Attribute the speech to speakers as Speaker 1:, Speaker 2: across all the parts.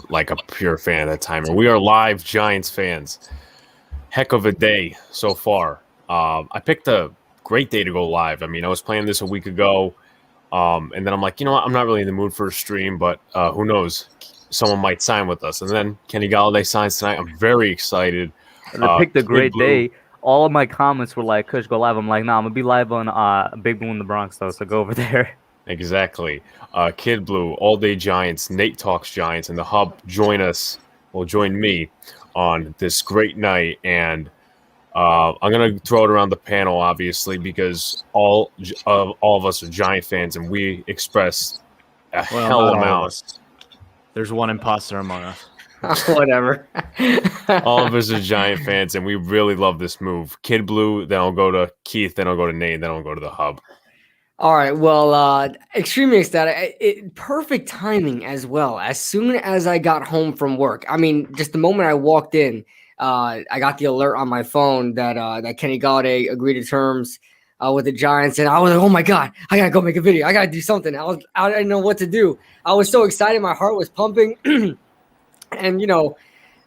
Speaker 1: like a pure fan at that time. And we are live Giants fans. Heck of a day so far. I picked a great day to go live. I mean, I was planning this a week ago. And then I'm like, you know what? I'm not really in the mood for a stream, but who knows? Someone might sign with us. And then Kenny Golladay signs tonight. I'm very excited.
Speaker 2: I picked a
Speaker 1: Kid
Speaker 2: great
Speaker 1: Blue,
Speaker 2: day. All of my comments were like, Kush, go live. I'm like, nah, I'm going to be live on Big Blue in the Bronx, though, so go over there.
Speaker 1: Exactly. Kid Blue, All Day Giants, Nate Talks Giants, and the Hub join me on this great night. And I'm going to throw it around the panel, obviously, because all of us are Giant fans, and we express a hell amount.
Speaker 3: There's one imposter among us.
Speaker 4: Whatever.
Speaker 1: All of us are Giant fans, and we really love this move. Kid Blue, then I'll go to Keith, then I'll go to Nate, then I'll go to the Hub.
Speaker 4: All right. Well, extremely ecstatic. Perfect timing as well. As soon as I got home from work, I mean, just the moment I walked in, I got the alert on my phone that Kenny Golladay agreed to terms with the Giants, and I was like, "Oh my God, I gotta go make a video. I gotta do something." I didn't know what to do. I was so excited. My heart was pumping, and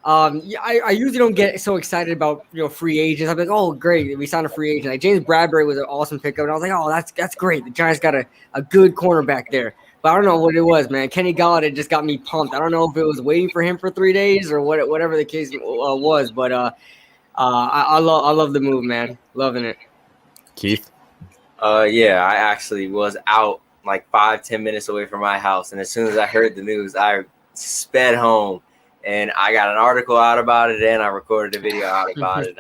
Speaker 4: I usually don't get so excited about free agents. I'm like, oh great, we signed a free agent. Like James Bradbury was an awesome pickup, and I was like, oh that's great. The Giants got a good cornerback there. But I don't know what it was, man. Kenny Golladay just got me pumped. I don't know if it was waiting for him for 3 days or whatever the case was. But I love the move, man. Loving it.
Speaker 1: Keith?
Speaker 5: Yeah, I actually was out like 5-10 minutes away from my house, and as soon as I heard the news, I sped home. And I got an article out about it, and I recorded a video out about it.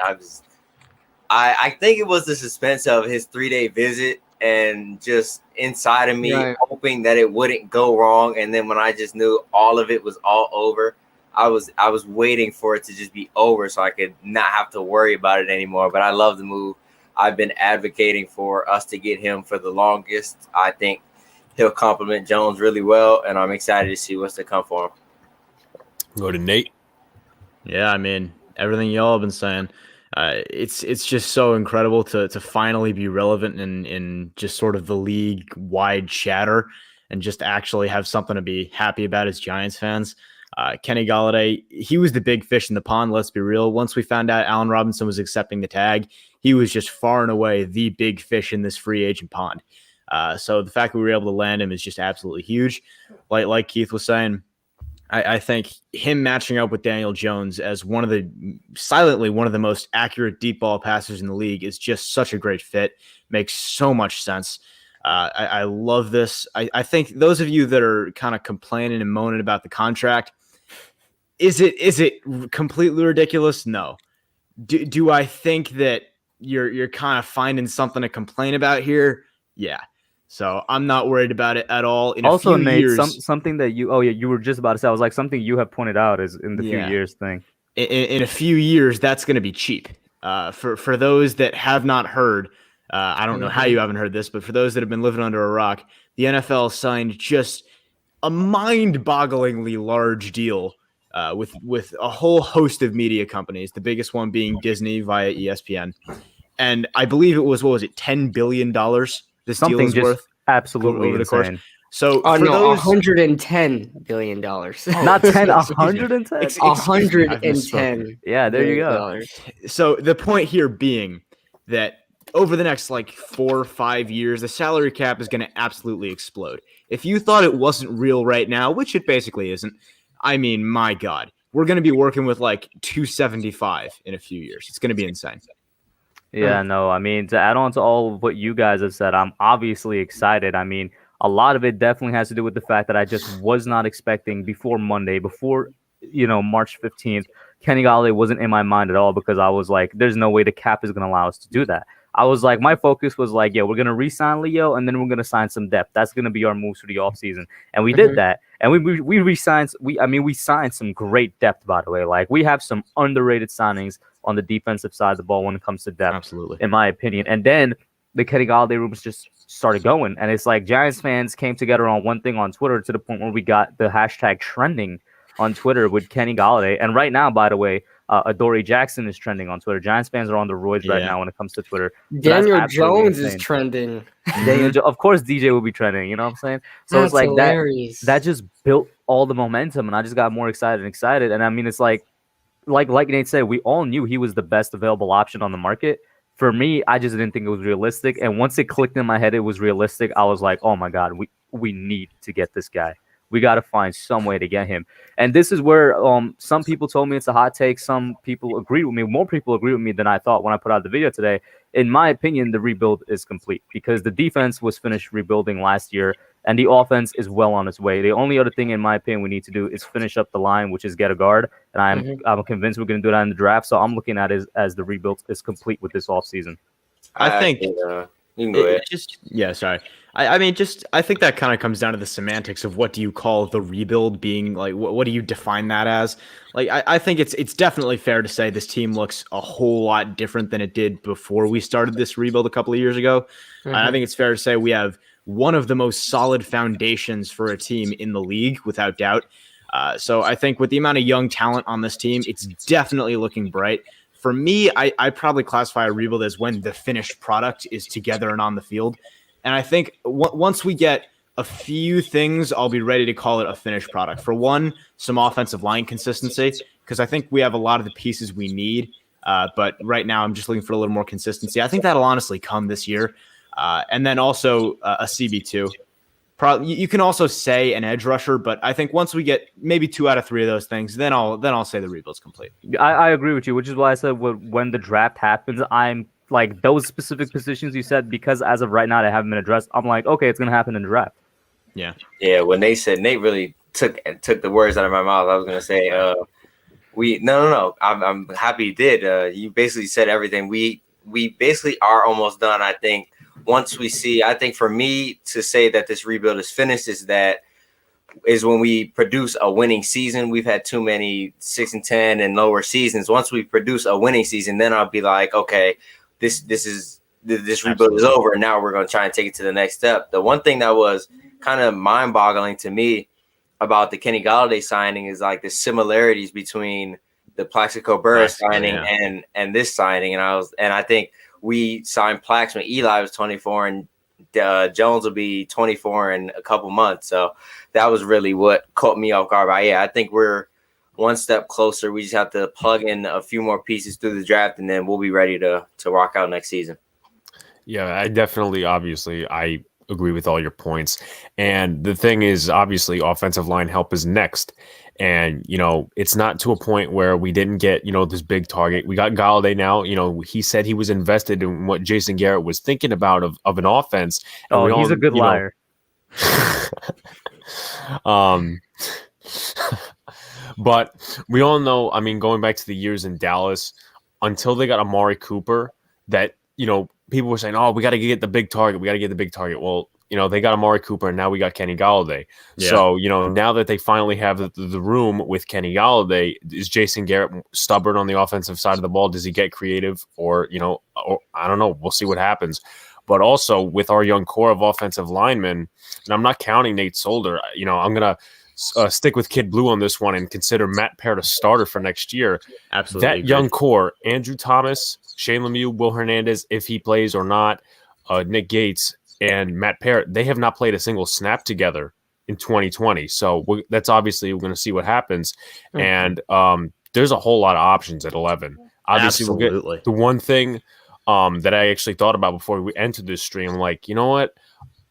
Speaker 5: I think it was the suspense of his 3-day visit, and just inside of me hoping that it wouldn't go wrong. And then when I just knew all of it was all over, I was waiting for it to just be over so I could not have to worry about it anymore. But I love the move. I've been advocating for us to get him for the longest. I think he'll complement Jones really well, and I'm excited to see what's to come for him.
Speaker 1: Go to Nate.
Speaker 3: Yeah, I mean, everything y'all have been saying, it's just so incredible to finally be relevant in just sort of the league-wide chatter and just actually have something to be happy about as Giants fans. Kenny Golladay, he was the big fish in the pond, let's be real. Once we found out Allen Robinson was accepting the tag, he was just far and away the big fish in this free agent pond. So the fact that we were able to land him is just absolutely huge. Like Keith was saying, I think him matching up with Daniel Jones as silently one of the most accurate deep ball passers in the league is just such a great fit. Makes so much sense. I love this. I think those of you that are kind of complaining and moaning about the contract, is it completely ridiculous? No. Do I think that you're kind of finding something to complain about here? Yeah. So I'm not worried about it at all. In
Speaker 2: also,
Speaker 3: a few
Speaker 2: Nate,
Speaker 3: years,
Speaker 2: something that you were just about to say. I was like, something you have pointed out is in the few years thing.
Speaker 3: In a few years, that's going to be cheap. For those that have not heard, I don't know how you haven't heard this, but for those that have been living under a rock, the NFL signed just a mind-bogglingly large deal with a whole host of media companies. The biggest one being Disney via ESPN, and I believe it was $10 billion. This deal is worth
Speaker 2: absolutely
Speaker 3: over the
Speaker 2: insane.
Speaker 3: course. So
Speaker 4: $110 billion.
Speaker 2: Not 10, 110.
Speaker 4: It's 110.
Speaker 2: Yeah, there you go.
Speaker 3: So the point here being that over the next 4 or 5 years, the salary cap is going to absolutely explode. If you thought it wasn't real right now, which it basically isn't, I mean, my God, we're going to be working with 275 in a few years. It's going to be insane.
Speaker 2: Yeah, no, I mean, to add on to all of what you guys have said, I'm obviously excited. I mean, a lot of it definitely has to do with the fact that I just was not expecting before Monday, before, March 15th, Kenny Golladay wasn't in my mind at all, because I was like, there's no way the cap is going to allow us to do that. I was like, my focus was like, yeah, we're going to re-sign Leo, and then we're going to sign some depth. That's going to be our moves for the offseason. And we did that. And we re-signed. We signed some great depth, by the way. We have some underrated signings on the defensive side of the ball when it comes to depth.
Speaker 3: Absolutely.
Speaker 2: In my opinion. And then the Kenny Golladay rumors just started going. And it's like Giants fans came together on one thing on Twitter to the point where we got the hashtag trending on Twitter with Kenny Golladay. And right now, by the way, Adoree Jackson is trending on Twitter. Giants fans are on the roids right now when it comes to Twitter. So
Speaker 4: Daniel Jones is trending.
Speaker 2: Of course, DJ will be trending. You know what I'm saying? So
Speaker 4: That's
Speaker 2: it's like
Speaker 4: hilarious.
Speaker 2: that just built all the momentum, and I just got more excited and excited. And I mean, it's like Nate said, we all knew he was the best available option on the market. For me, I just didn't think it was realistic. And once it clicked in my head, it was realistic. I was like, oh my God, we need to get this guy. We got to find some way to get him. And this is where some people told me it's a hot take. Some people agree with me. More people agree with me than I thought when I put out the video today. In my opinion, the rebuild is complete because the defense was finished rebuilding last year and the offense is well on its way. The only other thing, in my opinion, we need to do is finish up the line, which is get a guard. And I'm convinced we're going to do that in the draft. So I'm looking at it as the rebuild is complete with this offseason.
Speaker 3: I think
Speaker 5: you can go ahead.
Speaker 3: I think that kind of comes down to the semantics of what do you call the rebuild being, like what do you define that as? Like I think it's definitely fair to say this team looks a whole lot different than it did before we started this rebuild a couple of years ago. I think it's fair to say we have one of the most solid foundations for a team in the league, without doubt. So I think with the amount of young talent on this team, it's definitely looking bright. For me, I probably classify a rebuild as when the finished product is together and on the field. And I think once we get a few things, I'll be ready to call it a finished product. For one, some offensive line consistency, because I think we have a lot of the pieces we need. But right now, I'm just looking for a little more consistency. I think that'll honestly come this year. And then also a CB2. You can also say an edge rusher, but I think once we get maybe 2 out of 3 of those things, then I'll say the rebuild's complete.
Speaker 2: I agree with you, which is why I said when the draft happens, I'm like those specific positions you said, because as of right now they haven't been addressed. I'm like, okay, it's gonna happen in the draft.
Speaker 3: Yeah.
Speaker 5: When they said, Nate really took the words out of my mouth. I was gonna say, no. I'm happy you did. You basically said everything. We basically are almost done. I think once we see, I think for me to say that this rebuild is finished is when we produce a winning season. We've had too many 6-10 and lower seasons. Once we produce a winning season, then I'll be like, okay, this rebuild is over, and now we're going to try and take it to the next step. The one thing that was kind of mind-boggling to me about the Kenny Golladay signing is like the similarities between the Plaxico Burress signing and this signing. And I think we signed Plax when Eli was 24 and Jones will be 24 in a couple months. So that was really what caught me off guard. But yeah, I think we're one step closer. We just have to plug in a few more pieces through the draft, and then we'll be ready to rock out next season.
Speaker 1: Yeah, I agree with all your points. And the thing is, obviously, offensive line help is next. And, it's not to a point where we didn't get, this big target. We got Golladay now. He said he was invested in what Jason Garrett was thinking about of an offense. And
Speaker 2: he's a good liar.
Speaker 1: But we all know, going back to the years in Dallas, until they got Amari Cooper, that, people were saying, oh, we got to get the big target. Well, they got Amari Cooper, and now we got Kenny Golladay. Yeah. So, now that they finally have the room with Kenny Golladay, is Jason Garrett stubborn on the offensive side of the ball? Does he get creative? Or I don't know. We'll see what happens. But also with our young core of offensive linemen, and I'm not counting Nate Solder, I'm going to stick with Kid Blue on this one and consider Matt Parrott a starter for next year.
Speaker 3: Absolutely.
Speaker 1: That young core, Andrew Thomas, Shane Lemieux, Will Hernandez, if he plays or not, Nick Gates, and Matt Parrott, they have not played a single snap together in 2020. So that's obviously we're going to see what happens. Mm-hmm. And there's a whole lot of options at 11. Obviously,
Speaker 3: Absolutely.
Speaker 1: We'll get the one thing that I actually thought about before we entered this stream. Like, you know what?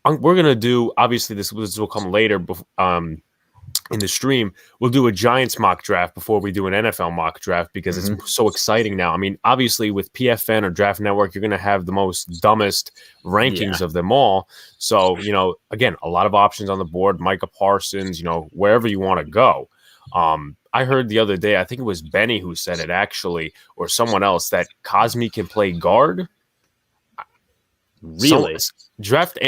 Speaker 1: We're going to do, obviously, this will come later in the stream. We'll do a Giants mock draft before we do an NFL mock draft because it's so exciting now. Obviously with PFN or Draft Network, you're going to have the most dumbest rankings of them all. So, again, a lot of options on the board, Micah Parsons, wherever you want to go. I heard the other day, I think it was Benny who said it actually, or someone else, that Cosme can play guard.
Speaker 3: Really?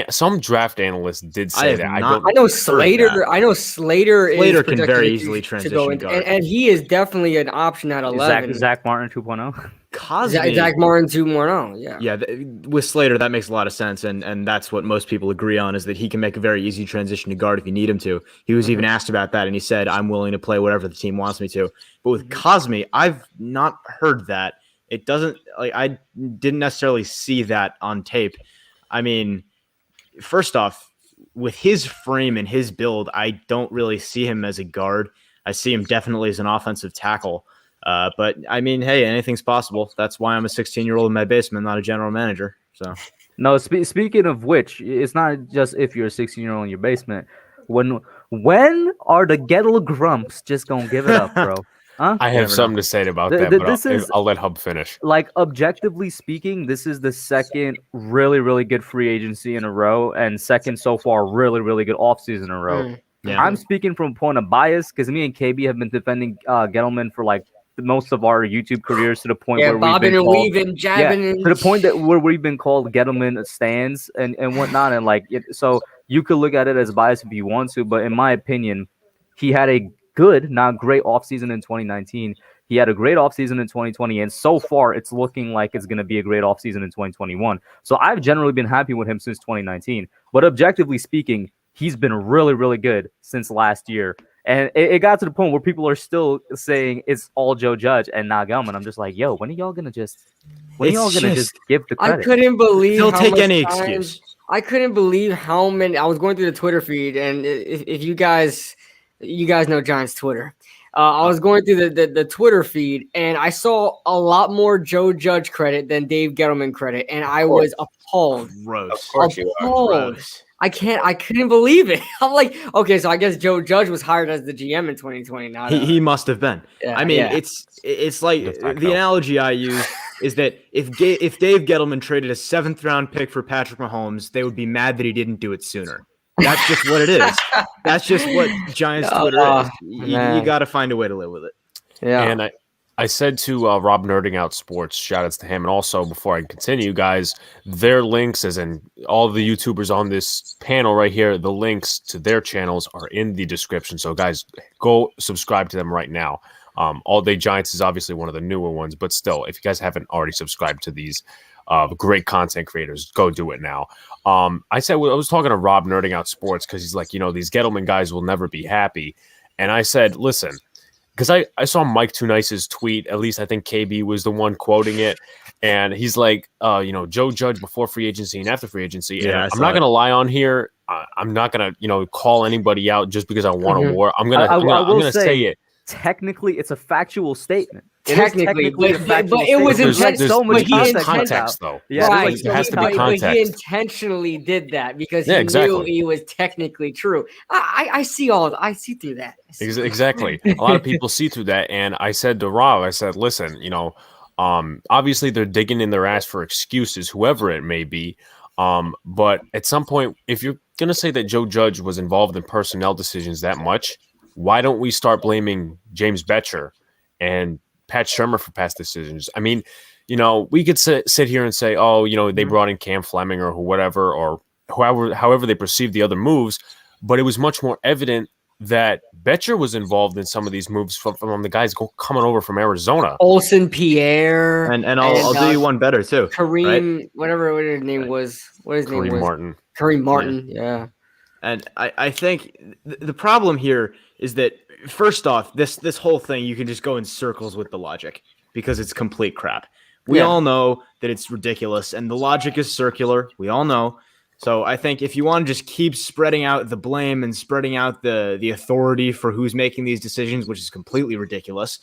Speaker 1: Some draft analysts did say that.
Speaker 4: I know Slater.
Speaker 3: Slater can very easily transition guard,
Speaker 4: and he is definitely an option at 11.
Speaker 2: Zach Martin 2.0.
Speaker 3: Cosme,
Speaker 4: Zach Martin 2.0. Yeah.
Speaker 3: Yeah, with Slater, that makes a lot of sense, and that's what most people agree on, is that he can make a very easy transition to guard if you need him to. He was even asked about that, and he said, "I'm willing to play whatever the team wants me to." But with Cosme, I've not heard that. It doesn't like I didn't necessarily see that on tape. I mean, first off, with his frame and his build, I don't really see him as a guard. I see him definitely as an offensive tackle. But I mean, hey, anything's possible. That's why I'm a 16-year-old in my basement, not a general manager. So
Speaker 2: No, speaking of which, it's not just if you're a 16-year-old in your basement. When are the Gettle Grumps just gonna give it up, bro? Huh?
Speaker 1: I have something to say about that, but I'll let Hub finish.
Speaker 2: Like, objectively speaking, this is the second really, really good free agency in a row, and second so far really, really good offseason in a row.
Speaker 3: Yeah.
Speaker 2: I'm speaking from a point of bias because me and KB have been defending Gettleman for like most of our YouTube careers, to the point where
Speaker 4: bobbing and weaving, jabbing,
Speaker 2: to the point that where we've been called Gettleman stands and whatnot, and like so you could look at it as bias if you want to, but in my opinion, he had a good, not great offseason in 2019. He had a great offseason in 2020, and so far it's looking like it's going to be a great offseason in 2021. So I've generally been happy with him since 2019, but objectively speaking, he's been really, really good since last year. And it got to the point where people are still saying it's all Joe Judge and not Gelman. I'm just like, yo, when are y'all gonna just give the credit?
Speaker 4: I couldn't believe
Speaker 3: He'll
Speaker 4: how
Speaker 3: take
Speaker 4: much
Speaker 3: any
Speaker 4: time-
Speaker 3: excuse.
Speaker 4: I couldn't believe how many. I was going through the Twitter feed, and if you guys know Giants Twitter. I was going through the Twitter feed, and I saw a lot more Joe Judge credit than Dave Gettleman credit, and I was appalled.
Speaker 3: Gross.
Speaker 5: Of course you are.
Speaker 4: Appalled.
Speaker 3: Gross.
Speaker 4: I couldn't believe it. I'm like, okay, so I guess Joe Judge was hired as the GM in 2020. Not
Speaker 3: He must have been.
Speaker 4: Yeah,
Speaker 3: I mean,
Speaker 4: yeah.
Speaker 3: it's like the analogy I use is that if Dave Gettleman traded a 7th round pick for Patrick Mahomes, they would be mad that he didn't do it sooner. That's just what it is. That's just what Giants Twitter is. You got to find a way to live with it.
Speaker 4: Yeah.
Speaker 1: And I said to Rob Nerding Out Sports, shout outs to him. And also, before I continue, guys, their links, as in all the YouTubers on this panel right here, the links to their channels are in the description. So, guys, go subscribe to them right now. All Day Giants is obviously one of the newer ones, but still, if you guys haven't already subscribed to these great content creators, go do it now. I was talking to Rob Nerding Out Sports because he's like, these Gettleman guys will never be happy. And I said, listen, because I saw Mike Too Nice's tweet, at least I think KB was the one quoting it, and he's like, Joe Judge before free agency and after free agency.
Speaker 3: Yeah,
Speaker 1: and I'm not going to lie on here. I'm not going to, call anybody out just because I want a war. I'm going to say it.
Speaker 2: Technically, it's a factual statement.
Speaker 4: Technically, but it was
Speaker 2: so much
Speaker 1: context, though.
Speaker 2: Yeah,
Speaker 4: right.
Speaker 1: There has to be context.
Speaker 4: But he intentionally did that because he knew it was technically true. I see through that.
Speaker 1: Exactly. A lot of people see through that. And I said to Rob, listen, obviously they're digging in their ass for excuses, whoever it may be. But at some point, if you're going to say that Joe Judge was involved in personnel decisions that much, why don't we start blaming James Betcher and Pat Shurmur for past decisions? I mean, we could sit here and say, they brought in Cam Fleming or whatever, or however they perceived the other moves, but it was much more evident that Betcher was involved in some of these moves from the guys coming over from Arizona.
Speaker 4: Olsen Pierre.
Speaker 3: And I'll do you one better too.
Speaker 4: Kareem,
Speaker 3: right?
Speaker 4: whatever his name was. What his name was?
Speaker 1: Martin.
Speaker 4: Kareem Martin, yeah.
Speaker 3: And I think the problem here is that, first off, this whole thing, you can just go in circles with the logic because it's complete crap. We all know that it's ridiculous, and the logic is circular. We all know. So I think if you want to just keep spreading out the blame and spreading out the authority for who's making these decisions, which is completely ridiculous,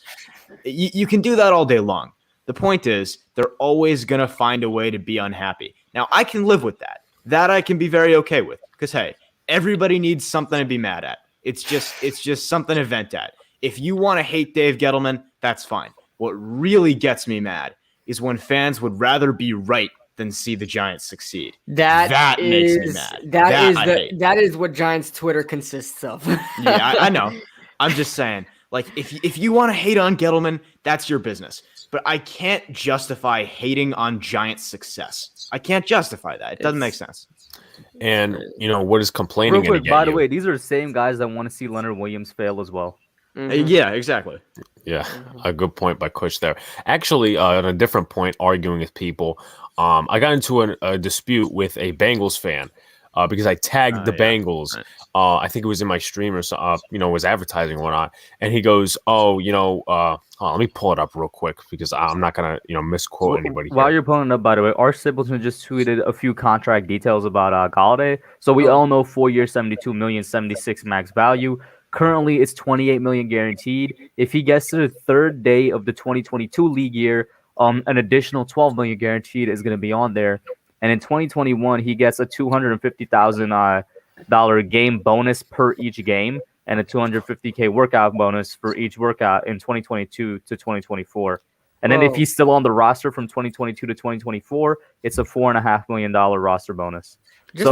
Speaker 3: you can do that all day long. The point is, they're always going to find a way to be unhappy. Now, I can live with that. That I can be very okay with because, hey, everybody needs something to be mad at. It's just something to vent at. If you want to hate Dave Gettleman, that's fine. What really gets me mad is when fans would rather be right than see the Giants succeed. That makes me mad.
Speaker 4: That is what Giants Twitter consists of.
Speaker 3: Yeah, I know. I'm just saying, like, if you want to hate on Gettleman, that's your business. But I can't justify hating on Giants' success. I can't justify that. It doesn't make sense.
Speaker 1: And, what is complaining?
Speaker 2: Real quick, by the way, these are the same guys that want to see Leonard Williams fail as well.
Speaker 3: Mm-hmm. Yeah, exactly.
Speaker 1: Yeah, a good point by Kush there. Actually, on a different point, arguing with people, I got into a dispute with a Bengals fan because I tagged the Bengals.
Speaker 3: Right.
Speaker 1: I think it was in my stream or so, was advertising and whatnot. And he goes, "Oh, let me pull it up real quick because I'm not gonna, misquote anybody."
Speaker 2: While
Speaker 1: here.
Speaker 2: you're pulling it up, by the way, our Sibleton just tweeted a few contract details about Golladay. So we all know 4 years, 72 million, 76 max value. Currently, it's 28 million guaranteed. If he gets to the third day of the 2022 league year, an additional 12 million guaranteed is going to be on there. And in 2021, he gets a $250,000 game bonus per each game and a $250K workout bonus for each workout in 2022 to 2024. And then if he's still on the roster from 2022 to 2024, it's a $4.5 million roster bonus. So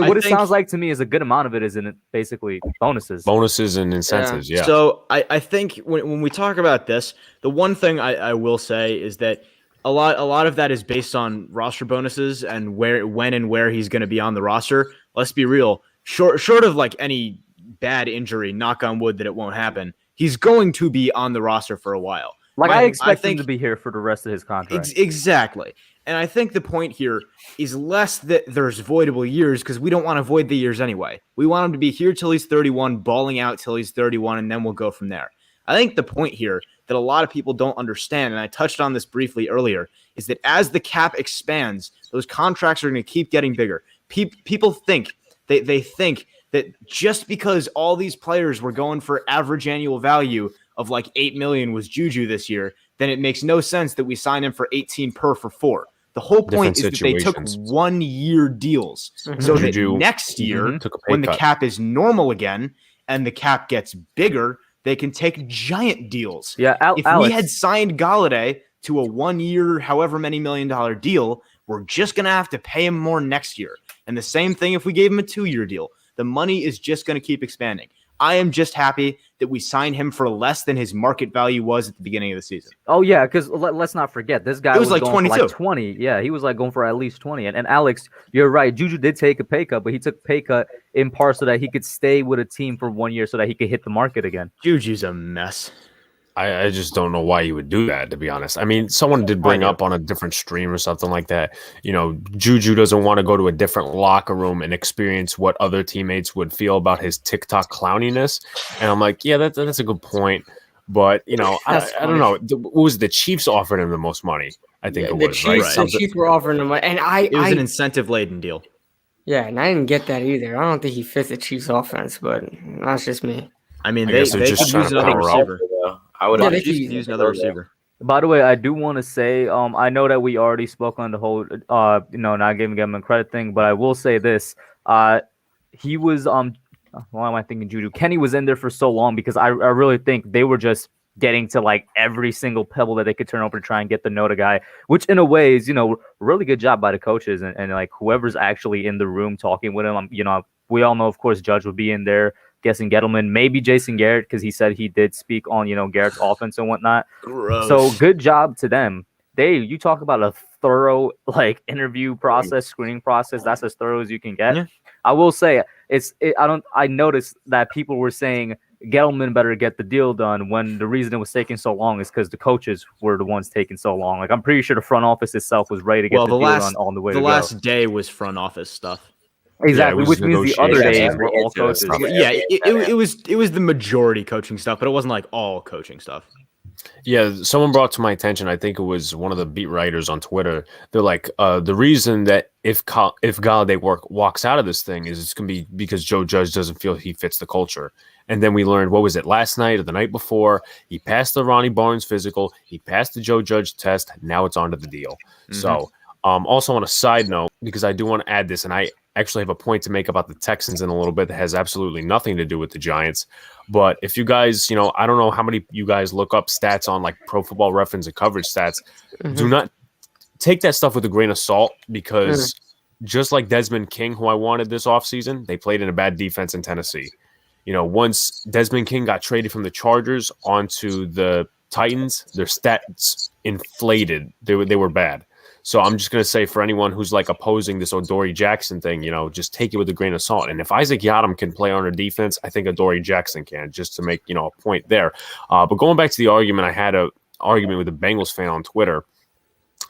Speaker 2: what it sounds like to me is a good amount of it is in basically bonuses
Speaker 1: and incentives. Yeah.
Speaker 3: So I think when we talk about this, the one thing I will say is that a lot of that is based on roster bonuses and when and where he's going to be on the roster. Let's be real. Short of like any bad injury, knock on wood that it won't happen, he's going to be on the roster for a while.
Speaker 2: Like I expect him to be here for the rest of his contract.
Speaker 3: Exactly. And I think the point here is less that there's voidable years because we don't want to void the years anyway. We want him to be here till he's 31, balling out till he's 31, and then we'll go from there. I think the point here that a lot of people don't understand, and I touched on this briefly earlier, is that as the cap expands, those contracts are going to keep getting bigger. People think, they think that just because all these players were going for average annual value of like 8 million was Juju this year, then it makes no sense that we sign him for 18 per for 4. The whole point is that they took 1-year deals. So that next year, when the cap is normal again and the cap gets bigger, they can take giant deals.
Speaker 2: Yeah,
Speaker 3: if we had signed Golladay to a 1-year, however many $1 million deal, we're just going to have to pay him more next year. And the same thing if we gave him a 2-year deal. The money is just going to keep expanding. I am just happy that we signed him for less than his market value was at the beginning of the season.
Speaker 2: Oh, yeah, because let's not forget, this guy was like going
Speaker 3: 22.
Speaker 2: for like 20. Yeah, he was like going for at least 20. And Alex, you're right. Juju did take a pay cut, but he took a pay cut in part so that he could stay with a team for 1 year so that he could hit the market again.
Speaker 3: Juju's a mess.
Speaker 1: I just don't know why you would do that, to be honest. I mean, someone did bring up on a different stream or something like that. Juju doesn't want to go to a different locker room and experience what other teammates would feel about his TikTok clowniness. And I'm like, yeah, that's a good point. But, I don't know. What was the Chiefs offered him the most money? I think it was, right?
Speaker 4: The Chiefs were offering him money. And
Speaker 3: it was an incentive-laden deal.
Speaker 4: Yeah, and I didn't get that either. I don't think he fits the Chiefs offense, but that's just me.
Speaker 3: I mean, they could use another receiver.
Speaker 5: I would have
Speaker 3: used another receiver.
Speaker 2: By the way, I do want to say, I know that we already spoke on the whole, not giving him a credit thing, but I will say this: he was, why am I thinking Juju? Kenny was in there for so long because I really think they were just getting to like every single pebble that they could turn over to try and get the Noda guy, which in a way is, really good job by the coaches and like whoever's actually in the room talking with him. We all know, of course, Judge would be in there. Guessing Gettleman, maybe Jason Garrett, because he said he did speak on, Garrett's offense and whatnot.
Speaker 3: Gross.
Speaker 2: So good job to them. You talk about a thorough interview process, screening process. That's as thorough as you can get. Yeah. I will say I noticed that people were saying Gettleman better get the deal done when the reason it was taking so long is because the coaches were the ones taking so long. Like I'm pretty sure the front office itself was ready to get the deal done on the way. The
Speaker 3: last day was front office stuff.
Speaker 2: Exactly, which means the other days were all coaches.
Speaker 3: Yeah, it was the majority coaching stuff, but it wasn't like all coaching stuff.
Speaker 1: Yeah, someone brought to my attention, I think it was one of the beat writers on Twitter. They're like, the reason that if Golladay walks out of this thing is it's going to be because Joe Judge doesn't feel he fits the culture. And then we learned, what was it, last night or the night before? He passed the Ronnie Barnes physical. He passed the Joe Judge test. Now it's on to the deal. Mm-hmm. So also on a side note, because I do want to add this, and I actually have a point to make about the Texans in a little bit that has absolutely nothing to do with the Giants. But if you guys, I don't know how many you guys look up stats on like Pro Football Reference and coverage stats. Mm-hmm. Do not take that stuff with a grain of salt because just like Desmond King, who I wanted this offseason, they played in a bad defense in Tennessee. Once Desmond King got traded from the Chargers onto the Titans, their stats inflated. They were bad. So I'm just going to say for anyone who's like opposing this Adoree Jackson thing, just take it with a grain of salt. And if Isaac Yiadom can play on a defense, I think Adoree Jackson can, just to make, a point there. But going back to the argument, I had a argument with a Bengals fan on Twitter.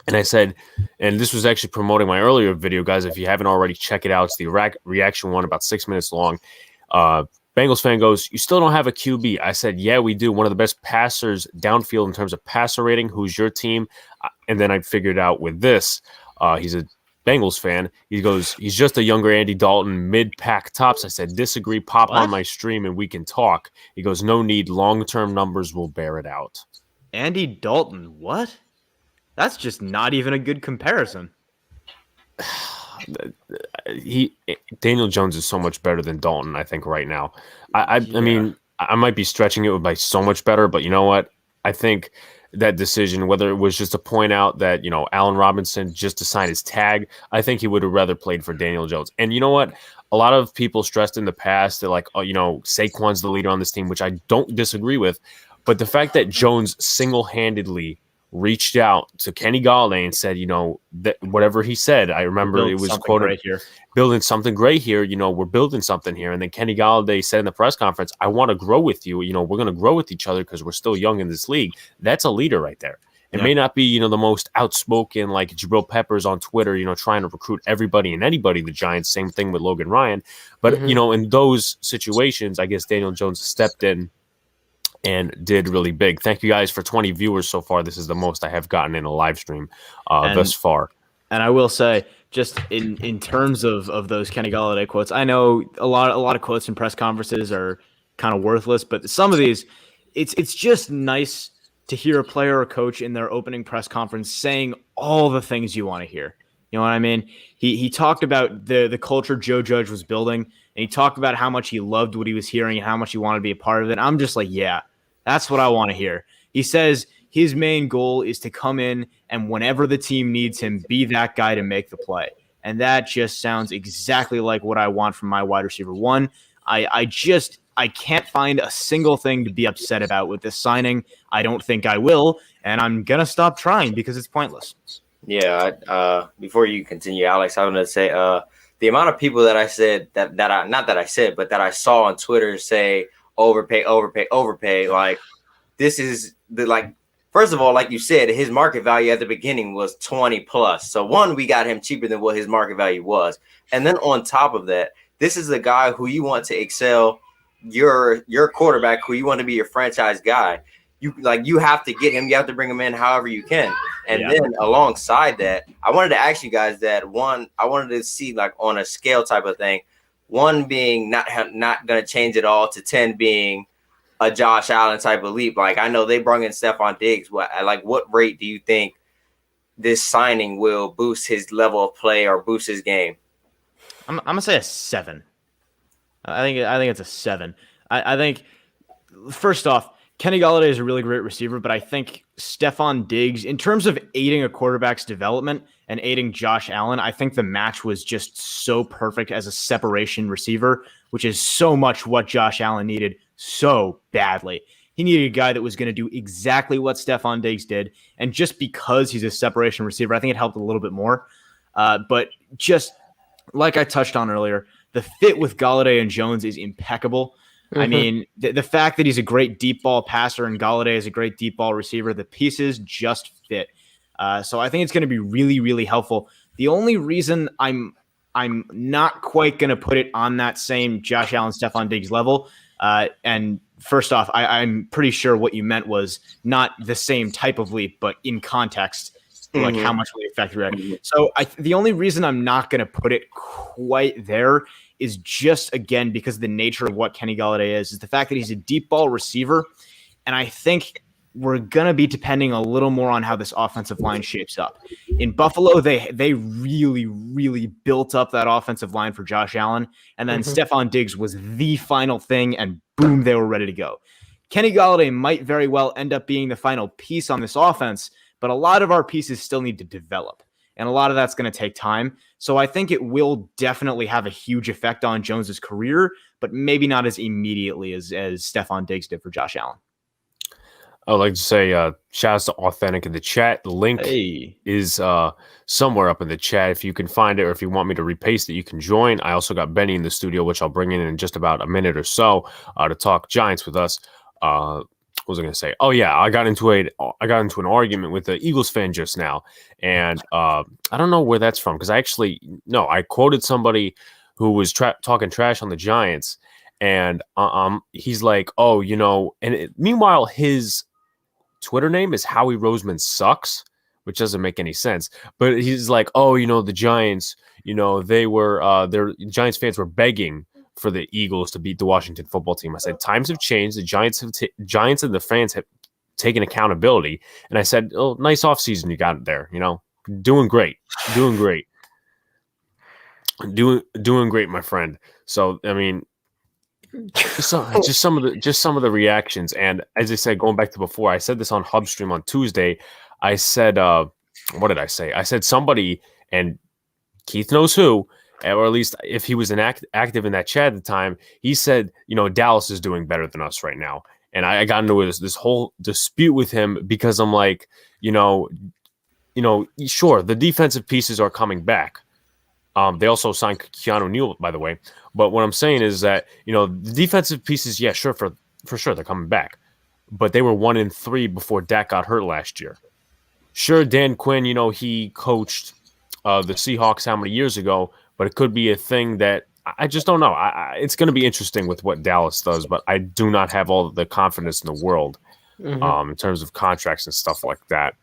Speaker 1: And I said, and this was actually promoting my earlier video, guys, if you haven't already, check it out. It's the reaction one, about 6 minutes long. Bengals fan goes, you still don't have a QB. I said, yeah, we do. One of the best passers downfield in terms of passer rating. Who's your team? And then I figured out with this, he's a Bengals fan. He goes, he's just a younger Andy Dalton, mid-pack tops. I said, disagree. Pop on my stream and we can talk. He goes, no need. Long-term numbers will bear it out.
Speaker 3: Andy Dalton, what? That's just not even a good comparison.
Speaker 1: Daniel Jones is so much better than Dalton, I think, right now. I mean, I might be stretching it by so much better, but you know what? I think that decision, whether it was just to point out that, Allen Robinson just to sign his tag, I think he would have rather played for Daniel Jones. And you know what? A lot of people stressed in the past that, like, Saquon's the leader on this team, which I don't disagree with. But the fact that Jones single-handedly reached out to Kenny Golladay and said, that whatever he said, I remember it was quoted, building something great here. We're building something here. And then Kenny Golladay said in the press conference, I want to grow with you. We're going to grow with each other because we're still young in this league. That's a leader right there. It may not be, the most outspoken like Jabril Peppers on Twitter, trying to recruit everybody and anybody, the Giants, same thing with Logan Ryan. But, in those situations, I guess Daniel Jones stepped in and did really big. Thank you guys for 20 viewers so far. This is the most I have gotten in a live stream thus far.
Speaker 3: And I will say, just in terms of those Kenny Golladay quotes, I know a lot of quotes in press conferences are kind of worthless, but some of these, it's just nice to hear a player or coach in their opening press conference saying all the things you want to hear. You know what I mean? He talked about the culture Joe Judge was building, and he talked about how much he loved what he was hearing and how much he wanted to be a part of it. I'm just like, yeah, that's what I want to hear. He says his main goal is to come in and whenever the team needs him, be that guy to make the play. And that just sounds exactly like what I want from my wide receiver one. I can't find a single thing to be upset about with this signing. I don't think I will, and I'm going to stop trying because it's pointless.
Speaker 5: Yeah, before you continue, Alex, I want to say the amount of people that I said that I saw on Twitter say overpay. Like, this is first of all, like you said, his market value at the beginning was 20 plus. So one, we got him cheaper than what his market value was. And then on top of that, this is the guy who you want to excel your quarterback, who you want to be your franchise guy. You have to get him. You have to bring him in however you can. And then alongside that, I wanted to ask you guys that one, I wanted to see like on a scale type of thing, one being not going to change it all to 10 being a Josh Allen type of leap. Like, I know they brought in Stephon Diggs. What rate do you think this signing will boost his level of play or boost his game?
Speaker 3: I'm gonna say a 7. I think it's a 7. I think first off, Kenny Golladay is a really great receiver, but I think Stephon Diggs, in terms of aiding a quarterback's development and aiding Josh Allen, I think the match was just so perfect as a separation receiver, which is so much what Josh Allen needed so badly. He needed a guy that was going to do exactly what Stephon Diggs did, and just because he's a separation receiver, I think it helped a little bit more. But just like I touched on earlier, the fit with Golladay and Jones is impeccable. I mean, the fact that he's a great deep ball passer and Golladay is a great deep ball receiver, the pieces just fit. So I think it's going to be really, really helpful. The only reason I'm not quite going to put it on that same Josh Allen, Stephon Diggs level, and first off, I'm pretty sure what you meant was not the same type of leap, but in context, like how much will it affect your record. So the only reason I'm not going to put it quite there is just, again, because of the nature of what Kenny Golladay is the fact that he's a deep ball receiver. And I think we're going to be depending a little more on how this offensive line shapes up. In Buffalo, they really, really built up that offensive line for Josh Allen. And then Stephon Diggs was the final thing, and boom, they were ready to go. Kenny Golladay might very well end up being the final piece on this offense, but a lot of our pieces still need to develop. And a lot of that's going to take time. So I think it will definitely have a huge effect on Jones's career, but maybe not as immediately as Stephon Diggs did for Josh Allen.
Speaker 1: I would like to say shout outs to Authentic in the chat. The link is somewhere up in the chat. If you can find it, or if you want me to repaste it, you can join. I also got Benny in the studio, which I'll bring in just about a minute or so to talk Giants with us. What was I going to say? Oh yeah, I got into an argument with the Eagles fan just now, and I don't know where that's from because I quoted somebody who was talking trash on the Giants, and he's like, oh, meanwhile his Twitter name is Howie Roseman Sucks, which doesn't make any sense. But he's like, oh, the Giants, their Giants fans were begging for the Eagles to beat the Washington football team. I said, times have changed. The Giants and the fans have taken accountability. And I said, oh, nice offseason you got there. Doing great, doing great, my friend. So, I mean, just some of the reactions, and as I said, going back to before, I said this on Hubstream on Tuesday. I said, what did I say? I said somebody, and Keith knows who, or at least if he was active in that chat at the time, he said, Dallas is doing better than us right now, and I got into this whole dispute with him because I'm like, sure, the defensive pieces are coming back. They also signed Keanu Neal, by the way. But what I'm saying is that, the defensive pieces, yeah, sure, for sure, they're coming back. But they were 1-3 before Dak got hurt last year. Sure, Dan Quinn, he coached the Seahawks how many years ago, but it could be a thing that I just don't know. It's going to be interesting with what Dallas does, but I do not have all the confidence in the world in terms of contracts and stuff like that.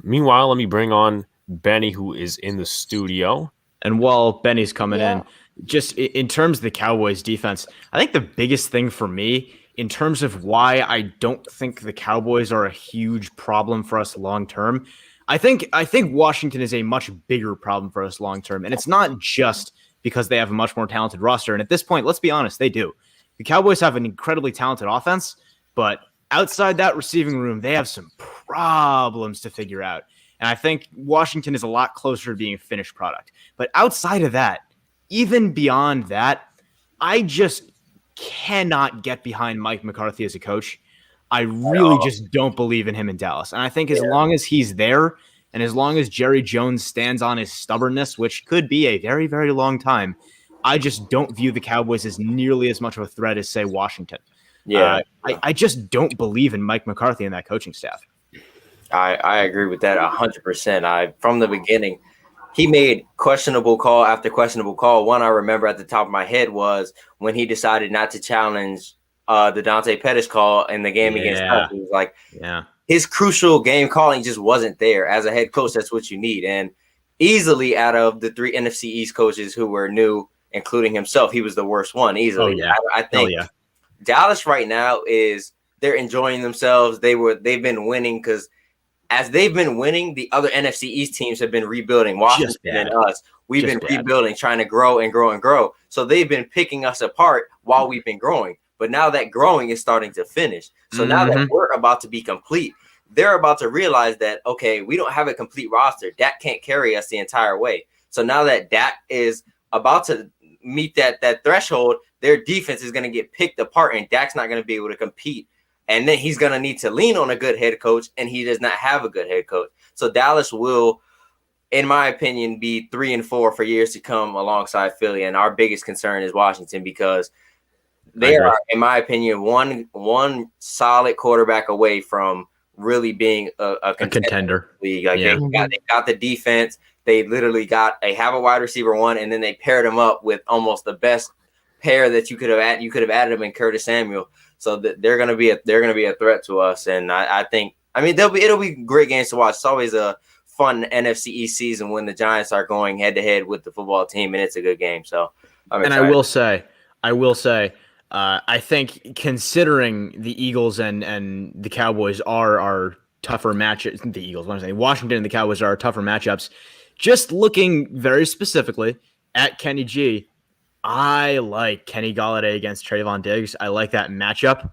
Speaker 1: Meanwhile, let me bring on Benny, who is in the studio.
Speaker 3: And while Benny's coming in, just in terms of the Cowboys defense, I think the biggest thing for me in terms of why I don't think the Cowboys are a huge problem for us long term, I think Washington is a much bigger problem for us long term. And it's not just because they have a much more talented roster. And at this point, let's be honest, they do. The Cowboys have an incredibly talented offense, but outside that receiving room, they have some problems to figure out. And I think Washington is a lot closer to being a finished product. But outside of that, even beyond that, I just cannot get behind Mike McCarthy as a coach. I really just don't believe in him in Dallas. And I think as long as he's there and as long as Jerry Jones stands on his stubbornness, which could be a very, very long time, I just don't view the Cowboys as nearly as much of a threat as, say, Washington.
Speaker 5: Yeah.
Speaker 3: I just don't believe in Mike McCarthy and that coaching staff.
Speaker 5: I agree with that 100%. From the beginning, he made questionable call after questionable call. One I remember at the top of my head was when he decided not to challenge the Dante Pettis call in the game against us. It was like his crucial game calling just wasn't there. As a head coach, that's what you need. And easily out of the 3 NFC East coaches who were new, including himself, he was the worst one easily.
Speaker 3: Oh, yeah.
Speaker 5: I think Dallas right now they're enjoying themselves. They've been winning because as they've been winning, the other NFC East teams have been rebuilding. Washington and us, we've been rebuilding, trying to grow and grow and grow. So they've been picking us apart while we've been growing. But now that growing is starting to finish. So now that we're about to be complete, they're about to realize that, okay, we don't have a complete roster. Dak can't carry us the entire way. So now that Dak is about to meet that threshold, their defense is going to get picked apart and Dak's not going to be able to compete. And then he's going to need to lean on a good head coach, and he does not have a good head coach. So Dallas will, in my opinion, be 3-4 for years to come alongside Philly. And our biggest concern is Washington because they are, in my opinion, one solid quarterback away from really being a contender. League. Like they got the defense. They literally have a wide receiver one, and then they paired him up with almost the best pair that you could have added. You could have added him in Curtis Samuel. So they're gonna be a threat to us, and I think it'll be great games to watch. It's always a fun NFC East season when the Giants are going head to head with the football team, and it's a good game. So I'm excited.
Speaker 3: And I will say, I think considering the Eagles and the Cowboys are our tougher matchups, the Eagles, what I'm saying, Washington and the Cowboys are our tougher matchups. Just looking very specifically at Kenny G. I like Kenny Golladay against Trayvon Diggs. I like that matchup.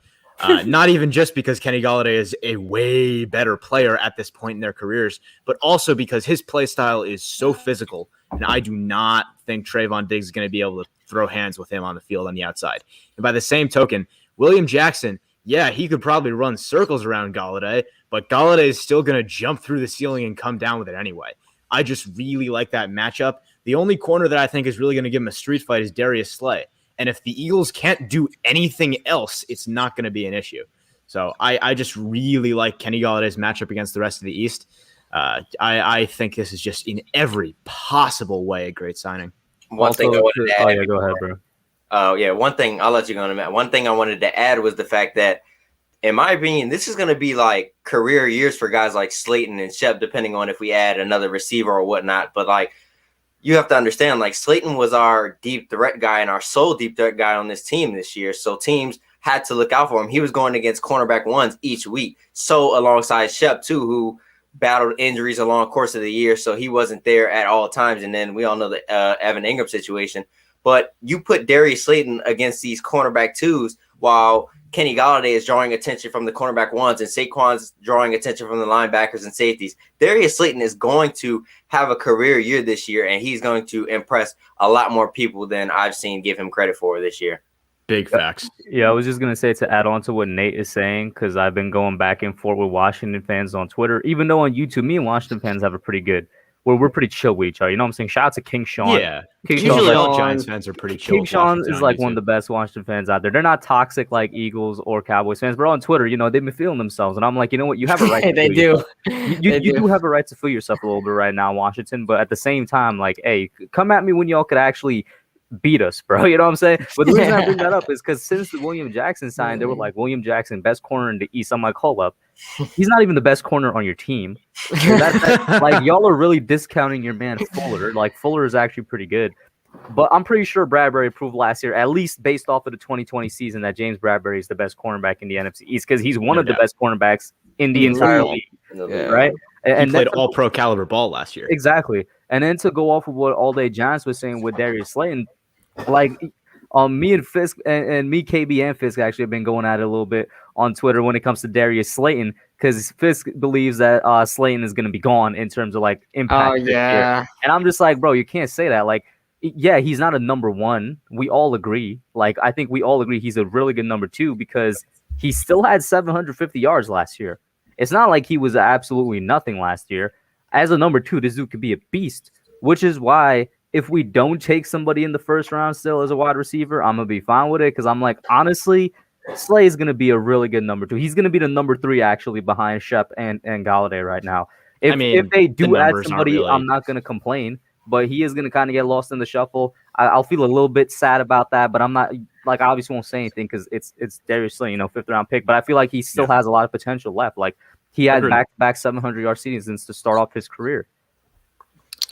Speaker 3: Not even just because Kenny Golladay is a way better player at this point in their careers, but also because his play style is so physical. And I do not think Trayvon Diggs is going to be able to throw hands with him on the field on the outside. And by the same token, William Jackson yeah, he could probably run circles around Golladay, but Golladay is still going to jump through the ceiling and come down with it anyway. I just really like that matchup. The only corner that I think is really going to give him a street fight is Darius Slay. And if the Eagles can't do anything else, it's not going to be an issue. So I just really like Kenny Galladay's matchup against the rest of the East. I think this is just in every possible way a great signing.
Speaker 5: One thing I wanted to add.
Speaker 2: Oh, yeah, go ahead, bro.
Speaker 5: One thing I'll let you go in a minute. One thing I wanted to add was the fact that, in my opinion, this is going to be like career years for guys like Slayton and Shep, depending on if we add another receiver or whatnot. But like, you have to understand, like, Slayton was our deep threat guy and our sole deep threat guy on this team this year. So teams had to look out for him. He was going against cornerback ones each week. So alongside Shep too, who battled injuries along the course of the year. So he wasn't there at all times. And then we all know the Evan Ingram situation. But you put Darius Slayton against these cornerback twos while Kenny Golladay is drawing attention from the cornerback ones and Saquon's drawing attention from the linebackers and safeties. Darius Slayton is going to have a career year this year, and he's going to impress a lot more people than I've seen give him credit for this year.
Speaker 3: Big facts.
Speaker 2: Yeah, I was just going to say, to add on to what Nate is saying, because I've been going back and forth with Washington fans on Twitter, even though on YouTube, me and Washington fans have a pretty good – we're pretty chill with each other. You know what I'm saying? Shout out to King Sean.
Speaker 3: Yeah.
Speaker 2: King
Speaker 3: Usually
Speaker 2: Sean,
Speaker 3: all Giants fans are pretty chill.
Speaker 2: King Sean is like one of the best Washington fans out there. They're not toxic like Eagles or Cowboys fans, but on Twitter, you know, they've been feeling themselves. And I'm like, you know what? You have a right to
Speaker 4: They
Speaker 2: feel
Speaker 4: do.
Speaker 2: yourself. You do have a right to feel yourself a little bit right now, Washington. But at the same time, like, hey, come at me when y'all could actually beat us, bro. You know what I'm saying? But the reason I bring that up is because since the William Jackson signed, they were like, William Jackson, best corner in the East. I'm like, hold up. He's not even the best corner on your team. Like, y'all are really discounting your man Fuller. Like, Fuller is actually pretty good. But I'm pretty sure Bradbury proved last year, at least based off of the 2020 season, that James Bradbury is the best cornerback in the NFC East because he's one of the best cornerbacks in the entire league, right?
Speaker 3: And he played all-pro caliber ball last year.
Speaker 2: Exactly. And then to go off of what All Day Giants was saying with Darius Slayton, like, me and Fisk and me, KB and Fisk actually have been going at it a little bit on Twitter when it comes to Darius Slayton, because Fisk believes that Slayton is going to be gone in terms of like impact.
Speaker 4: Oh, yeah.
Speaker 2: And I'm just like, bro, you can't say that. Like, yeah, he's not a number one. We all agree. Like, I think we all agree he's a really good number two because he still had 750 yards last year. It's not like he was absolutely nothing last year. As a number two, this dude could be a beast, which is why if we don't take somebody in the first round still as a wide receiver, I'm going to be fine with it because I'm like, honestly, Slay is going to be a really good number two. He's going to be the number three actually behind Shep and Golladay right now. If they do add somebody, really... I'm not going to complain, but he is going to kind of get lost in the shuffle. I'll feel a little bit sad about that, but I'm not like, I obviously won't say anything because it's Darius Slay, fifth round pick, but I feel like he still has a lot of potential left. Like, he had back-to-back 700-yard seasons to start off his career.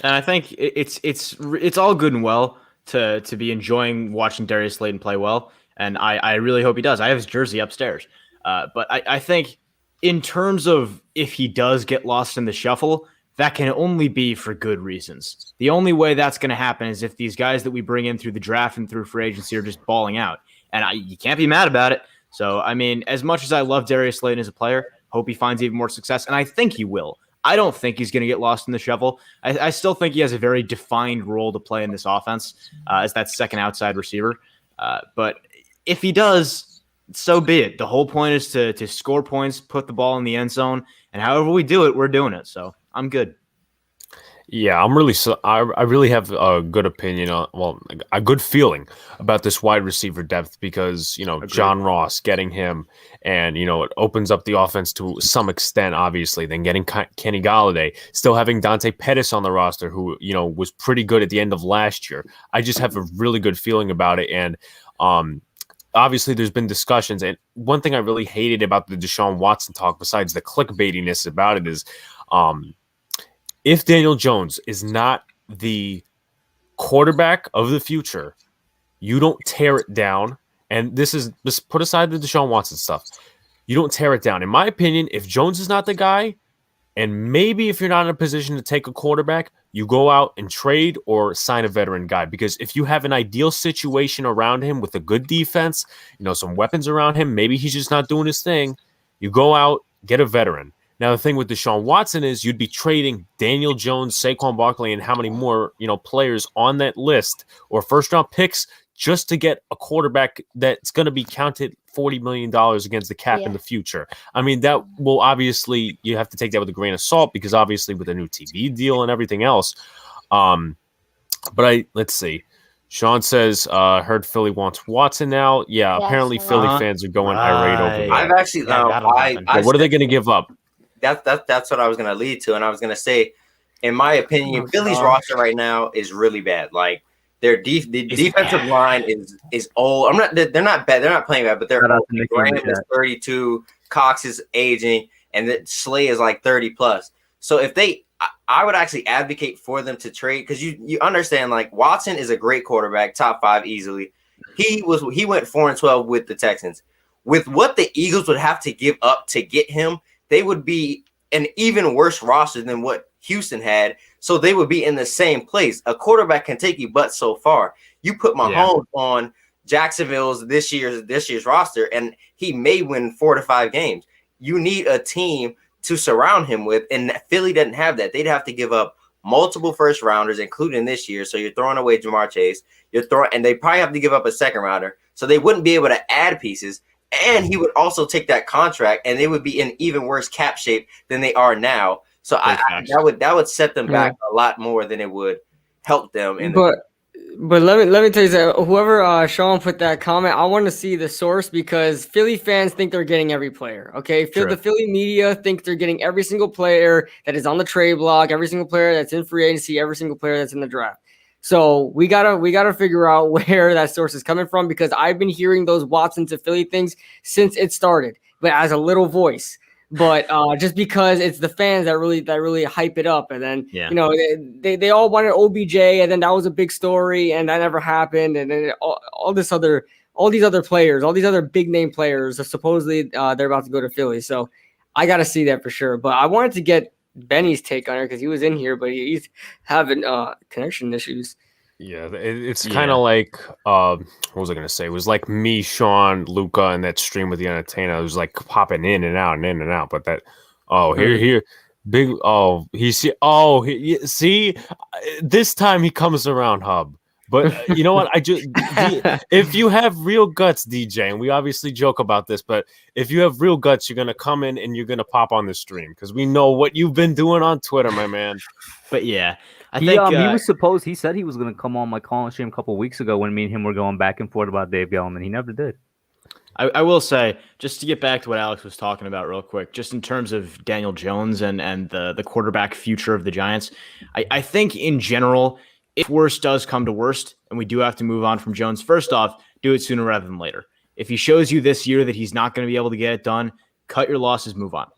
Speaker 3: And I think it's all good and well to be enjoying watching Darius Slayton play well, and I really hope he does. I have his jersey upstairs. But I think in terms of if he does get lost in the shuffle, that can only be for good reasons. The only way that's going to happen is if these guys that we bring in through the draft and through free agency are just balling out. And you can't be mad about it. So, I mean, as much as I love Darius Slayton as a player, hope he finds even more success, and I think he will. I don't think he's going to get lost in the shuffle. I still think he has a very defined role to play in this offense as that second outside receiver. But if he does, so be it. The whole point is to score points, put the ball in the end zone, and however we do it, we're doing it. So I'm good.
Speaker 1: Yeah, I really have a good opinion a good feeling about this wide receiver depth because,
Speaker 3: Agreed.
Speaker 1: John Ross getting him and, it opens up the offense to some extent, obviously, then getting Kenny Golladay, still having Dante Pettis on the roster who, was pretty good at the end of last year. I just have a really good feeling about it. And, obviously there's been discussions. And one thing I really hated about the Deshaun Watson talk, besides the clickbaitiness about it, is, if Daniel Jones is not the quarterback of the future, you don't tear it down. And just put aside the Deshaun Watson stuff. You don't tear it down. In my opinion, if Jones is not the guy, and maybe if you're not in a position to take a quarterback, you go out and trade or sign a veteran guy. Because if you have an ideal situation around him with a good defense, some weapons around him, maybe he's just not doing his thing, you go out, get a veteran. Now, the thing with Deshaun Watson is you'd be trading Daniel Jones, Saquon Barkley, and how many more, players on that list or first-round picks just to get a quarterback that's going to be counted $40 million against the cap in the future. I mean, that will obviously, you have to take that with a grain of salt because obviously with a new TV deal and everything else. But let's see. Sean says, heard Philly wants Watson now. Yeah, apparently Philly fans are going irate over that.
Speaker 5: I've actually,
Speaker 1: what are they going to give up?
Speaker 5: That's what I was going to lead to. And I was going to say, in my opinion, Philly's roster right now is really bad. Like, the defensive line is old. They're not bad. They're not playing bad, but they're old. Graham is 32. Cox is aging, and Slay is like 30 plus. So if I would actually advocate for them to trade because you understand, like, Watson is a great quarterback, top 5 easily. He went 4-12 with the Texans. With what the Eagles would have to give up to get him, they would be an even worse roster than what Houston had. So they would be in the same place. A quarterback can take you but so far. You put Mahomes on Jacksonville's this year's roster, and he may win 4 to 5 games. You need a team to surround him with, and Philly doesn't have that. They'd have to give up multiple first rounders, including this year. So you're throwing away Jamar Chase. And they probably have to give up a second rounder. So they wouldn't be able to add pieces. And he would also take that contract, and they would be in even worse cap shape than they are now. So that would set them back a lot more than it would help them.
Speaker 4: But let me tell you something. Whoever Sean put that comment, I want to see the source because Philly fans think they're getting every player. Okay, the Philly media think they're getting every single player that is on the trade block, every single player that's in free agency, every single player that's in the draft. So we gotta figure out where that source is coming from because I've been hearing those Watson to Philly things since it started, but as a little voice. But just because it's the fans that really hype it up, and then they all wanted OBJ, and then that was a big story, and that never happened, and then all these other players, all these other big name players, are supposedly they're about to go to Philly. So I got to see that for sure. But I wanted to get Benny's take on it because he was in here, but he's having connection issues.
Speaker 1: Yeah, it's kind of like what was I gonna say? It was like me, Sean, Luca, and that stream with the entertainer. It was like popping in and out and in and out. But that here big see this time he comes around, Hub. But you know what? If you have real guts, DJ, and we obviously joke about this, but if you have real guts, you're gonna come in and you're gonna pop on the stream because we know what you've been doing on Twitter, my man.
Speaker 3: But yeah,
Speaker 2: he said he was gonna come on my call and stream a couple of weeks ago when me and him were going back and forth about Dave Gettleman. He never did.
Speaker 3: I will say, just to get back to what Alex was talking about real quick, just in terms of Daniel Jones and the quarterback future of the Giants, I think in general, if worst does come to worst, and we do have to move on from Jones, first off, do it sooner rather than later. If he shows you this year that he's not going to be able to get it done, cut your losses, move on.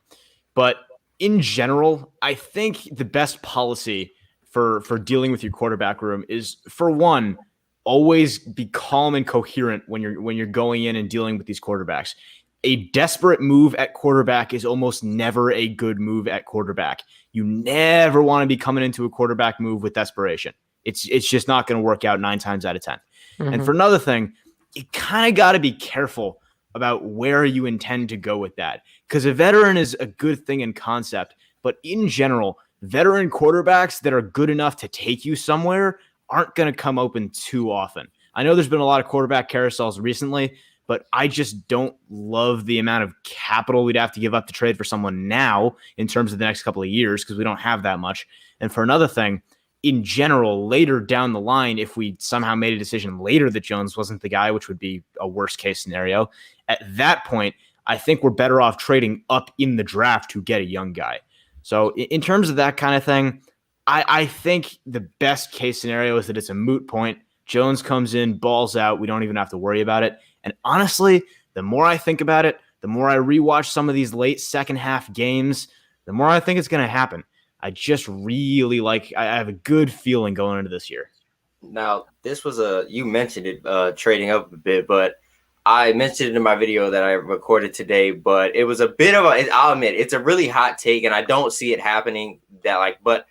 Speaker 3: But in general, I think the best policy for dealing with your quarterback room is, for one, always be calm and coherent when you're going in and dealing with these quarterbacks. A desperate move at quarterback is almost never a good move at quarterback. You never want to be coming into a quarterback move with desperation. It's just not going to work out 9 times out of 10. Mm-hmm. And for another thing, you kind of got to be careful about where you intend to go with that. Because a veteran is a good thing in concept, but in general, veteran quarterbacks that are good enough to take you somewhere aren't going to come open too often. I know there's been a lot of quarterback carousels recently, but I just don't love the amount of capital we'd have to give up to trade for someone now in terms of the next couple of years because we don't have that much. And for another thing, in general, later down the line, if we somehow made a decision later that Jones wasn't the guy, which would be a worst case scenario, at that point, I think we're better off trading up in the draft to get a young guy. So in terms of that kind of thing, I think the best case scenario is that it's a moot point. Jones comes in, balls out. We don't even have to worry about it. And honestly, the more I think about it, the more I rewatch some of these late second half games, the more I think it's going to happen. I just really I have a good feeling going into this year.
Speaker 5: Now, this was you mentioned it, trading up a bit, but I mentioned it in my video that I recorded today, but it was a bit of I'll admit, it's a really hot take, and I don't see it happening but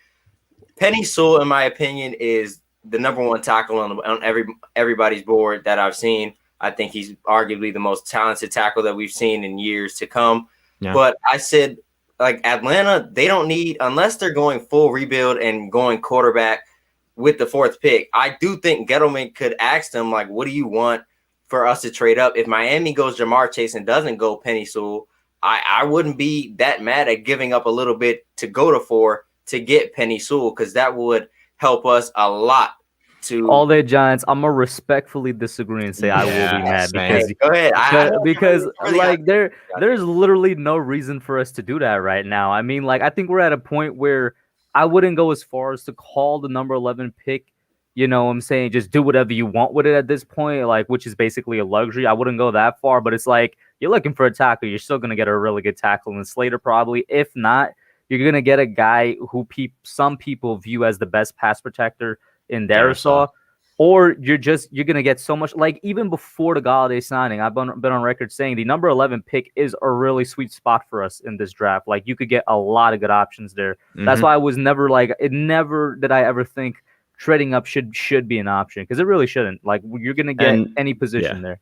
Speaker 5: Penny Sewell, in my opinion, is the number one tackle on everybody's board that I've seen. I think he's arguably the most talented tackle that we've seen in years to come. Yeah. But I said, like, Atlanta, they don't need, unless they're going full rebuild and going quarterback, with the 4th pick. I do think Gettleman could ask them, like, what do you want for us to trade up? If Miami goes Jamar Chase and doesn't go Penny Sewell, I wouldn't be that mad at giving up a little bit to go to 4 to get Penny Sewell, because that would help us a lot.
Speaker 2: All day Giants, I'm gonna respectfully disagree and say I will be mad because
Speaker 5: go ahead.
Speaker 2: Because like there's literally no reason for us to do that right now. I mean, like I think we're at a point where I wouldn't go as far as to call the number 11 pick. You know what I'm saying? Just do whatever you want with it at this point, like which is basically a luxury. I wouldn't go that far, but it's like you're looking for a tackle. You're still gonna get a really good tackle in Slater probably. If not, you're gonna get a guy who some people view as the best pass protector in Darisaw, or you're gonna get so much. Like even before the Golladay signing, I've been on record saying the number 11 pick is a really sweet spot for us in this draft. Like you could get a lot of good options there. That's why I was never never did I ever think trading up should be an option, because it really shouldn't. Like you're gonna get any position there.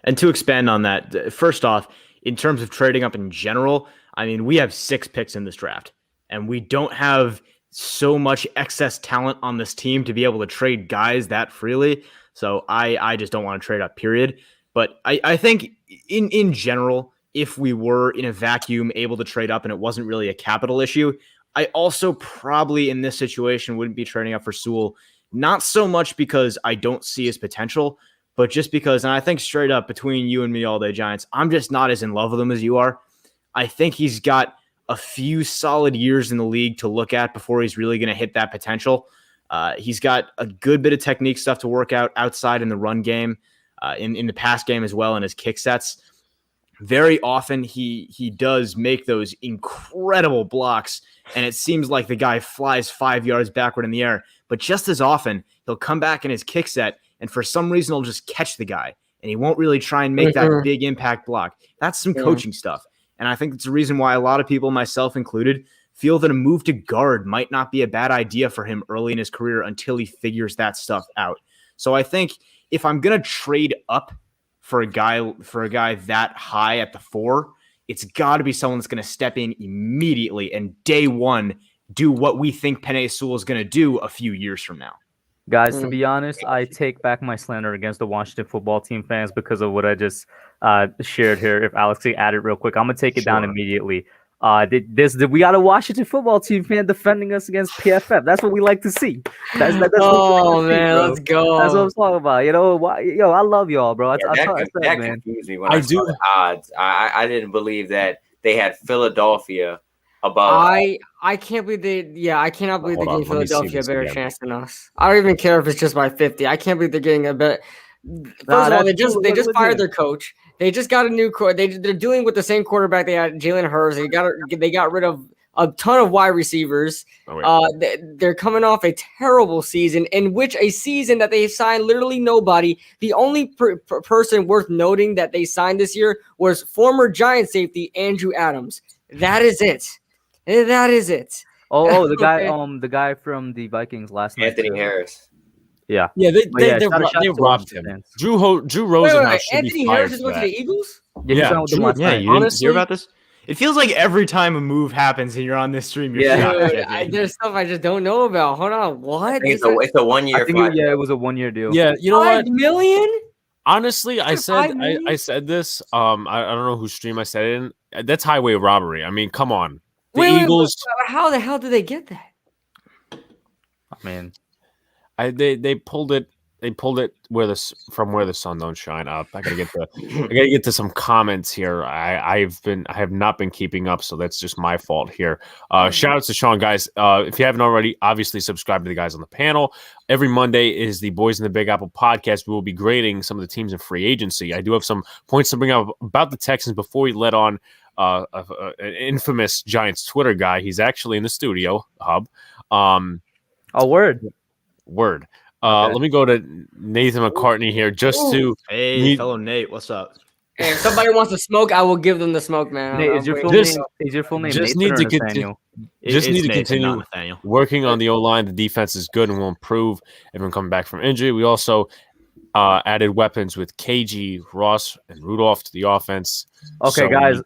Speaker 3: And to expand on that, first off, in terms of trading up in general, I mean we have 6 picks in this draft, and we don't have so much excess talent on this team to be able to trade guys that freely. So I just don't want to trade up, period. But I think in general, if we were in a vacuum able to trade up and it wasn't really a capital issue, I also probably in this situation wouldn't be trading up for Sewell. Not so much because I don't see his potential, but just because, and I think straight up between you and me all day Giants, I'm just not as in love with him as you are. I think he's got a few solid years in the league to look at before he's really going to hit that potential. He's got a good bit of technique stuff to work out outside in the run game, in the pass game as well, and his kick sets. Very often he does make those incredible blocks, and it seems like the guy flies 5 yards backward in the air. But just as often, he'll come back in his kick set, and for some reason, he'll just catch the guy, and he won't really try and make that big impact block. That's some coaching stuff. And I think it's the reason why a lot of people, myself included, feel that a move to guard might not be a bad idea for him early in his career until he figures that stuff out. So I think if I'm going to trade up for a guy that high at the 4, it's got to be someone that's going to step in immediately and day one do what we think Penei Sewell is going to do a few years from now.
Speaker 2: Guys, to be honest, I take back my slander against the Washington football team fans because of what I just shared here. If Alex can add it real quick, I'm going to take it down immediately. We got a Washington football team fan defending us against PFF. That's what we like to see. That's
Speaker 4: man, let's go.
Speaker 2: That's what I'm talking about. You know, I love y'all, bro.
Speaker 5: That confused me when I saw the odds. I didn't believe that they had Philadelphia above.
Speaker 4: I can't believe I cannot believe they're giving Philadelphia a better chance than us. I don't even care if it's just by 50. I can't believe they're getting a better. First of all, they just fired their coach. They just got a new coach. They're dealing with the same quarterback they had, Jalen Hurts. They got rid of a ton of wide receivers. They're coming off a terrible season, in which a season that they signed literally nobody. The only person worth noting that they signed this year was former Giant safety Andrew Adams. That is it.
Speaker 2: Oh, the guy, the guy from the Vikings last night.
Speaker 5: Anthony Harris.
Speaker 1: Yeah, they robbed him. Drew Rosenhaus should
Speaker 4: Anthony
Speaker 1: be fired
Speaker 4: Harris is
Speaker 1: for
Speaker 4: going to
Speaker 1: that.
Speaker 4: the Eagles?
Speaker 3: You didn't hear about this? It feels like every time a move happens and you're on this stream, you're shocked.
Speaker 4: There's stuff I just don't know about. Hold on, what?
Speaker 5: It's a 1 year.
Speaker 2: It was a 1 year deal.
Speaker 1: Yeah, you know what?
Speaker 4: $5 million?
Speaker 1: Honestly, I said this. I don't know whose stream I said it in. That's highway robbery. I mean, come on. Eagles.
Speaker 4: How the hell did they get that?
Speaker 2: I mean,
Speaker 1: they pulled it. They pulled it where the sun don't shine up. I gotta get to some comments here. I have not been keeping up, so that's just my fault here. Shout out to Sean, guys. If you haven't already, obviously subscribe to the guys on the panel. Every Monday is the Boys in the Big Apple podcast. We will be grading some of the teams in free agency. I do have some points to bring up about the Texans before we let on an infamous Giants Twitter guy. He's actually in the studio, Hub.
Speaker 2: Word.
Speaker 1: Let me go to Nathan McCartney here
Speaker 3: Hello, Nate. What's up?
Speaker 4: Hey, if somebody wants to smoke, I will give them the smoke, man.
Speaker 2: Nate, is your full name
Speaker 1: just
Speaker 2: Nathan
Speaker 1: need to
Speaker 2: Nathaniel?
Speaker 1: Just need to
Speaker 3: Nathan,
Speaker 1: continue
Speaker 3: Nathaniel.
Speaker 1: working on the O-line. The defense is good and will improve. Everyone coming back from injury. We also added weapons with KG, Ross, and Rudolph to the offense.
Speaker 2: Okay, guys,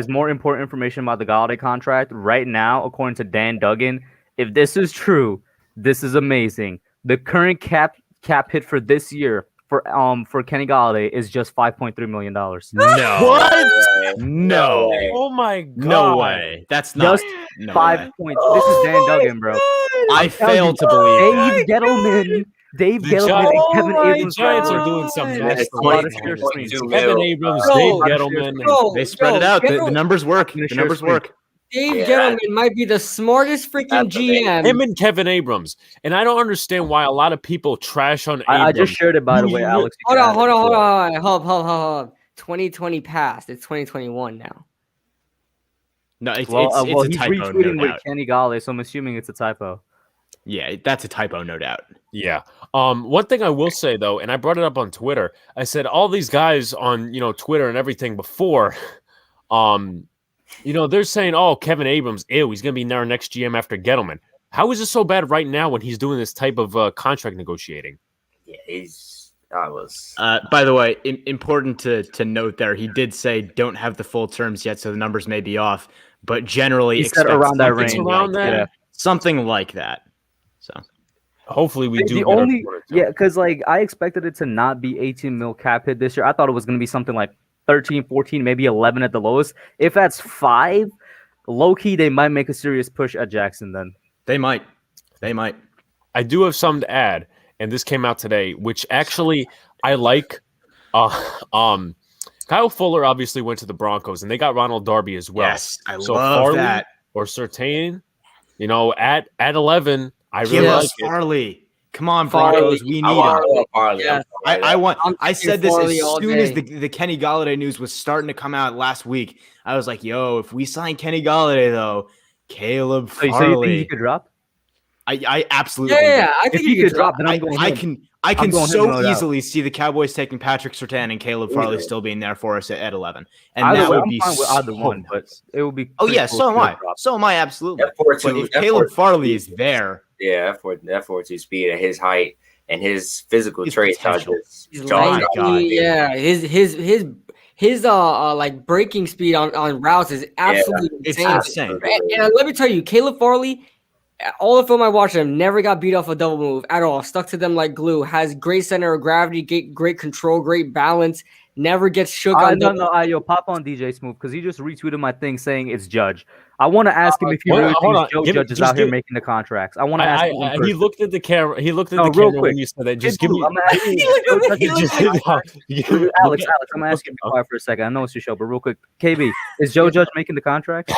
Speaker 2: more important information about the Golladay contract. Right now, according to Dan Duggan, if this is true, this is amazing. The current cap hit for this year for Kenny Golladay is just $5.3 million.
Speaker 3: No.
Speaker 5: What?
Speaker 3: No.
Speaker 5: way.
Speaker 1: Oh my god!
Speaker 3: No way. That's not.
Speaker 2: Just
Speaker 3: No
Speaker 2: 5
Speaker 3: way.
Speaker 2: points. This is Dan Duggan, bro.
Speaker 3: I fail to believe that.
Speaker 2: Dave Gettleman. Dave
Speaker 1: The
Speaker 2: Gettleman
Speaker 1: Giants,
Speaker 2: and Kevin
Speaker 1: the
Speaker 2: Abrams.
Speaker 1: Giants
Speaker 2: right
Speaker 1: are
Speaker 2: now.
Speaker 1: doing some
Speaker 5: Yeah,
Speaker 1: next
Speaker 5: it's
Speaker 2: a lot of
Speaker 1: level.
Speaker 2: shares screens.
Speaker 5: 20.2
Speaker 1: Kevin
Speaker 5: mil.
Speaker 1: Abrams,
Speaker 4: Bro,
Speaker 1: Dave
Speaker 2: a lot of
Speaker 1: Gettleman.
Speaker 4: Bro,
Speaker 3: They spread it out. The
Speaker 4: Gettle-
Speaker 3: numbers work.
Speaker 2: Gonna
Speaker 3: The
Speaker 2: share
Speaker 3: numbers
Speaker 2: screen.
Speaker 3: work.
Speaker 4: Dave
Speaker 5: Yeah.
Speaker 4: Gettleman might be the smartest freaking
Speaker 5: That's amazing.
Speaker 4: GM.
Speaker 1: Him and Kevin Abrams. And I don't understand why a lot of people trash on
Speaker 2: I
Speaker 1: Abrams.
Speaker 2: just shared it, by the way,
Speaker 1: You-
Speaker 2: Alex.
Speaker 4: Hold on. Hold. 2020 passed. It's 2021 now.
Speaker 3: No, it's
Speaker 2: Well,
Speaker 3: a
Speaker 2: he's
Speaker 3: typo, no
Speaker 2: retweeting with
Speaker 3: doubt.
Speaker 2: Kenny Golladay, so I'm assuming it's a typo.
Speaker 3: Yeah, that's a typo, no doubt.
Speaker 1: Yeah. One thing I will say though, and I brought it up on Twitter, I said all these guys on Twitter and everything before, they're saying, "Oh, Kevin Abrams, ew, he's gonna be our next GM after Gettleman." How is it so bad right now when he's doing this type of contract negotiating?
Speaker 5: Yeah, I was.
Speaker 3: By the way, important to note there, he did say don't have the full terms yet, so the numbers may be off, but generally
Speaker 2: He said
Speaker 3: expect
Speaker 2: around that
Speaker 3: something
Speaker 2: range.
Speaker 1: around
Speaker 3: like
Speaker 1: that?
Speaker 2: Yeah.
Speaker 3: something like that. So
Speaker 1: Hopefully, we do.
Speaker 2: The
Speaker 1: get our
Speaker 2: only,
Speaker 1: quarter two.
Speaker 2: yeah, because like I expected it to not be 18 mil cap hit this year. I thought it was going to be something like 13, 14, maybe 11 at the lowest. If that's 5, low key, they might make a serious push at Jackson then.
Speaker 3: they might.
Speaker 1: I do have some to add, and this came out today, which actually I like. Kyle Fuller obviously went to the Broncos, and they got Ronald Darby as well.
Speaker 3: Yes, I
Speaker 1: So
Speaker 3: love
Speaker 1: Farley
Speaker 3: that.
Speaker 1: or Surtain, at 11, I really
Speaker 3: Give
Speaker 1: like
Speaker 3: us
Speaker 1: it.
Speaker 3: Farley. Come on,
Speaker 4: Farley.
Speaker 3: Broncos. We
Speaker 5: I
Speaker 3: need
Speaker 5: want
Speaker 3: him.
Speaker 5: Farley.
Speaker 4: Yeah.
Speaker 3: I want.
Speaker 4: I'm
Speaker 3: I
Speaker 4: taking
Speaker 3: said this
Speaker 4: Farley
Speaker 3: as
Speaker 4: all
Speaker 3: soon as
Speaker 4: day.
Speaker 3: the Kenny Golladay news was starting to come out last week. I was like, "Yo, if we sign Kenny Golladay, though, Caleb
Speaker 2: So you
Speaker 3: Farley,
Speaker 2: think he could drop?
Speaker 3: I absolutely
Speaker 4: Yeah, I
Speaker 2: If
Speaker 4: think
Speaker 2: he
Speaker 4: he
Speaker 2: could
Speaker 4: could
Speaker 2: drop,
Speaker 4: drop.
Speaker 2: then I'm going
Speaker 3: I
Speaker 2: him.
Speaker 3: can
Speaker 2: going him,
Speaker 3: so
Speaker 2: no doubt.
Speaker 3: easily see the Cowboys taking Patrick Surtain and Caleb Farley still being there for us at 11, and
Speaker 2: Either
Speaker 3: that
Speaker 2: way,
Speaker 3: would
Speaker 2: I'm
Speaker 3: be
Speaker 2: fine with either
Speaker 3: so
Speaker 2: one, but
Speaker 3: nice.
Speaker 2: it would be.
Speaker 3: Oh
Speaker 2: pretty
Speaker 3: yeah,
Speaker 2: cool
Speaker 3: so
Speaker 2: if
Speaker 3: am
Speaker 2: he
Speaker 3: I.
Speaker 2: could drop.
Speaker 3: So am I absolutely.
Speaker 5: F4-2
Speaker 3: But if Caleb Farley is there,
Speaker 5: Yeah, that 4.2 speed at his height and his physical
Speaker 3: His
Speaker 5: traits are
Speaker 3: potential.
Speaker 5: just
Speaker 4: He's
Speaker 5: jaw-dropping.
Speaker 3: God.
Speaker 4: Yeah, his like breaking speed on routes is absolutely
Speaker 3: it's
Speaker 4: insane.
Speaker 3: insane.
Speaker 4: And let me tell you, Caleb Farley, all the film I watched him, never got beat off a double move at all. Stuck to them like glue. Has great center of gravity, great control, great balance. Never gets shook on double.
Speaker 2: Yo, pop on DJ Smooth because he just retweeted my thing saying it's Judge. I want to ask him if he
Speaker 1: hold
Speaker 2: really
Speaker 1: on,
Speaker 2: thinks Joe
Speaker 1: give me-
Speaker 2: Judge is
Speaker 1: just
Speaker 2: out here
Speaker 1: give-
Speaker 2: making the contracts. I want to ask him. in
Speaker 1: He
Speaker 2: person.
Speaker 1: looked at the camera. He looked at
Speaker 2: No,
Speaker 1: the
Speaker 2: real
Speaker 1: camera
Speaker 2: quick.
Speaker 1: when you said that. Just
Speaker 2: Kid
Speaker 1: give me.
Speaker 2: Blue, I'm gonna ask you- Alex, I'm gonna ask you to be quiet for a second. I know it's your show, but real quick, KB, is Joe Judge making the contract?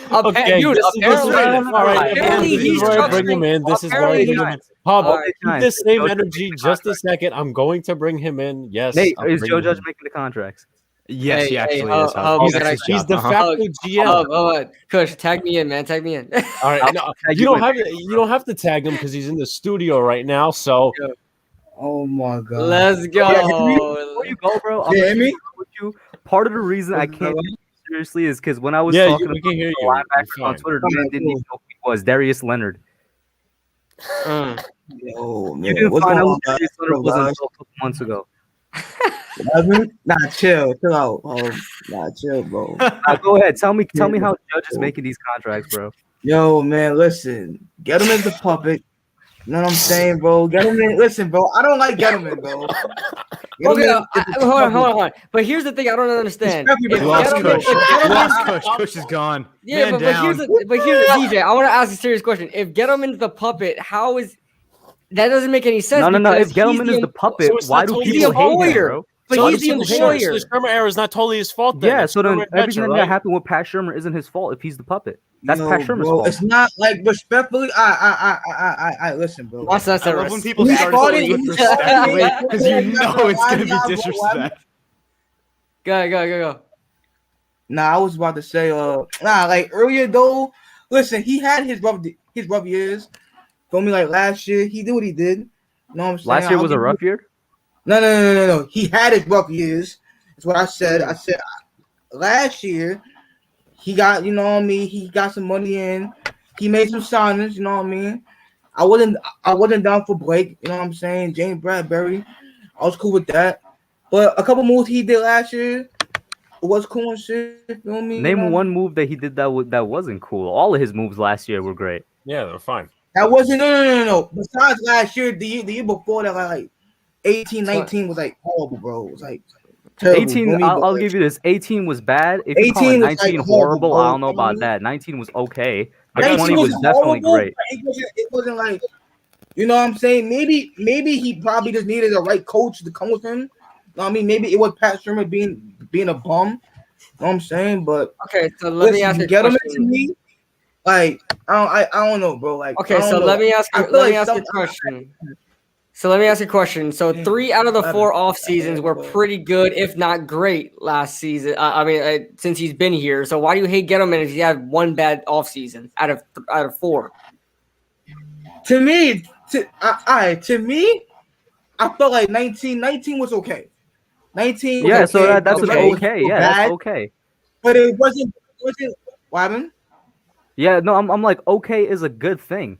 Speaker 1: Okay,
Speaker 4: Dude,
Speaker 1: this is
Speaker 4: apparently,
Speaker 1: all right.
Speaker 4: apparently
Speaker 1: This is
Speaker 4: he's
Speaker 1: where I bring him
Speaker 4: trusting-
Speaker 1: in. This is where I
Speaker 4: apparently
Speaker 1: bring him
Speaker 4: he's-
Speaker 1: in. Hub,
Speaker 4: All right,
Speaker 1: keep
Speaker 2: Giants,
Speaker 1: the
Speaker 2: is
Speaker 1: same
Speaker 2: Joe Judge
Speaker 1: energy.
Speaker 2: making the
Speaker 1: Just a
Speaker 2: contract?
Speaker 1: second. I'm going to bring him in. Yes.
Speaker 2: Nate,
Speaker 1: I'm
Speaker 2: is
Speaker 1: bringing
Speaker 2: Joe Judge
Speaker 1: him in.
Speaker 2: making the contracts?
Speaker 3: Yes,
Speaker 4: Hey,
Speaker 3: he actually
Speaker 4: hey,
Speaker 3: is.
Speaker 4: Hub,
Speaker 3: That's
Speaker 4: can
Speaker 3: his
Speaker 1: He's
Speaker 3: job,
Speaker 1: de
Speaker 3: huh?
Speaker 1: facto GM.
Speaker 4: Kush, tag me in, man. Tag me in.
Speaker 1: All right, no,
Speaker 2: tag
Speaker 1: you
Speaker 2: you
Speaker 1: don't
Speaker 2: in.
Speaker 1: have you don't have to tag him because he's in the studio right now. So
Speaker 6: Oh my god.
Speaker 4: Let's go.
Speaker 2: Before you go, bro, I'm
Speaker 6: Yeah,
Speaker 2: gonna
Speaker 6: me?
Speaker 2: be with you. Part of the reason I can't take you seriously is because when I was
Speaker 1: yeah,
Speaker 2: talking
Speaker 1: we
Speaker 2: about
Speaker 1: can hear
Speaker 2: the
Speaker 1: you.
Speaker 2: linebackers
Speaker 1: You're
Speaker 2: on
Speaker 1: fine.
Speaker 2: Twitter, the man didn't even know who he was. Darius Leonard.
Speaker 6: Yo,
Speaker 2: You
Speaker 6: man.
Speaker 2: didn't
Speaker 6: What's
Speaker 2: find
Speaker 6: going
Speaker 2: out
Speaker 6: on,
Speaker 2: who Darius Leonard was
Speaker 6: guys?
Speaker 2: until a couple months ago.
Speaker 6: Nah, chill out. Nah, chill, bro.
Speaker 2: Go ahead. Tell me how Judge is making these contracts, bro.
Speaker 6: Yo, man, listen. Gettleman's the puppet. You know what I'm saying, bro? Gettleman, listen, bro. I don't like Gettleman, bro.
Speaker 4: Okay,
Speaker 6: Gettleman is the
Speaker 4: hold
Speaker 6: puppet.
Speaker 4: on. But here's the thing I don't understand.
Speaker 6: Respect me,
Speaker 4: If
Speaker 6: but
Speaker 3: Lost
Speaker 6: Gettleman-
Speaker 3: Kush.
Speaker 6: if Gettleman-
Speaker 3: Lost Kush. Kush is gone.
Speaker 4: Yeah,
Speaker 3: Man
Speaker 4: but
Speaker 3: down.
Speaker 4: here's DJ. I want to ask a serious question. If Gettleman's the puppet, how is that doesn't make any sense?
Speaker 2: No.
Speaker 4: because
Speaker 2: If Gelman
Speaker 4: he's
Speaker 2: is the puppet,
Speaker 1: So it's
Speaker 2: why
Speaker 1: not
Speaker 2: do
Speaker 1: totally
Speaker 2: people
Speaker 4: the
Speaker 2: hate him,
Speaker 4: employer.
Speaker 2: bro?
Speaker 4: But
Speaker 1: So
Speaker 4: he's the
Speaker 1: the
Speaker 4: employer.
Speaker 1: Shermer error is not totally his fault. Then.
Speaker 2: Yeah,
Speaker 1: It's
Speaker 2: so then
Speaker 1: Shermer and
Speaker 2: everything
Speaker 1: Betcher,
Speaker 2: that
Speaker 1: right?
Speaker 2: happened with Pat Shermer isn't his fault if he's the puppet. That's
Speaker 6: Yo,
Speaker 2: Pat Shermer's
Speaker 6: bro,
Speaker 2: fault.
Speaker 6: it's not like respectfully. I listen, bro.
Speaker 4: What's that?
Speaker 3: I love when people
Speaker 6: He
Speaker 3: start
Speaker 6: started-
Speaker 3: saying with
Speaker 6: he
Speaker 3: respectfully
Speaker 6: started-
Speaker 3: because you know it's going to be disrespect.
Speaker 4: Go.
Speaker 6: Nah, I was about to say, like earlier though. Listen, he had his rough years. Feel me? Like last year, he did what he did. You know what I'm saying?
Speaker 2: Last year was a rough year.
Speaker 6: No. He had his rough years. That's what I said. I said last year he got, you know what I mean. He got some money in. He made some signings. You know what I mean. I wasn't down for Blake. You know what I'm saying? James Bradbury. I was cool with that. But a couple moves he did last year was cool and shit. You know what I mean?
Speaker 2: Name one move that he did that wasn't cool. All of his moves last year were great.
Speaker 1: Yeah, they're fine.
Speaker 6: That wasn't no. Besides last year, the year before that, like 18, 19 was like horrible, bro. It was like terrible.
Speaker 2: 18, I'll give you this. 18 was bad. If you call
Speaker 6: 18
Speaker 2: it
Speaker 6: was, like,
Speaker 2: 19
Speaker 6: horrible,
Speaker 2: horrible,
Speaker 6: bro.
Speaker 2: I don't know about that. 19 was okay, but
Speaker 6: 19
Speaker 2: 20 was
Speaker 6: wasn't
Speaker 2: definitely
Speaker 6: horrible,
Speaker 2: great.
Speaker 6: but it wasn't like, you know what I'm saying? Maybe he probably just needed the right coach to come with him. You know what I mean? Maybe it was Pat Shermer being a bum. You know what I'm saying? But
Speaker 4: Okay, so let me ask you a
Speaker 6: Gettleman
Speaker 4: question.
Speaker 6: to me, like I don't know, bro. Like
Speaker 4: Okay, so let me ask you a question. So let me ask you a question. So 3 out of the 4 off seasons were pretty good, if not great, last season. Since he's been here. So why do you hate Gettleman if he had one bad off season out of 4?
Speaker 6: To me, I felt like 19 was okay. 19 was
Speaker 2: Yeah,
Speaker 6: okay.
Speaker 2: so that's
Speaker 6: It
Speaker 2: an
Speaker 6: was
Speaker 2: okay.
Speaker 6: so
Speaker 2: Yeah,
Speaker 6: bad,
Speaker 2: that's okay.
Speaker 6: but it wasn't what happened?
Speaker 2: Yeah, no, I'm like, okay is a good thing.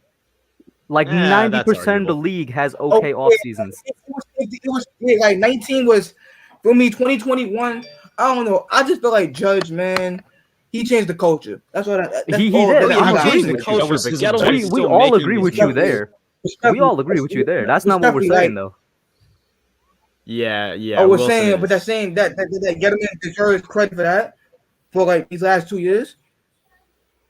Speaker 2: Like 90% of the
Speaker 3: arguable.
Speaker 2: league has okay off seasons.
Speaker 6: It was like 19 was for me. 2021, I don't know. I just feel like Judge, man, he changed the culture. That's what
Speaker 2: He
Speaker 6: all
Speaker 2: did.
Speaker 6: that
Speaker 2: I'm
Speaker 6: got.
Speaker 2: agreeing
Speaker 3: the
Speaker 2: with
Speaker 3: culture
Speaker 2: you.
Speaker 3: because Gettleman's
Speaker 2: We
Speaker 3: still
Speaker 2: all
Speaker 3: making
Speaker 2: agree
Speaker 3: these
Speaker 2: with you
Speaker 3: moves.
Speaker 2: there. We all agree with you there. That's not what we're saying, though.
Speaker 3: Yeah.
Speaker 6: Oh, we're
Speaker 3: Wilson
Speaker 6: saying, but
Speaker 3: is.
Speaker 6: that's saying that Gettleman deserves credit for that for like these last 2 years.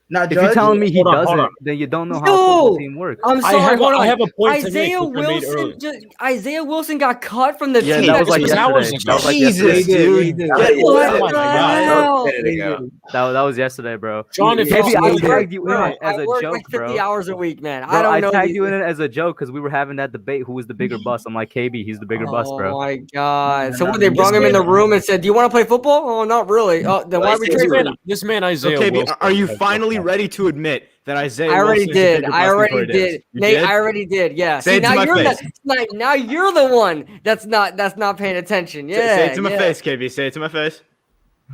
Speaker 6: Not
Speaker 2: If you're
Speaker 6: Judge.
Speaker 2: telling me he
Speaker 1: Hold on.
Speaker 2: doesn't, then you don't know how a football team works.
Speaker 4: I'm sorry.
Speaker 1: I have a point to make,
Speaker 4: Isaiah
Speaker 1: which I made earlier.
Speaker 4: Isaiah Wilson got cut from the
Speaker 2: Yeah,
Speaker 4: team.
Speaker 2: that was like
Speaker 1: This was hours
Speaker 2: yesterday.
Speaker 1: ago.
Speaker 2: That was like
Speaker 6: Jesus,
Speaker 2: yesterday.
Speaker 6: dude.
Speaker 4: What the
Speaker 5: That
Speaker 4: hell?
Speaker 5: was a minute ago.
Speaker 2: That was yesterday, bro.
Speaker 1: John, if
Speaker 2: Maybe
Speaker 1: you
Speaker 2: I
Speaker 1: see
Speaker 2: tagged you in
Speaker 4: Bro,
Speaker 2: it as
Speaker 4: I
Speaker 2: a
Speaker 4: work
Speaker 2: joke,
Speaker 4: like 50
Speaker 2: bro.
Speaker 4: hours a week, man.
Speaker 2: Bro,
Speaker 4: I don't know.
Speaker 2: tagged you in it as a joke because we were having that debate who was the bigger bust. I'm like, KB, he's the bigger bust,
Speaker 4: Oh
Speaker 2: bro.
Speaker 4: my god! So what? They brought him in the room and said, "Do you want to play football?" Oh, not really. Oh, then why are we trading?
Speaker 1: this man Isaiah
Speaker 3: Okay,
Speaker 1: Wilson,
Speaker 3: are you finally ready to admit that Isaiah
Speaker 4: I already
Speaker 3: Wilson is a
Speaker 4: did.
Speaker 3: bigger
Speaker 4: I
Speaker 3: bust than
Speaker 4: already
Speaker 3: Corey Davis?
Speaker 4: did.
Speaker 3: You
Speaker 4: Nate,
Speaker 3: did?
Speaker 4: I already did. Yeah.
Speaker 3: Say
Speaker 4: See,
Speaker 3: it to
Speaker 4: now
Speaker 3: my
Speaker 4: you're
Speaker 3: face.
Speaker 4: now you're the one that's not paying attention. Yeah.
Speaker 3: Say it to my
Speaker 4: yeah.
Speaker 3: face, KB. Say it to my face.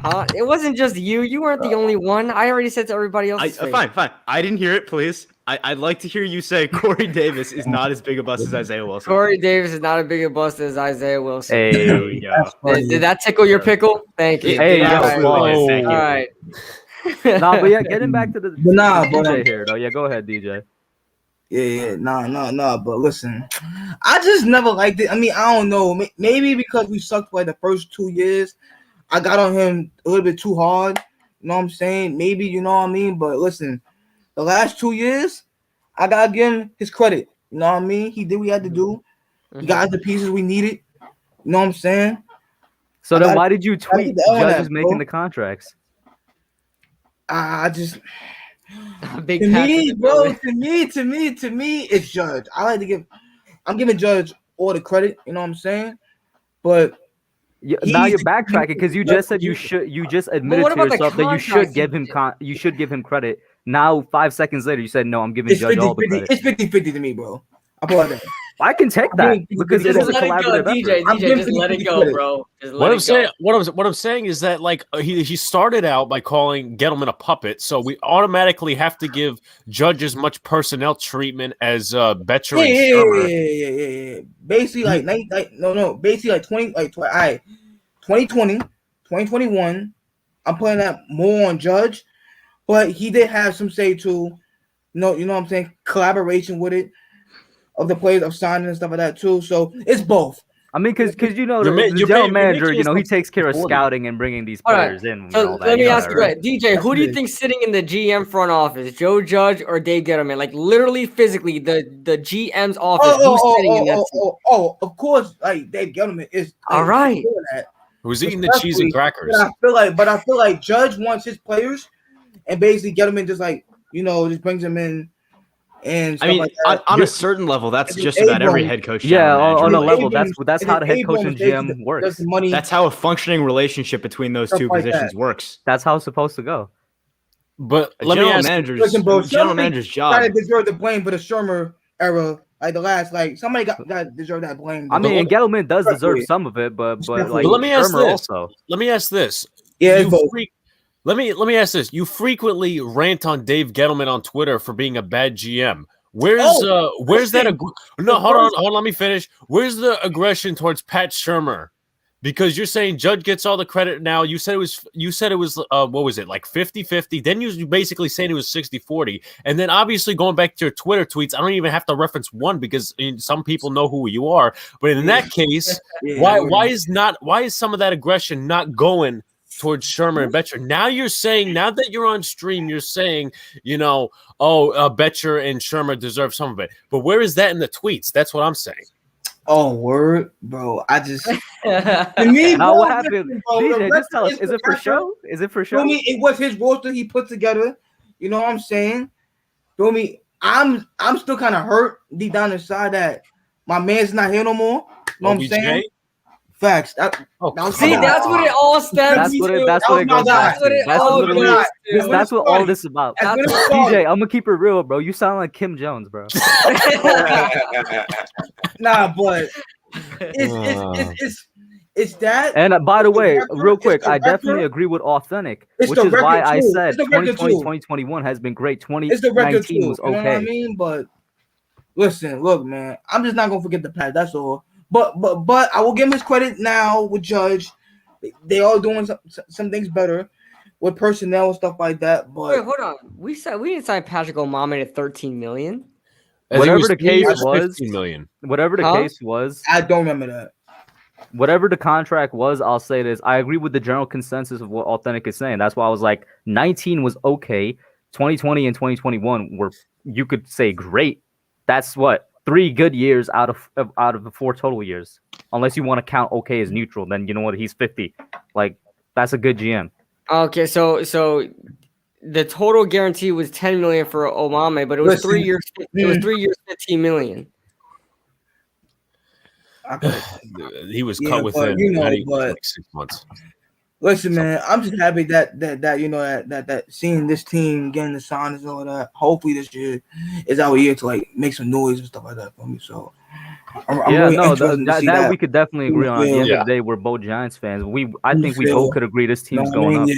Speaker 4: Huh? It wasn't just you. You weren't the only one. I already said to everybody else's face.
Speaker 3: Fine. I didn't hear it, please. I'd like to hear you say Corey Davis is not as big a bust as Isaiah Wilson.
Speaker 4: Corey Davis is not a bigger bust as Isaiah Wilson.
Speaker 2: Hey,
Speaker 4: Did that tickle your pickle? Thank you.
Speaker 2: Hey,
Speaker 4: All
Speaker 2: yo,
Speaker 4: right.
Speaker 2: pause.
Speaker 3: Thank you.
Speaker 4: All right.
Speaker 2: Nah, but yeah, getting back to the DJ here, though. Yeah, go ahead, DJ.
Speaker 6: Yeah, no. But listen, I just never liked it. I mean, I don't know. Maybe because we sucked for like the first 2 years, I got on him a little bit too hard. You know what I'm saying? Maybe, you know what I mean? But listen, the last 2 years, I gotta give him his credit. You know what I mean? He did what he had to do. He got us the pieces we needed. You know what I'm saying?
Speaker 2: So then why did you tweet
Speaker 6: get the L on
Speaker 2: judges
Speaker 6: that,
Speaker 2: making
Speaker 6: bro.
Speaker 2: the contracts?
Speaker 6: I just
Speaker 4: Big
Speaker 6: to
Speaker 4: Pat
Speaker 6: me,
Speaker 4: in the
Speaker 6: bro.
Speaker 4: building.
Speaker 6: To me, it's Judge. I'm giving Judge all the credit. You know what I'm saying? But
Speaker 2: Now you're backtracking because you just said you just admitted
Speaker 4: what
Speaker 2: to
Speaker 4: about the
Speaker 2: yourself that you should
Speaker 4: contracts
Speaker 2: give him you should give him credit. Now 5 seconds later you said no, I'm giving
Speaker 6: it's
Speaker 2: Judge all the
Speaker 6: 50-50.
Speaker 2: credit.
Speaker 6: It's 50-50 to me, bro. I put that.
Speaker 2: I can take that because it
Speaker 4: Just
Speaker 2: is a
Speaker 4: let it go,
Speaker 2: collaborative
Speaker 4: DJ.
Speaker 2: effort.
Speaker 4: DJ, just let it go, bro. Just let it go.
Speaker 1: what I'm saying is that like he started out by calling Gettleman a puppet, so we automatically have to give Judge as much personnel treatment as Betcher and Shermer.
Speaker 6: Yeah. Basically, basically like 2020, 2021. I'm putting that more on Judge, but he did have some say to, you know what I'm saying, collaboration with it of the players of signing and stuff like that too. So it's both.
Speaker 2: I mean, because you know
Speaker 1: You're
Speaker 2: the general manager,
Speaker 1: making
Speaker 2: you know, he
Speaker 1: yourself
Speaker 2: takes care of
Speaker 1: 40.
Speaker 2: scouting and bringing these
Speaker 4: All right.
Speaker 2: players in.
Speaker 4: So
Speaker 2: and all that.
Speaker 4: let me
Speaker 2: You know
Speaker 4: ask you,
Speaker 2: that, right?
Speaker 4: DJ, who do you think sitting in the GM front office, Joe Judge or Dave Gettleman? Like literally, physically, the GM's office. Who's sitting in that seat?
Speaker 6: Of course, like Dave Gettleman is
Speaker 4: All right.
Speaker 6: doing that.
Speaker 1: Who's eating the cheese and crackers?
Speaker 6: But I feel like Judge wants his players, and basically Gettleman just like just brings them in. And
Speaker 3: I mean,
Speaker 6: like that.
Speaker 3: on a certain level, that's just
Speaker 6: Abrams-
Speaker 3: about every head coach.
Speaker 2: Yeah,
Speaker 3: general
Speaker 2: on
Speaker 3: manager,
Speaker 2: a
Speaker 3: really.
Speaker 2: level,
Speaker 6: Abrams-
Speaker 2: that's how the head coach and
Speaker 6: Abrams
Speaker 2: GM works.
Speaker 6: does the money.
Speaker 3: That's how a functioning relationship between those
Speaker 6: Stuff
Speaker 3: two
Speaker 6: like
Speaker 3: positions
Speaker 6: that.
Speaker 3: works.
Speaker 2: That's how it's supposed to go.
Speaker 1: But
Speaker 3: A
Speaker 1: let me
Speaker 3: general
Speaker 1: ask.
Speaker 3: manager's
Speaker 6: Listen, bro,
Speaker 3: general manager's job.
Speaker 6: Kind of deserve the blame for the Shermer era, like the last, like somebody got deserve that blame.
Speaker 2: I mean, and Gettleman does deserve
Speaker 6: Respectfully.
Speaker 2: some of it, but like
Speaker 1: But let me ask
Speaker 2: Shermer
Speaker 1: this.
Speaker 2: also.
Speaker 1: Let me ask this.
Speaker 6: Yeah,
Speaker 1: You
Speaker 6: both.
Speaker 1: Let me ask this. You frequently rant on Dave Gettleman on Twitter for being a bad GM. Where's that? No, hold on. Let me finish. Where's the aggression towards Pat Shermer because you're saying Judge gets all the credit now. You said it was what was it, like 50-50? Then you basically saying it was 60-40. And then obviously going back to your Twitter tweets, I don't even have to reference one because some people know who you are. But in that case, why is some of that aggression not going towards Shermer and Betcher? Now you're saying, now that you're on stream, you're saying, Betcher and Shermer deserve some of it. But where is that in the tweets? That's what I'm saying.
Speaker 6: Oh, word, bro. I just to me,
Speaker 2: Now
Speaker 6: bro,
Speaker 2: what happened?
Speaker 6: bro,
Speaker 2: DJ, just tell us, is it for show? Is it for show?
Speaker 6: Feel me? It was his roster he put together. You know what I'm saying? Feel me? I'm still kind of hurt deep down inside that my man's not here no more. You know what I'm saying? Facts.
Speaker 4: That's what it all stems to.
Speaker 2: That's what it goes back to. That's what all this is about. DJ, I'm gonna keep it real, bro. You sound like Kim Jones, bro.
Speaker 6: Nah, but it's that.
Speaker 2: And by the way, real quick, I definitely agree with Authentic, which is why I said 2020, 2021 has been great. 2019 was okay.
Speaker 6: You know what I mean? But listen, look, man, I'm just not gonna forget the past. That's all. But I will give him his credit now with Judge. They all doing some things better with personnel and stuff like that. But
Speaker 4: wait, hold on. We didn't sign Patrick O'Malley at $13 million.
Speaker 2: Whatever the case was,
Speaker 1: $15 million.
Speaker 2: Whatever the case was,
Speaker 6: I don't remember that.
Speaker 2: Whatever the contract was, I'll say this. I agree with the general consensus of what Authentic is saying. That's why I was like, 19 was okay. 2020 and 2021 were, you could say, great. That's what? 3 good years out of the 4 total years. Unless you want to count okay as neutral, then you know what? He's 50. Like, that's a good GM.
Speaker 4: Okay, so the total guarantee was $10 million for Omame, but it was 3 years. It was 3 years, $15 million.
Speaker 1: He was cut within like 6 months.
Speaker 6: Listen, man, I'm just happy that seeing this team getting the signs and all that. Hopefully this year is our year to like make some noise and stuff like that for me. So
Speaker 2: that we could definitely agree on. At the end of the day, we're both Giants fans. I think we both could agree this team's going up.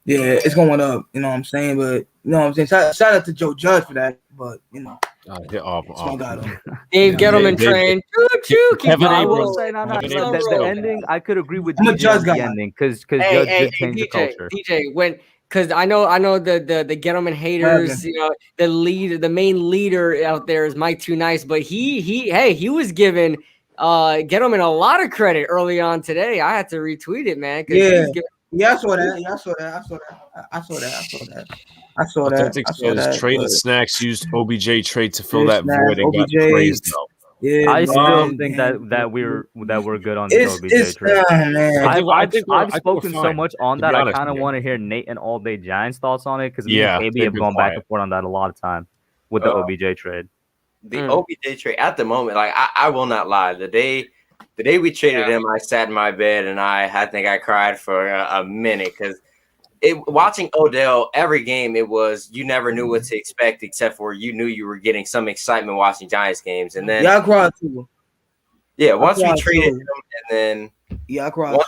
Speaker 6: Yeah, it's going up. You know what I'm saying? But you know what I'm saying? Shout out to Joe Judge for that. But you know.
Speaker 4: Dave Gettleman train.
Speaker 2: I will say, the ending, I could agree with DJ on the ending because Judge did change the culture.
Speaker 4: DJ, because I know the Gettleman haters, the main leader out there is Mike Too Nice, but he was giving Gettleman a lot of credit early on today. I had to retweet it, man.
Speaker 6: I saw that.
Speaker 1: Trade and Snacks used OBJ trade to fill that void and got praised though.
Speaker 2: Yeah, I still think that we're good on the OBJ trade. I've spoken so much on that. I kind of want to hear Nate and All Day Giants thoughts on it because maybe have gone back and forth on that a lot of time with the OBJ trade.
Speaker 5: The OBJ trade at the moment, like I will not lie, the day we traded him, I sat in my bed and I think I cried for a minute because watching Odell every game, it was you never knew what to expect except for you knew you were getting some excitement watching Giants games, and then
Speaker 6: I cried too.
Speaker 5: Yeah, once we traded him, and then
Speaker 6: I cried.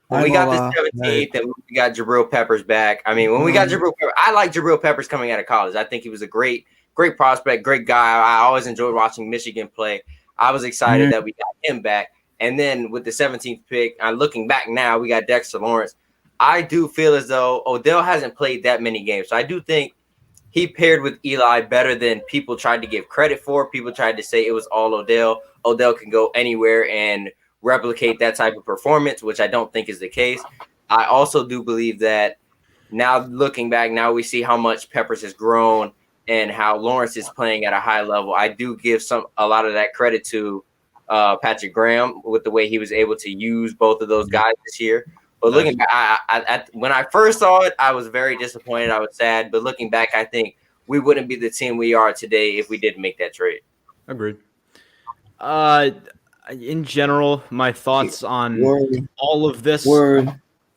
Speaker 5: When we got the 17th, and we got Jabril Peppers back. I mean, when we got Jabril Peppers, I like Jabril Peppers coming out of college. I think he was a great prospect, great guy. I always enjoyed watching Michigan play. I was excited that we got him back. And then with the 17th pick, looking back now, we got Dexter Lawrence. I do feel as though Odell hasn't played that many games. So I do think he paired with Eli better than people tried to give credit for. People tried to say it was all Odell. Odell can go anywhere and replicate that type of performance, which I don't think is the case. I also do believe that now looking back, now we see how much Peppers has grown and how Lawrence is playing at a high level. I do give a lot of that credit to Patrick Graham with the way he was able to use both of those guys this year. But looking back, when I first saw it, I was very disappointed. I was sad. But looking back, I think we wouldn't be the team we are today if we didn't make that trade.
Speaker 3: Agreed. In general, my thoughts on all of this,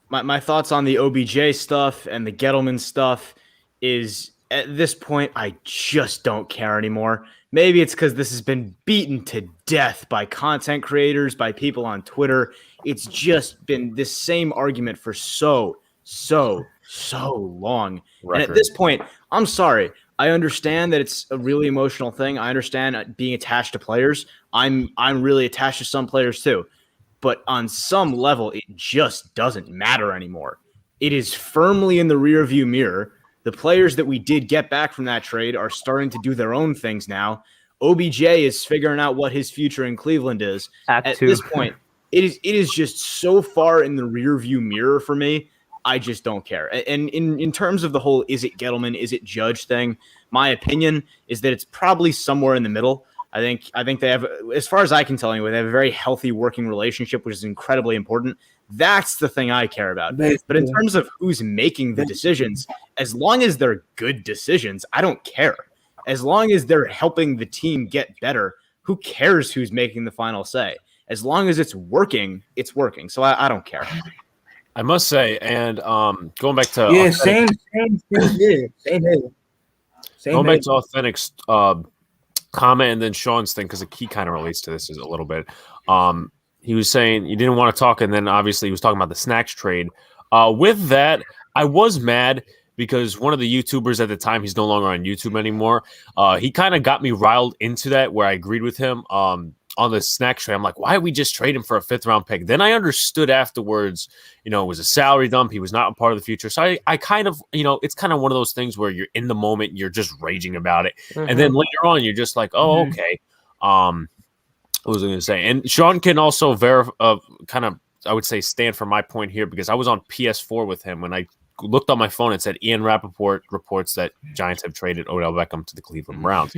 Speaker 3: my thoughts on the OBJ stuff and the Gettleman stuff is at this point, I just don't care anymore. Maybe it's because this has been beaten to death by content creators, by people on Twitter. It's just been this same argument for so long. And at this point, I'm sorry. I understand that it's a really emotional thing. I understand being attached to players. I'm really attached to some players too. But on some level, it just doesn't matter anymore. It is firmly in the rearview mirror. The players that we did get back from that trade are starting to do their own things now. OBJ is figuring out what his future in Cleveland is. At this point, it is just so far in the rearview mirror for me. I just don't care. And in terms of the whole is it Gettleman, is it Judge thing, my opinion is that it's probably somewhere in the middle. I think they have, as far as I can tell you, they have a very healthy working relationship, which is incredibly important. That's the thing I care about. But in terms of who's making the decisions, as long as they're good decisions, I don't care. As long as they're helping the team get better, who cares who's making the final say? As long as it's working, it's working. So I don't care.
Speaker 1: I must say, and going back to
Speaker 6: same here.
Speaker 1: Going back to Authentic's comment and then Sean's thing, because he kind of relates to this a little bit. He was saying you didn't want to talk, and then obviously he was talking about the snacks trade. With that, I was mad because one of the YouTubers at the time, he's no longer on YouTube anymore. He kind of got me riled into that, where I agreed with him on the snacks trade. I'm like, why did we just trade him for a 5th-round pick? Then I understood afterwards, it was a salary dump. He was not a part of the future. So I kind of, it's kind of one of those things where you're in the moment, you're just raging about it. Mm-hmm. And then later on, you're just like, oh, okay. What was I going to say? And Sean can also kind of, I would say, stand for my point here, because I was on PS4 with him when I looked on my phone. It said Ian Rappaport reports that Giants have traded Odell Beckham to the Cleveland Browns.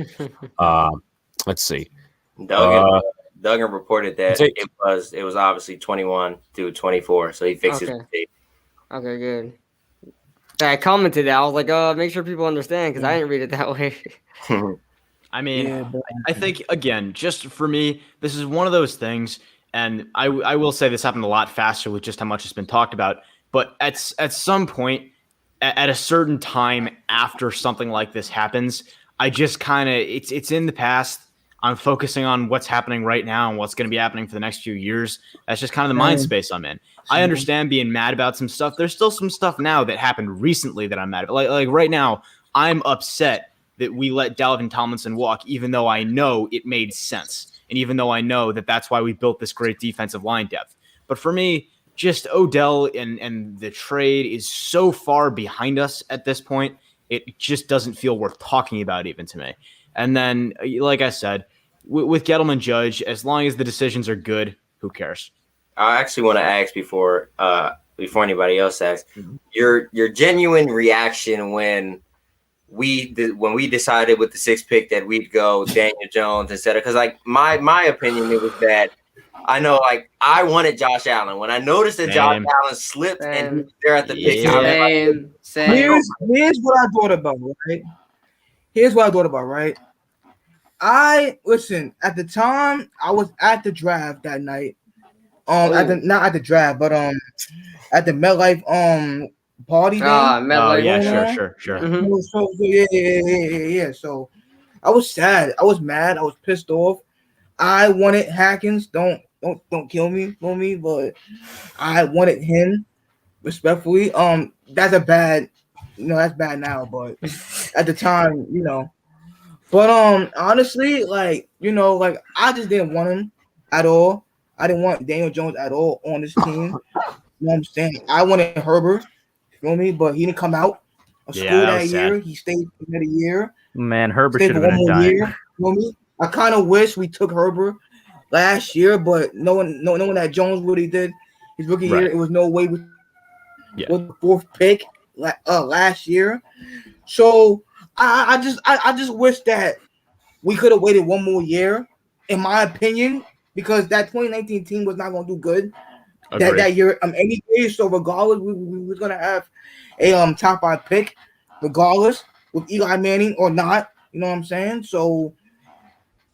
Speaker 1: Let's see.
Speaker 5: Duggan reported that it was obviously 21 to 24, so he fixed his mistake. Okay,
Speaker 4: good. I commented that. I was like, make sure people understand, because I didn't read it that way.
Speaker 3: I mean, I think, again, just for me, this is one of those things, and I will say this happened a lot faster with just how much it's been talked about, but at some point, at a certain time after something like this happens, I just kind of, it's in the past. I'm focusing on what's happening right now and what's going to be happening for the next few years. That's just kind of the mind space I'm in. I understand being mad about some stuff. There's still some stuff now that happened recently that I'm mad about. Like right now, I'm upset that we let Dalvin Tomlinson walk, even though I know it made sense. And even though I know that that's why we built this great defensive line depth. But for me, just Odell and the trade is so far behind us at this point, it just doesn't feel worth talking about even to me. And then, like I said, with Gettleman Judge, as long as the decisions are good, who cares?
Speaker 5: I actually want to ask before anybody else asks, your genuine reaction when we decided with the 6th pick that we'd go Daniel Jones instead of, because like my opinion, it was that I know, like, I wanted Josh Allen. When I noticed that Josh Allen slipped and he was there at the pick,
Speaker 6: Here's what I thought about, right? Here's what I thought about, right? Listen, at the time, I was at the draft that night. Not at the draft, but at the MetLife party.
Speaker 3: MetLife. Yeah, sure.
Speaker 6: Mm-hmm. So yeah. So I was sad. I was mad. I was pissed off. I wanted Haskins. Don't kill me for me, but I wanted him respectfully. That's a bad, that's bad now, but at the time, But honestly, like I just didn't want him at all. I didn't want Daniel Jones at all on this team. You know what I'm saying? I wanted Herbert, you feel me? But he didn't come out of school that year. He stayed for another year.
Speaker 2: Man, Herbert should have been a Giant.
Speaker 6: You feel me? I kind of wish we took Herbert last year, but knowing that Jones really did his rookie year, it was no way with the 4th pick last year. So I just wish that we could have waited one more year, in my opinion, because that 2019 team was not going to do good that year anyway. So regardless, we was going to have a top 5 pick, regardless, with Eli Manning or not. You know what I'm saying? So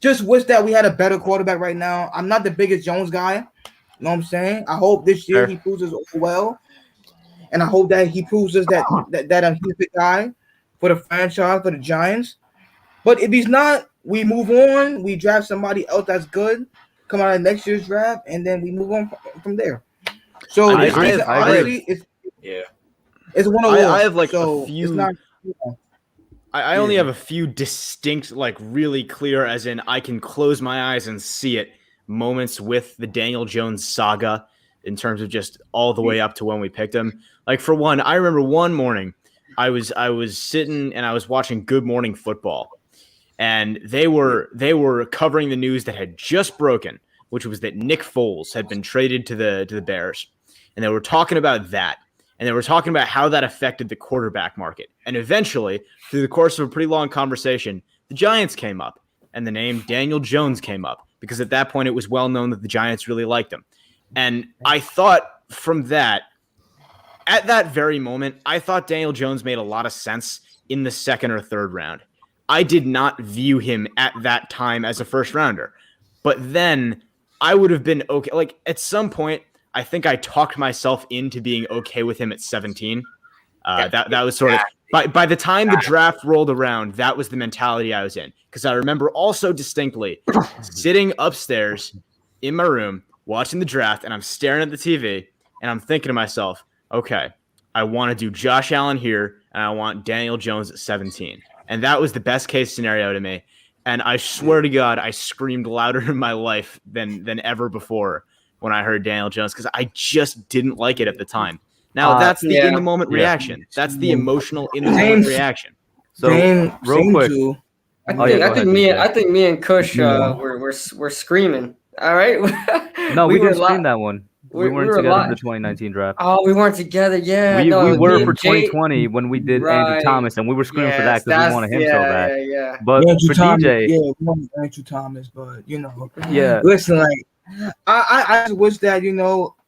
Speaker 6: just wish that we had a better quarterback right now. I'm not the biggest Jones guy. You know what I'm saying? I hope this year he proves us well, and I hope that he proves us that he's the guy for the franchise, for the Giants. But if he's not, we move on. We draft somebody else that's good, come out of next year's draft, and then we move on from there. So
Speaker 3: I agree.
Speaker 6: It's one of those.
Speaker 3: I have like
Speaker 6: so
Speaker 3: a few.
Speaker 6: It's not,
Speaker 3: I only have a few distinct, like really clear, as in I can close my eyes and see it, moments with the Daniel Jones saga in terms of just all the way up to when we picked him. Like for one, I remember one morning I was sitting and I was watching Good Morning Football, and they were covering the news that had just broken, which was that Nick Foles had been traded to the Bears, and they were talking about that. And they were talking about how that affected the quarterback market. And eventually, through the course of a pretty long conversation, the Giants came up and the name Daniel Jones came up because at that point it was well known that the Giants really liked him. And I thought from that, at that very moment, I thought Daniel Jones made a lot of sense in the second or third round. I did not view him at that time as a first rounder. But then I would have been okay. Like at some point, I think I talked myself into being okay with him at 17. That was sort of by the time the draft rolled around, that was the mentality I was in. Because I remember also distinctly sitting upstairs in my room watching the draft, and I'm staring at the TV, and I'm thinking to myself, okay, I want to do Josh Allen here, and I want Daniel Jones at 17. And that was the best case scenario to me. And I swear to God, I screamed louder in my life than ever before when I heard Daniel Jones, because I just didn't like it at the time. Now, that's the in-the-moment reaction. That's the emotional in-the-moment reaction.
Speaker 2: So, real quick.
Speaker 4: I think me and Kush we're screaming. All right.
Speaker 2: No, we didn't scream that one. We weren't together in the 2019 draft.
Speaker 4: Oh, we weren't together. Yeah,
Speaker 2: we were for 2020 when we did Andrew Thomas, and we were screaming for that because we wanted him so bad.
Speaker 4: Yeah.
Speaker 2: But
Speaker 6: Andrew
Speaker 2: for
Speaker 6: Thomas,
Speaker 2: DJ,
Speaker 6: we wanted Andrew Thomas, but
Speaker 2: yeah.
Speaker 6: Listen, like I just wish that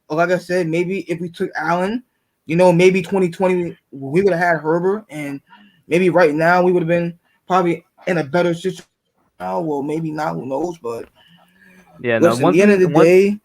Speaker 6: like I said, maybe if we took Allen, maybe 2020 we would have had Herbert, and maybe right now we would have been probably in a better situation. Oh, well, maybe not. Who knows? But listen, at the end of the day,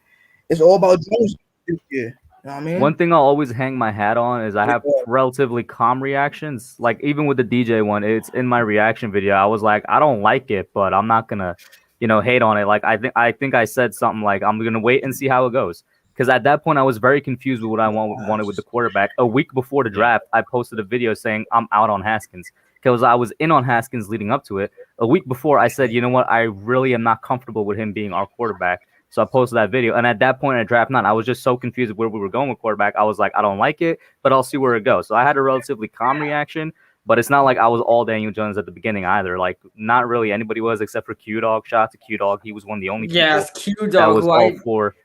Speaker 6: it's all about Jones this year. You know what I mean?
Speaker 2: One thing I'll always hang my hat on is I have relatively calm reactions. Like even with the DJ one, it's in my reaction video. I was like, I don't like it, but I'm not gonna, hate on it. Like I think I said something like I'm gonna wait and see how it goes. Because at that point I was very confused with what I wanted with the quarterback. A week before the draft, I posted a video saying I'm out on Haskins because I was in on Haskins leading up to it. A week before, I said, you know what, I really am not comfortable with him being our quarterback. So I posted that video. And at that point at draft night, I was just so confused where we were going with quarterback. I was like, I don't like it, but I'll see where it goes. So I had a relatively calm reaction, but it's not like I was all Daniel Jones at the beginning either. Like, not really anybody was except for Q-Dog. Shout out to Q-Dog. He was one of the only people
Speaker 4: Q-Dog,
Speaker 2: that was all for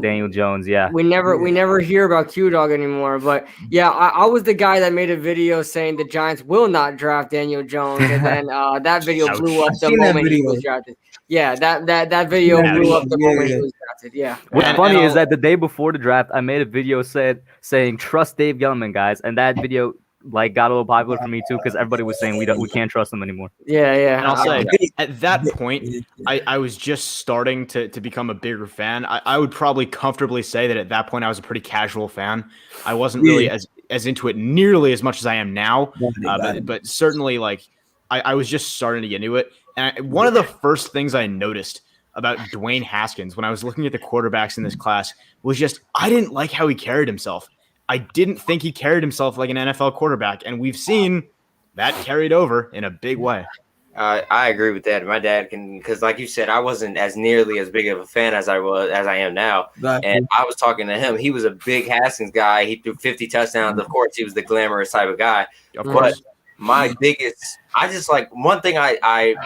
Speaker 2: Daniel Jones. Yeah.
Speaker 4: We never hear about Q-Dog anymore. But yeah, I was the guy that made a video saying the Giants will not draft Daniel Jones. And then that video blew up the moment he was drafted. Yeah, that video blew up the moment he was drafted. Yeah.
Speaker 2: What's funny is that the day before the draft, I made a video saying trust Dave Gettleman, guys, and that video got a little popular for me too because everybody was saying we can't trust him anymore.
Speaker 4: Yeah.
Speaker 3: And I'll say at that point, I was just starting to become a bigger fan. I would probably comfortably say that at that point I was a pretty casual fan. I wasn't really as into it nearly as much as I am now, but certainly I was just starting to get into it. And one of the first things I noticed about Dwayne Haskins when I was looking at the quarterbacks in this class was just I didn't like how he carried himself. I didn't think he carried himself like an NFL quarterback, and we've seen that carried over in a big way.
Speaker 5: I agree with that. My dad because like you said, I wasn't as nearly as big of a fan as I am now. And I was talking to him. He was a big Haskins guy. He threw 50 touchdowns. Of course, he was the glamorous type of guy.
Speaker 3: Of course.
Speaker 5: But my biggest, I just like one thing I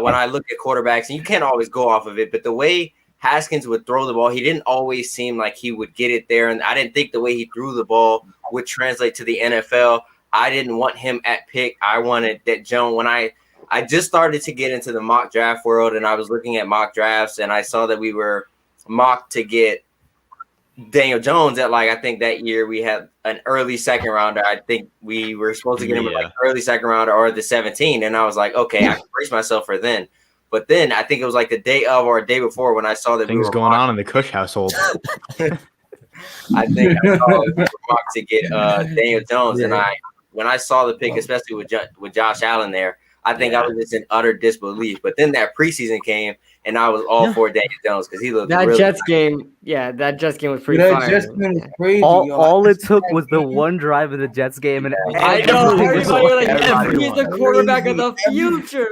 Speaker 5: when I look at quarterbacks, and you can't always go off of it, but the way Haskins would throw the ball, he didn't always seem like he would get it there. And I didn't think the way he threw the ball would translate to the NFL. I didn't want him at pick. I wanted that Jones. When I just started to get into the mock draft world and I was looking at mock drafts and I saw that we were mocked to get Daniel Jones at I think that year we had an early second rounder. I think we were supposed to get him early second rounder or the 17. And I was like, okay, I can brace myself for then. But then I think it was the day of or a day before when I saw that
Speaker 3: things going on in the Cush household.
Speaker 5: I think I saw we were mocked to get Daniel Jones. And when I saw the pick, especially with Josh Allen there, I think I was just in utter disbelief. But then that preseason came, and I was all for Daniel Jones because he looked
Speaker 4: That
Speaker 5: really
Speaker 4: Jets game, that Jets game was pretty
Speaker 6: That
Speaker 4: fire.
Speaker 6: Jets game was crazy.
Speaker 2: All it took was the one drive of the Jets game, and
Speaker 4: I know.
Speaker 2: everything was
Speaker 4: Everybody was like,
Speaker 2: everybody
Speaker 4: he's the
Speaker 2: won.
Speaker 4: quarterback of the future.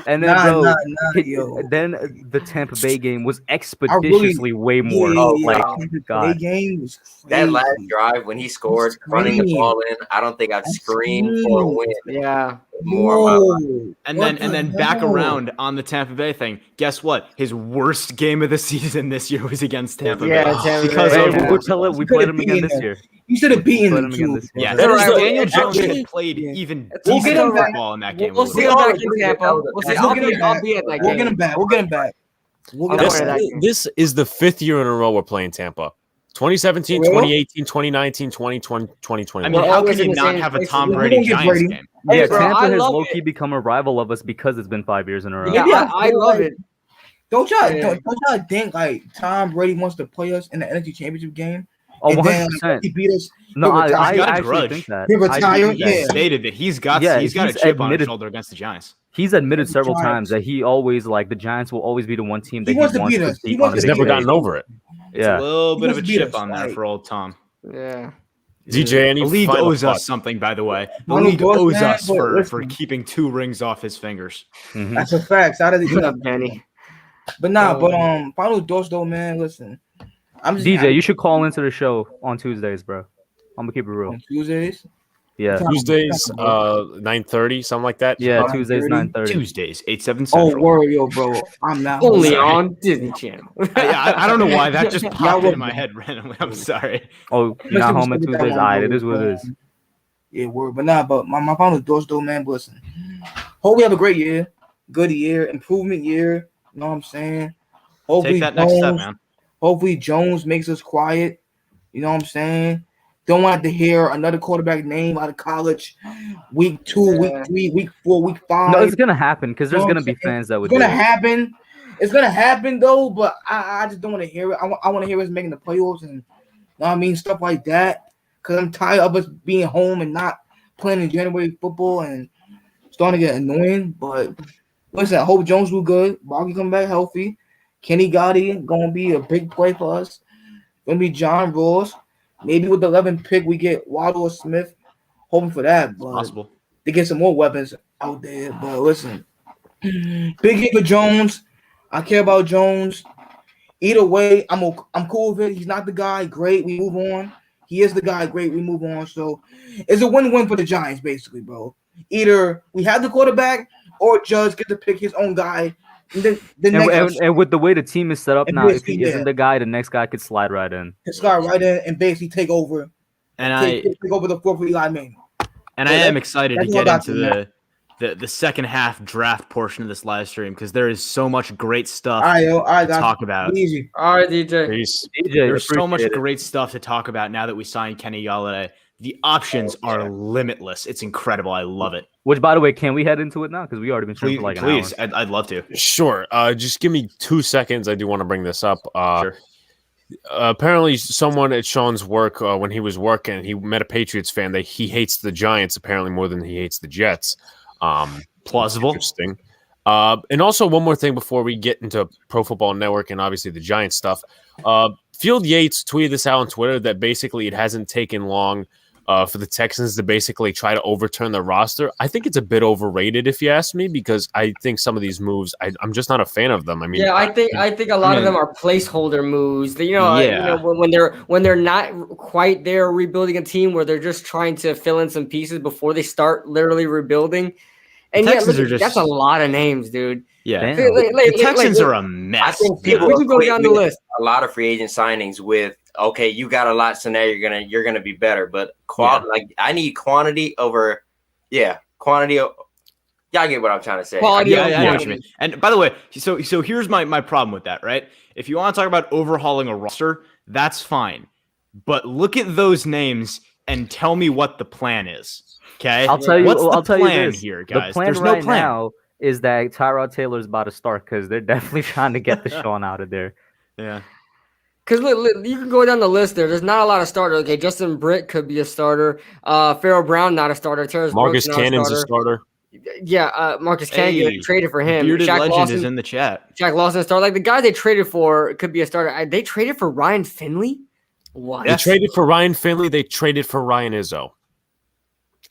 Speaker 2: And then,
Speaker 6: yo.
Speaker 2: then the Tampa Bay game was expeditiously way more.
Speaker 6: God. Game was crazy.
Speaker 5: That last drive when he scored, running the ball in, I don't think I've screamed for a win.
Speaker 4: Yeah.
Speaker 5: More.
Speaker 3: And then back around on the Tampa Bay thing. Guess what? His worst game of the season this year was against Tampa Bay.
Speaker 4: Tampa
Speaker 3: Because
Speaker 4: Bay.
Speaker 3: of
Speaker 2: we played him again this year.
Speaker 6: You should have beaten him too.
Speaker 3: Yeah,
Speaker 4: That's right.
Speaker 3: Daniel Jones had played even
Speaker 4: We'll
Speaker 3: decent
Speaker 4: get him back.
Speaker 3: football in that game.
Speaker 4: We'll see him back in Tampa. We'll see. I'll be at that
Speaker 6: We'll
Speaker 4: game.
Speaker 6: get him back. We'll get him back.
Speaker 1: This is the 5th year in a row we're playing Tampa. 2017, 2018, 2019, 2020, 2021.
Speaker 3: I mean, how can you not
Speaker 4: same
Speaker 3: have a
Speaker 4: place.
Speaker 3: Tom
Speaker 6: We
Speaker 3: Brady
Speaker 6: don't get
Speaker 3: Giants
Speaker 6: Brady.
Speaker 3: game?
Speaker 4: Hey,
Speaker 2: Yeah,
Speaker 4: bro,
Speaker 2: Tampa
Speaker 4: I
Speaker 2: has
Speaker 4: love
Speaker 2: low-key
Speaker 4: it.
Speaker 2: become a rival of us because it's been 5 years in a row.
Speaker 4: Yeah, I love it.
Speaker 6: Don't y'all think like Tom Brady wants to play us in the NFC Championship game?
Speaker 2: Oh,
Speaker 6: And then
Speaker 2: 100%.
Speaker 6: he beat us.
Speaker 2: No,
Speaker 6: he'll retire.
Speaker 2: I
Speaker 3: He's got a
Speaker 2: actually
Speaker 3: grudge.
Speaker 2: think that.
Speaker 6: He'll retire.
Speaker 3: He
Speaker 6: Yeah.
Speaker 3: stated that he's got
Speaker 2: Yeah,
Speaker 3: a
Speaker 2: he's
Speaker 3: chip on his
Speaker 2: admitted-
Speaker 3: shoulder against the Giants.
Speaker 2: He's admitted several
Speaker 6: Giants.
Speaker 2: times that he always the Giants will always be the one team that
Speaker 6: He wants to beat us. He
Speaker 2: beat
Speaker 6: wants
Speaker 2: on
Speaker 6: to
Speaker 1: He's
Speaker 2: the
Speaker 6: beat
Speaker 1: never
Speaker 2: big
Speaker 1: gotten
Speaker 2: stage.
Speaker 1: over it.
Speaker 3: It's
Speaker 2: Yeah.
Speaker 3: a little bit of a
Speaker 6: wants to beat
Speaker 3: chip
Speaker 6: us,
Speaker 3: on there
Speaker 6: like-
Speaker 3: for old Tom.
Speaker 4: Yeah.
Speaker 1: DJ, any
Speaker 3: The league
Speaker 1: final
Speaker 3: owes
Speaker 1: thoughts?
Speaker 3: us something, by the way. The
Speaker 6: Final
Speaker 3: league
Speaker 6: thoughts,
Speaker 3: owes
Speaker 6: man,
Speaker 3: us
Speaker 6: but
Speaker 3: for
Speaker 6: listen.
Speaker 3: keeping 2 rings off his fingers.
Speaker 2: Mhm.
Speaker 6: That's a fact. Shout out to
Speaker 4: What up, Benny?
Speaker 6: But final thoughts though, man. Listen, I'm just
Speaker 2: DJ, you should call into the show on Tuesdays, bro. I'm gonna keep it real.
Speaker 6: on Tuesdays.
Speaker 2: Yeah,
Speaker 1: Tuesdays, 9:30, something like that.
Speaker 2: yeah.
Speaker 6: about
Speaker 2: Tuesdays 9:30.
Speaker 3: Tuesdays, 8/7
Speaker 6: Oh,
Speaker 3: Central.
Speaker 6: word, yo, bro. I'm not
Speaker 4: Only
Speaker 6: sorry.
Speaker 4: on Disney Channel.
Speaker 3: I don't know why that just popped
Speaker 6: Yeah,
Speaker 3: into my head randomly. I'm sorry.
Speaker 2: Oh, you're not home on Tuesdays. Alright, it is what it is.
Speaker 6: Yeah, word. But my final thoughts though, man. Listen, hope we have a great year, good year, improvement year. You know what I'm saying? Hopefully
Speaker 3: Take that next step, man.
Speaker 6: Hopefully Jones makes us quiet. You know what I'm saying? Don't want to hear another quarterback name out of college. Week 2, week 3, week 4, week 5.
Speaker 2: No, it's gonna happen because there's
Speaker 6: You know
Speaker 2: gonna
Speaker 6: what
Speaker 2: be
Speaker 6: I'm saying?
Speaker 2: fans that would.
Speaker 6: It's gonna
Speaker 2: do it.
Speaker 6: happen. It's gonna happen though, but I just don't want to hear it. I want to hear us making the playoffs and you know what I mean, stuff like that. Cause I'm tired of us being home and not playing in January football and starting to get annoying. But listen, I hope Jones will good. Boggy come back healthy. Kenny Golladay gonna be a big play for us. Gonna be John Ross. Maybe with the 11th pick we get Waddle or Smith. Hoping for that, but
Speaker 3: Possible.
Speaker 6: to get some more weapons out there. But listen, big hit for Jones. I care about Jones. Either way, I'm cool with it. He's not the guy. Great, we move on. He is the guy. Great, we move on. So it's a win-win for the Giants, basically, bro. Either we have the quarterback or Judge get to pick his own guy. And then the next
Speaker 2: And with the way the team is set up
Speaker 6: And
Speaker 2: now, if
Speaker 6: basically,
Speaker 2: he isn't
Speaker 6: yeah.
Speaker 2: the guy, the next guy could slide right in.
Speaker 6: this guy right in and basically take over.
Speaker 3: And
Speaker 6: Take over the floor for Eli Manning.
Speaker 3: I
Speaker 6: Yeah,
Speaker 3: am excited to
Speaker 6: that's what
Speaker 3: get
Speaker 6: I
Speaker 3: into
Speaker 6: got
Speaker 3: the second half draft portion of this live stream because there is so much great stuff
Speaker 6: All right, yo, I
Speaker 3: to
Speaker 6: got
Speaker 3: talk about.
Speaker 6: easy.
Speaker 4: All right, DJ.
Speaker 1: Peace.
Speaker 2: DJ,
Speaker 3: There's so much
Speaker 2: appreciate it.
Speaker 3: great stuff to talk about now that we signed Kenny Golladay. The options are limitless. It's incredible. I love it.
Speaker 2: Which, by the way, can we head into it now? Because we already been streaming
Speaker 3: Please,
Speaker 2: for like an
Speaker 3: please.
Speaker 2: hour.
Speaker 3: I'd love to.
Speaker 1: Sure. Just give me 2 seconds. I do want to bring this up.
Speaker 3: Sure.
Speaker 1: Apparently, someone at Sean's work, when he was working, he met a Patriots fan that he hates the Giants apparently more than he hates the Jets.
Speaker 3: Plausible.
Speaker 1: Interesting. And also, one more thing before we get into Pro Football Network and obviously the Giants stuff. Field Yates tweeted this out on Twitter that basically it hasn't taken long for the Texans to basically try to overturn the roster. I think it's a bit overrated, if you ask me, because I think some of these moves, I'm just not a fan of them. I mean,
Speaker 4: Yeah, I think a lot of them are placeholder moves. That, when they're not quite there rebuilding a team, where they're just trying to fill in some pieces before they start literally rebuilding. And
Speaker 3: Texans
Speaker 4: look,
Speaker 3: are just-
Speaker 4: that's a lot of names, dude.
Speaker 3: Yeah.
Speaker 2: Damn.
Speaker 3: The Texans are a
Speaker 5: I
Speaker 3: mess.
Speaker 5: think
Speaker 4: We
Speaker 5: people
Speaker 4: can go down the list.
Speaker 5: a lot of free agent signings with okay, you got a lot, so now you're gonna be better. But like I need quantity over, quantity. Y'all get what I'm trying to say.
Speaker 4: Quality
Speaker 3: Yeah,
Speaker 4: over
Speaker 3: I know what you
Speaker 4: quantity.
Speaker 3: mean. And by the way, so here's my problem with that, right? If you want to talk about overhauling a roster, that's fine. But look at those names and tell me what the plan is. Okay?
Speaker 2: I'll tell you.
Speaker 3: What's
Speaker 2: I'll
Speaker 3: the
Speaker 2: tell you
Speaker 3: plan
Speaker 2: this.
Speaker 3: here, guys?
Speaker 2: The plan
Speaker 3: There's
Speaker 2: right
Speaker 3: no plan.
Speaker 2: now is that Tyrod Taylor's about to start because they're definitely trying to get the Sean out of there.
Speaker 3: Yeah.
Speaker 4: Because you can go down the list there. There's not a lot of starters. Okay, Justin Britt could be a starter. Pharaoh Brown, not a starter. Terrence
Speaker 1: Marcus
Speaker 4: Brooks, not
Speaker 1: Cannon's a
Speaker 4: a starter.
Speaker 1: starter.
Speaker 4: Yeah, Marcus Cannon
Speaker 3: Hey,
Speaker 4: traded for him.
Speaker 3: Bearded
Speaker 4: Shaq
Speaker 3: Legend
Speaker 4: Lawson,
Speaker 3: is in the chat.
Speaker 4: Shaq Lawson star. Like the guy they traded for could be a starter. They traded for Ryan Finley. What?
Speaker 1: They traded for Ryan Finley. They traded for Ryan Izzo.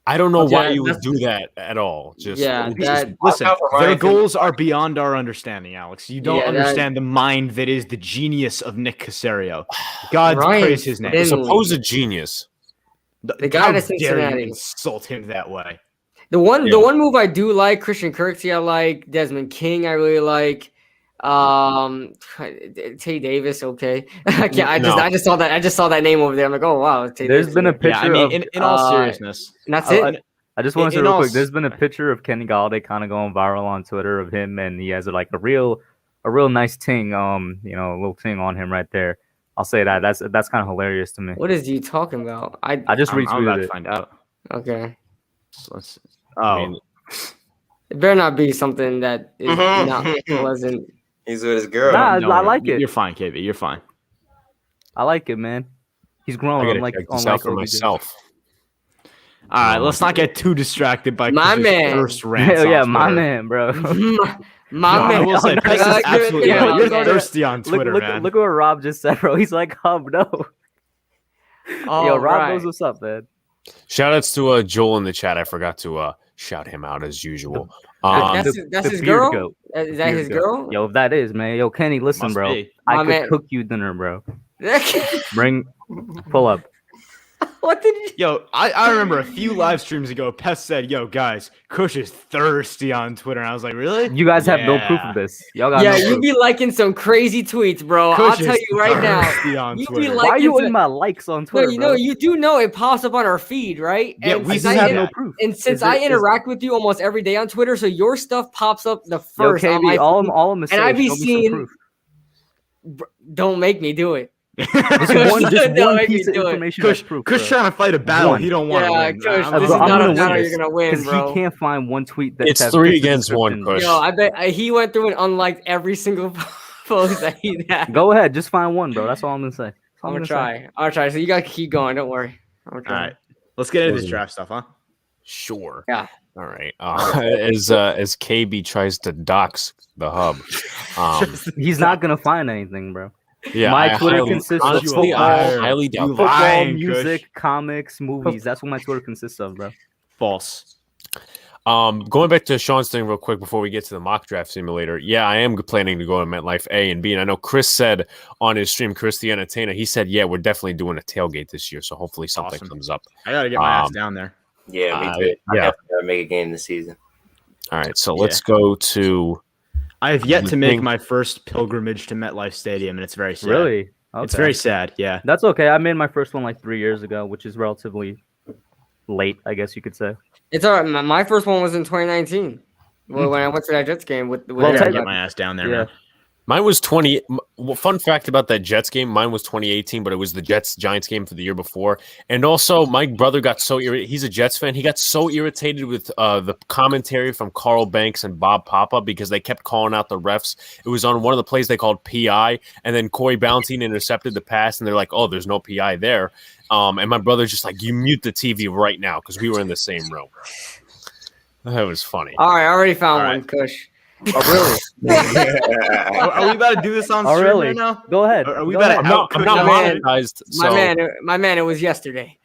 Speaker 1: I don't know
Speaker 4: Okay,
Speaker 1: why you would do that at all. Just
Speaker 3: Listen,
Speaker 5: Ryan
Speaker 3: their
Speaker 5: Finley.
Speaker 3: goals are beyond our understanding, Alex. You don't
Speaker 4: Yeah,
Speaker 3: understand the mind that is the genius of Nick Casario. God
Speaker 4: Ryan
Speaker 3: praise his name.
Speaker 1: a
Speaker 4: Finley.
Speaker 1: supposed genius.
Speaker 4: The guy
Speaker 3: How
Speaker 4: to
Speaker 3: dare
Speaker 4: Cincinnati.
Speaker 3: you insult him that way?
Speaker 4: The one move I do like, Christian Kirksey, I like. Desmond King, I really like. Tay Davis, okay. I just saw that name over there. I'm like, oh wow, Tay
Speaker 2: There's
Speaker 4: Davis.
Speaker 2: been a picture
Speaker 3: Yeah, I mean,
Speaker 2: of
Speaker 3: in all seriousness,
Speaker 4: and that's it.
Speaker 2: I just want to say
Speaker 3: in
Speaker 2: real
Speaker 3: all
Speaker 2: quick.
Speaker 3: s-
Speaker 2: There's been a picture of Kenny Golladay kind of going viral on Twitter of him, and he has like a real nice ting, a little ting on him right there. I'll say that. That's kind of hilarious to me.
Speaker 4: What is you talking about?
Speaker 2: I just
Speaker 3: I'm about
Speaker 2: retweeted
Speaker 3: to
Speaker 2: it.
Speaker 3: find out.
Speaker 4: Okay.
Speaker 1: I mean,
Speaker 4: It better not be something that is
Speaker 5: Mhm.
Speaker 4: not pleasant.
Speaker 5: He's with his girl.
Speaker 2: Nah,
Speaker 3: Don't
Speaker 2: I
Speaker 3: worry.
Speaker 2: like it.
Speaker 3: You're fine, KB. You're fine.
Speaker 2: I like it, man. He's
Speaker 1: I
Speaker 2: growing.
Speaker 1: gotta
Speaker 2: Unlike
Speaker 1: check this out for
Speaker 2: OBJ.
Speaker 1: myself.
Speaker 3: All right, let's not get too distracted by
Speaker 4: My
Speaker 3: Chris's
Speaker 4: man.
Speaker 3: thirst rants.
Speaker 2: Hell yeah,
Speaker 3: on
Speaker 2: my
Speaker 3: Twitter.
Speaker 2: man, bro.
Speaker 4: My
Speaker 3: No, I
Speaker 4: man.
Speaker 3: will say,
Speaker 2: no,
Speaker 3: Chris
Speaker 2: no,
Speaker 3: is absolutely
Speaker 4: yeah,
Speaker 3: right. You're
Speaker 4: yeah.
Speaker 3: thirsty on Twitter,
Speaker 2: look,
Speaker 3: man.
Speaker 2: look what Rob just said, bro. He's like, no. Yo, Rob knows what's up, man.
Speaker 1: Shout outs to Joel in the chat. I forgot to shout him out as usual.
Speaker 4: That's
Speaker 2: The
Speaker 4: his
Speaker 2: beard
Speaker 4: girl?
Speaker 2: goat.
Speaker 4: Is that
Speaker 2: Beard
Speaker 4: his
Speaker 2: goat.
Speaker 4: girl?
Speaker 2: Yo, if that is, man. Yo, Kenny, listen,
Speaker 3: Must
Speaker 2: bro.
Speaker 3: be.
Speaker 2: I
Speaker 4: My
Speaker 2: could
Speaker 4: man.
Speaker 2: cook you dinner, bro. Pull up.
Speaker 4: What did you?
Speaker 3: Yo, I remember a few live streams ago, Pest said, yo, guys, Kush is thirsty on Twitter. And I was like, really?
Speaker 2: You guys have no proof
Speaker 3: Yeah.
Speaker 2: of this. Y'all got
Speaker 4: Yeah,
Speaker 2: no
Speaker 4: you
Speaker 2: proof.
Speaker 4: be liking some crazy tweets, bro.
Speaker 3: Kush
Speaker 4: I'll tell
Speaker 3: is
Speaker 4: you right now.
Speaker 3: thirsty on
Speaker 4: You be
Speaker 3: Twitter.
Speaker 4: like-
Speaker 2: Why are you
Speaker 4: it's
Speaker 2: in
Speaker 4: a-
Speaker 2: my likes on
Speaker 4: No,
Speaker 2: Twitter,
Speaker 4: you
Speaker 2: bro?
Speaker 4: know, you do know it pops up on our feed, right?
Speaker 3: Yeah,
Speaker 4: and
Speaker 3: we
Speaker 4: since
Speaker 3: see
Speaker 2: You
Speaker 4: I
Speaker 2: have
Speaker 3: that.
Speaker 2: no proof.
Speaker 4: and since
Speaker 2: Is
Speaker 4: I
Speaker 2: it- is-
Speaker 4: interact with you almost every day on Twitter, so your stuff pops up the
Speaker 2: Yo,
Speaker 4: first on my
Speaker 2: KB, all
Speaker 4: feed.
Speaker 2: I'm gonna say
Speaker 4: I
Speaker 2: is
Speaker 4: be
Speaker 2: show me some
Speaker 4: seeing-
Speaker 2: proof.
Speaker 4: Don't make me do it.
Speaker 2: Just
Speaker 4: Kush,
Speaker 2: one
Speaker 4: don't make me
Speaker 2: piece of
Speaker 4: do it.
Speaker 2: information that's
Speaker 3: Kush,
Speaker 2: proof.
Speaker 3: Kush
Speaker 2: bro.
Speaker 3: trying to fight a battle.
Speaker 2: One.
Speaker 3: He don't want to
Speaker 4: Yeah,
Speaker 3: win.
Speaker 4: Kush,
Speaker 3: I'm
Speaker 4: this is
Speaker 2: Bro,
Speaker 3: gonna
Speaker 2: I'm
Speaker 4: not
Speaker 2: gonna
Speaker 4: a
Speaker 2: win
Speaker 4: battle
Speaker 2: this,
Speaker 4: you're gonna win,
Speaker 2: Because
Speaker 4: bro.
Speaker 2: he can't find one tweet that
Speaker 1: It's
Speaker 2: has
Speaker 1: 3
Speaker 2: fits the
Speaker 1: against 1,
Speaker 2: description.
Speaker 1: Kush.
Speaker 4: Yo, I bet he went through and unliked every single post that he had.
Speaker 2: Go ahead, just find one, bro. That's all I'm gonna say. That's all
Speaker 4: I'm gonna
Speaker 2: say.
Speaker 4: try. I'll try. So you gotta keep going. Don't worry. I'm gonna
Speaker 3: All
Speaker 4: try.
Speaker 3: right, let's get into this draft stuff, huh?
Speaker 1: Sure.
Speaker 4: Yeah.
Speaker 1: All right. As KB tries to dox the hub.
Speaker 2: He's not gonna find anything, bro.
Speaker 1: Yeah,
Speaker 2: My
Speaker 1: I
Speaker 2: Twitter
Speaker 1: highly-
Speaker 2: consists of
Speaker 1: honestly,
Speaker 2: football,
Speaker 1: I highly doubt
Speaker 3: You
Speaker 1: that.
Speaker 2: Football,
Speaker 3: lying,
Speaker 2: music,
Speaker 3: Kush.
Speaker 2: comics, movies. That's what my Twitter consists of, bro.
Speaker 3: False.
Speaker 1: Going back to Sean's thing real quick before we get to the mock draft simulator. Yeah, I am planning to go to MetLife A and B. And I know Chris said on his stream, Chris the Entertainer, he said, yeah, we're definitely doing a tailgate this year. So hopefully something
Speaker 3: Awesome.
Speaker 1: comes up.
Speaker 3: I gotta get my ass down there.
Speaker 5: Yeah, me too. I
Speaker 1: yeah.
Speaker 5: definitely gotta make a game this season.
Speaker 1: All right. So let's go to.
Speaker 3: I have yet
Speaker 1: You
Speaker 3: to make
Speaker 1: think-
Speaker 3: my first pilgrimage to MetLife Stadium, and it's very sad.
Speaker 2: Really?
Speaker 3: It's
Speaker 2: Okay.
Speaker 3: very sad. Yeah.
Speaker 2: That's okay. I made my first one like 3 years ago, which is relatively late, I guess you could say.
Speaker 4: It's all right. My first one was in 2019. When I went to that Jets game with
Speaker 3: I
Speaker 2: Well,
Speaker 3: gotta
Speaker 2: take-
Speaker 3: get my ass down there,
Speaker 2: Yeah.
Speaker 3: man.
Speaker 1: Mine was 20. Fun fact about that Jets game, mine was 2018, but it was the Jets-Giants game for the year before. And also, my brother got so irritated. He's a Jets fan. He got so irritated with the commentary from Carl Banks and Bob Papa because they kept calling out the refs. It was on one of the plays they called PI, and then Corey Ballentine intercepted the pass, and they're like, oh, there's no PI there. And my brother's just like, you mute the TV right now because we were in the same room. That was funny.
Speaker 4: All right, I already found
Speaker 3: All
Speaker 4: one,
Speaker 3: right.
Speaker 4: Kush.
Speaker 3: Oh, really? Are we about to do this on
Speaker 2: Oh,
Speaker 3: stream
Speaker 2: really?
Speaker 3: right now?
Speaker 2: Go ahead.
Speaker 3: Are we
Speaker 2: Go
Speaker 3: about
Speaker 2: ahead.
Speaker 3: to
Speaker 1: I'm not
Speaker 4: My man-
Speaker 1: monetized. So.
Speaker 4: My man, it was yesterday.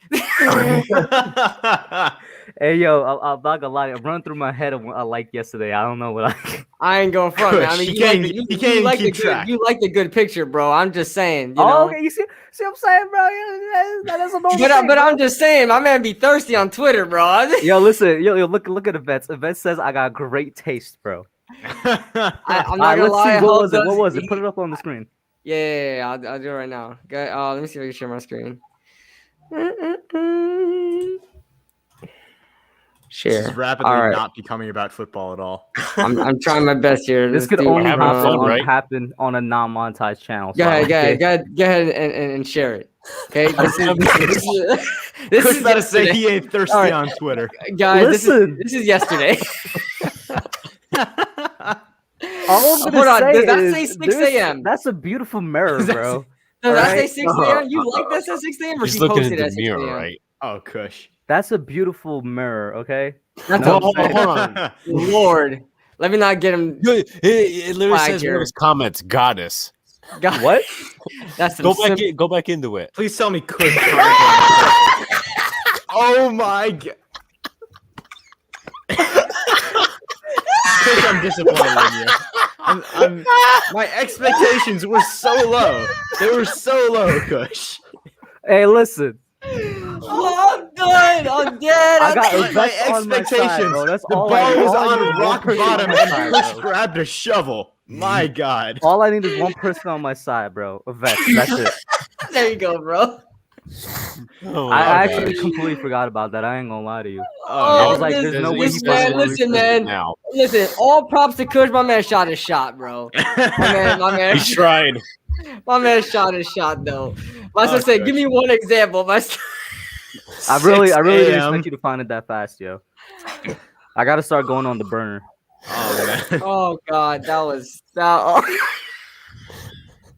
Speaker 2: Hey, yo, I'm not gonna lie. I'm running through my head of what I liked yesterday. I don't know what I.
Speaker 4: I ain't going front, man. I
Speaker 3: Kush,
Speaker 4: mean,
Speaker 3: you can't even keep
Speaker 4: good,
Speaker 3: track.
Speaker 4: you like the good picture, bro. I'm just saying. You
Speaker 2: Oh,
Speaker 4: know?
Speaker 2: okay. You see what I'm saying, bro? Yeah, that's a normal
Speaker 4: But
Speaker 2: thing, bro.
Speaker 4: I'm just saying, my man be thirsty on Twitter, bro.
Speaker 2: Yo, listen, yo, look at Yvette. Yvette says I got great taste, bro.
Speaker 4: I'm not
Speaker 2: Alright,
Speaker 4: gonna
Speaker 2: let's
Speaker 4: lie.
Speaker 2: see. What
Speaker 4: Hulk
Speaker 2: was it? What
Speaker 4: does-
Speaker 2: was it? Put it up on the screen.
Speaker 4: Yeah, I'll do it right now. Let me see if I can share my screen.
Speaker 3: This is
Speaker 4: Share.
Speaker 3: rapidly
Speaker 4: All right.
Speaker 3: not becoming about football at all.
Speaker 4: I'm trying my best here.
Speaker 2: This could
Speaker 4: do-
Speaker 2: only
Speaker 1: having fun,
Speaker 2: happen on a non-monetized channel.
Speaker 4: Go
Speaker 2: so I
Speaker 4: ahead,
Speaker 2: don't care.
Speaker 4: go ahead, and share it. Okay, this
Speaker 3: Kush
Speaker 4: is
Speaker 3: better say
Speaker 4: yesterday.
Speaker 3: he ain't thirsty
Speaker 4: All right.
Speaker 3: on Twitter.
Speaker 4: Guys.
Speaker 2: Listen.
Speaker 4: This is yesterday.
Speaker 2: All I'm
Speaker 4: Hold
Speaker 2: gonna
Speaker 4: on,
Speaker 2: say
Speaker 4: does that
Speaker 2: is
Speaker 4: say 6
Speaker 2: there's-
Speaker 4: a.m.?
Speaker 2: That's a beautiful mirror, bro.
Speaker 4: Does that say
Speaker 2: Alright.
Speaker 4: 6 a.m.? You like this at 6 a.m. or
Speaker 1: He's
Speaker 4: she
Speaker 1: looking
Speaker 4: posted
Speaker 1: at
Speaker 4: at
Speaker 1: the
Speaker 4: 6
Speaker 1: mirror,
Speaker 4: a.m.?
Speaker 1: right?
Speaker 3: Oh, Kush.
Speaker 2: That's a beautiful mirror. Okay.
Speaker 4: That's
Speaker 1: Well,
Speaker 4: what I'm saying.
Speaker 1: hold on.
Speaker 4: Lord, let me not get him.
Speaker 1: It literally
Speaker 4: Flag
Speaker 1: says one
Speaker 4: here.
Speaker 1: of his comments, goddess.
Speaker 4: God,
Speaker 2: What?
Speaker 4: That's some
Speaker 1: Go back into it.
Speaker 3: Please tell me Kush. Oh my god. Kush, I'm disappointed in you. My expectations were so low. They were so low, Kush.
Speaker 2: Hey, listen.
Speaker 4: Oh, I'm done. I'm dead.
Speaker 2: I got
Speaker 3: My
Speaker 2: that's on my side,
Speaker 3: expectations.
Speaker 2: bro. That's
Speaker 3: The
Speaker 2: all
Speaker 3: ball was
Speaker 2: all I need
Speaker 3: on
Speaker 2: is one
Speaker 3: rock
Speaker 2: person
Speaker 3: bottom,
Speaker 2: on my
Speaker 3: and
Speaker 2: side,
Speaker 3: Kush
Speaker 2: bro.
Speaker 3: grabbed a shovel. My god.
Speaker 2: All I need is one person on my side, bro. A vet. That's it.
Speaker 4: There you go, bro.
Speaker 1: Oh,
Speaker 2: I
Speaker 1: my
Speaker 2: actually
Speaker 1: gosh.
Speaker 2: completely forgot about that. I ain't gonna lie to you.
Speaker 4: Oh,
Speaker 2: I was like,
Speaker 4: this-
Speaker 2: there's no way
Speaker 4: this
Speaker 2: he's
Speaker 4: man,
Speaker 2: gonna
Speaker 4: listen,
Speaker 2: release
Speaker 4: man.
Speaker 1: Now
Speaker 4: Listen, all props to Kush. My man shot his shot, bro. My man,
Speaker 1: he tried.
Speaker 4: my man shot his shot though. My son
Speaker 3: Oh,
Speaker 4: said,
Speaker 3: Kush.
Speaker 4: "Give me one example." My son-
Speaker 2: I really
Speaker 3: 6
Speaker 2: didn't
Speaker 3: a.m.
Speaker 2: expect you to find it that fast, yo. I gotta start going on the burner.
Speaker 3: Oh man.
Speaker 4: Oh God, that was that.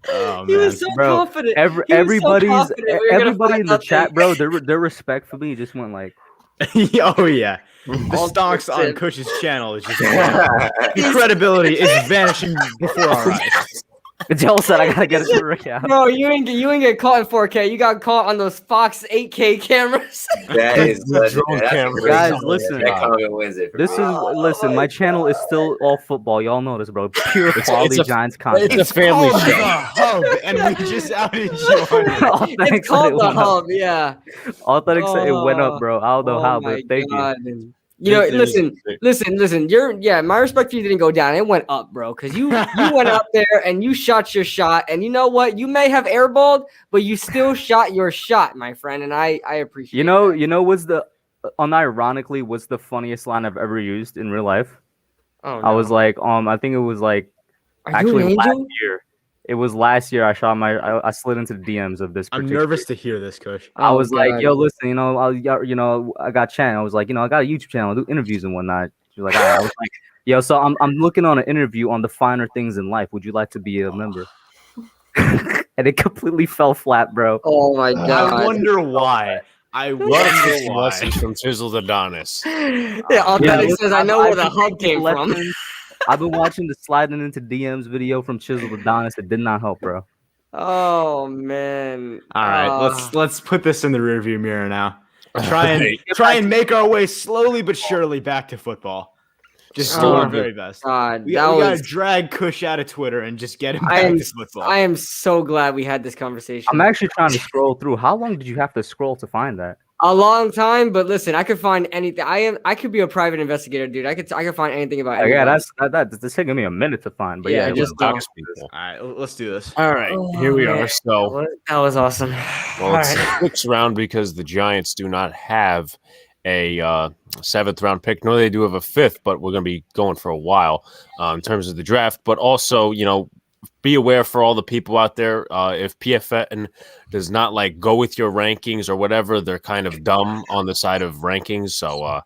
Speaker 3: Oh
Speaker 4: He
Speaker 3: man.
Speaker 4: was so
Speaker 2: Bro,
Speaker 4: confident. He was so
Speaker 2: everybody's
Speaker 4: confident we were gonna
Speaker 2: everybody
Speaker 4: find
Speaker 2: in the chat,
Speaker 4: nothing.
Speaker 2: bro. Their respect for me just went like,
Speaker 3: Oh yeah. The
Speaker 4: All
Speaker 3: stonks on
Speaker 4: percent.
Speaker 3: Kush's channel is just your credibility is vanishing before our eyes.
Speaker 2: Joel said, I gotta get it to Rick out.
Speaker 4: Bro, you ain't get caught in 4K. You got caught on those Fox 8K cameras.
Speaker 5: That is
Speaker 1: The drone
Speaker 5: that's a
Speaker 1: camera.
Speaker 5: great
Speaker 2: Guys,
Speaker 5: comment.
Speaker 2: listen.
Speaker 5: That comment wins it. For
Speaker 2: This
Speaker 5: me.
Speaker 2: is listen. My channel is still all football. Y'all know this, bro. Pure quality
Speaker 1: a-
Speaker 2: Giants content.
Speaker 1: It's a family
Speaker 3: called
Speaker 1: show.
Speaker 3: The Hub, and we just outed you on it.
Speaker 2: Authentic
Speaker 4: It's called
Speaker 2: said it
Speaker 4: the
Speaker 2: went up.
Speaker 4: Hub, yeah.
Speaker 2: Authentic said it went up, bro. I don't know
Speaker 4: Oh
Speaker 2: how,
Speaker 4: my
Speaker 2: but thank you.
Speaker 4: God. You know, listen. My respect for you didn't go down. It went up, bro. Because you went up there and you shot your shot. And you know what? You may have airballed, but you still shot your shot, my friend. And I appreciate.
Speaker 2: You know,
Speaker 4: that.
Speaker 2: what's the unironically what's the funniest line I've ever used in real life?
Speaker 4: Oh,
Speaker 2: I was
Speaker 4: no.
Speaker 2: like, I think it was like
Speaker 4: Are you
Speaker 2: actually
Speaker 4: an
Speaker 2: last
Speaker 4: angel?
Speaker 2: year. It was last year. I slid into the DMs of this.
Speaker 3: I'm
Speaker 2: particular-
Speaker 3: nervous to hear this, Kush.
Speaker 2: I
Speaker 4: Oh,
Speaker 2: was like,
Speaker 4: God.
Speaker 2: yo, listen, I got channel. I was like, I got a YouTube channel, I do interviews and whatnot. She was like, all right. I was like, yo, so I'm looking on an interview on the finer things in life. Would you like to be a member? And it completely fell flat, bro.
Speaker 4: Oh my
Speaker 3: I
Speaker 4: God.
Speaker 3: wonder why. I
Speaker 1: Love
Speaker 3: wonder
Speaker 1: taking
Speaker 3: why.
Speaker 1: lessons from Chiseled Adonis.
Speaker 4: Yeah, Authentic
Speaker 2: listen,
Speaker 4: says, I know where the
Speaker 2: been
Speaker 4: hub
Speaker 2: taking
Speaker 4: came from.
Speaker 2: lessons. I've been watching the sliding into DMs video from Chiseled Adonis. It did not help, bro.
Speaker 4: Oh man.
Speaker 3: All right, let's put this in the rearview mirror now. Try and make our way slowly but surely back to football. Just do our very best.
Speaker 4: God,
Speaker 3: We
Speaker 4: that
Speaker 3: gotta
Speaker 4: was.
Speaker 3: drag Kush out of Twitter and just get him
Speaker 4: I
Speaker 3: back
Speaker 4: am.
Speaker 3: to football.
Speaker 4: I am so glad we had this conversation.
Speaker 2: I'm actually trying to scroll through. How long did you have to scroll to find that?
Speaker 4: A long time, but listen, I could find anything. I could be a private investigator, dude. I could find anything about.
Speaker 2: Oh, yeah,
Speaker 4: anybody.
Speaker 2: that's taking me a minute to find. But
Speaker 4: Yeah,
Speaker 2: yeah, it
Speaker 4: just
Speaker 2: was-
Speaker 1: Talks people.
Speaker 3: All right, let's do this.
Speaker 1: All right, here we are. So,
Speaker 4: that was awesome.
Speaker 1: well, it's
Speaker 4: All
Speaker 1: the 6th round because the Giants do not have a 7th round pick. No, they do have a 5th, but we're going to be going for a while in terms of the draft. But also, be aware for all the people out there, if PFN does not like go with your rankings or whatever, they're kind of dumb on the side of rankings. So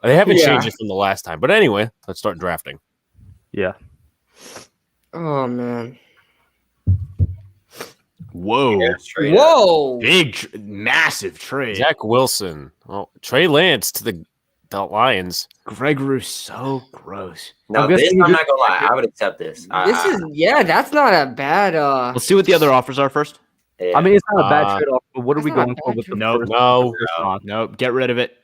Speaker 1: they haven't changed it from the last time. But anyway, let's start drafting.
Speaker 2: yeah.
Speaker 4: Oh man.
Speaker 3: Whoa,
Speaker 5: Yeah, straight up.
Speaker 4: Whoa.
Speaker 3: massive trade.
Speaker 1: Zach Wilson, Trey Lance to the Lions.
Speaker 3: Greg Rousseau, gross.
Speaker 5: No,
Speaker 2: I'm
Speaker 5: this
Speaker 2: guessing
Speaker 5: I'm
Speaker 2: you
Speaker 5: not gonna lie. I would accept this.
Speaker 4: That's not a bad.
Speaker 3: Let's see what the other offers are first.
Speaker 5: Yeah.
Speaker 2: I mean, it's not a bad
Speaker 1: Uh,
Speaker 2: trade off. But what are we
Speaker 4: that's not
Speaker 2: going
Speaker 4: a
Speaker 2: for
Speaker 4: bad
Speaker 2: with the
Speaker 4: trade.
Speaker 3: Nope.
Speaker 2: first?
Speaker 1: No,
Speaker 2: first round?
Speaker 3: Nope, get rid of it.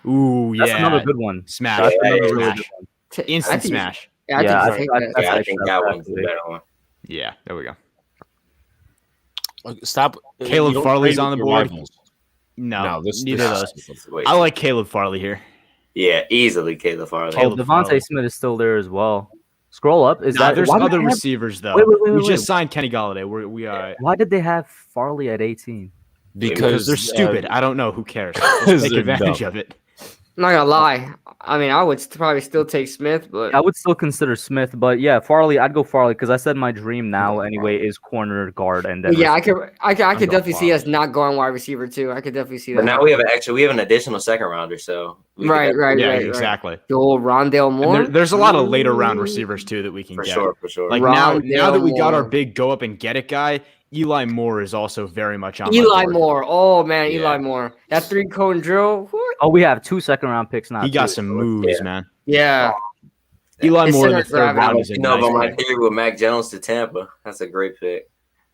Speaker 3: Ooh,
Speaker 2: That's
Speaker 3: yeah,
Speaker 2: another good one.
Speaker 3: smash.
Speaker 2: That's
Speaker 5: Yeah,
Speaker 2: another
Speaker 5: yeah,
Speaker 2: really
Speaker 3: smash.
Speaker 2: good one.
Speaker 4: I
Speaker 3: Instant
Speaker 4: think-
Speaker 3: smash.
Speaker 4: Yeah, I
Speaker 2: Yeah,
Speaker 4: think
Speaker 2: I
Speaker 4: you
Speaker 2: think
Speaker 4: take
Speaker 2: that's-
Speaker 4: that.
Speaker 5: yeah, I
Speaker 2: actually
Speaker 5: think
Speaker 2: not
Speaker 5: that
Speaker 2: bad
Speaker 5: one's the
Speaker 2: today.
Speaker 5: better one.
Speaker 3: Yeah, there we go.
Speaker 1: stop.
Speaker 3: Caleb
Speaker 1: You don't
Speaker 3: Farley's
Speaker 1: trade
Speaker 3: on the
Speaker 1: with your
Speaker 3: board.
Speaker 1: rivals.
Speaker 3: No,
Speaker 1: this
Speaker 3: neither of those.
Speaker 5: This is way
Speaker 3: I
Speaker 5: too-
Speaker 3: like Caleb Farley here.
Speaker 5: Yeah, easily Caleb Farley.
Speaker 2: Oh,
Speaker 3: Caleb
Speaker 2: Devontae
Speaker 3: Farley.
Speaker 2: Smith is still there as well. Scroll up. Is
Speaker 3: Nah,
Speaker 2: that
Speaker 3: there's
Speaker 2: why did
Speaker 3: other
Speaker 2: they have-
Speaker 3: receivers though.
Speaker 2: Wait,
Speaker 3: We
Speaker 2: wait.
Speaker 3: just signed Kenny Golladay. We
Speaker 2: Why did they have Farley at 18?
Speaker 3: because they're stupid. I don't know. Who cares? Just take
Speaker 1: they're
Speaker 3: advantage
Speaker 1: dumb.
Speaker 3: of it.
Speaker 4: I'm not gonna lie. I mean, I would probably still take Smith, but
Speaker 2: I would still consider Smith, but yeah, Farley. I'd go Farley because I said my dream now anyway is corner guard and then
Speaker 4: yeah, I could
Speaker 2: going
Speaker 4: definitely see
Speaker 2: Farley.
Speaker 4: us not going wide receiver too. I could definitely see that.
Speaker 5: But now we have an additional second rounder, so we could
Speaker 4: Right.
Speaker 3: Yeah,
Speaker 4: Right.
Speaker 3: exactly.
Speaker 4: The old Rondale
Speaker 3: And
Speaker 4: Moore.
Speaker 3: there's a lot of later round receivers too that we can
Speaker 5: for
Speaker 3: get.
Speaker 5: sure, for sure.
Speaker 3: Like now
Speaker 4: Rondale
Speaker 3: that we got our
Speaker 4: Moore.
Speaker 3: big go up and get it guy, Eli Moore is also very much on my
Speaker 4: Eli
Speaker 3: board.
Speaker 4: Moore. Oh man,
Speaker 3: Yeah.
Speaker 4: Eli Moore. That 3-cone drill. What?
Speaker 2: Oh, we have 2 second-round picks now.
Speaker 3: He got
Speaker 2: too,
Speaker 3: some
Speaker 2: so it's-
Speaker 3: moves, man.
Speaker 4: Yeah.
Speaker 3: Eli
Speaker 4: It's
Speaker 3: Moore in
Speaker 4: center
Speaker 3: the third
Speaker 4: gravity.
Speaker 3: round is a
Speaker 5: You know
Speaker 3: nice
Speaker 5: about my
Speaker 3: pick.
Speaker 5: theory with Mac Jones to Tampa. That's a great pick.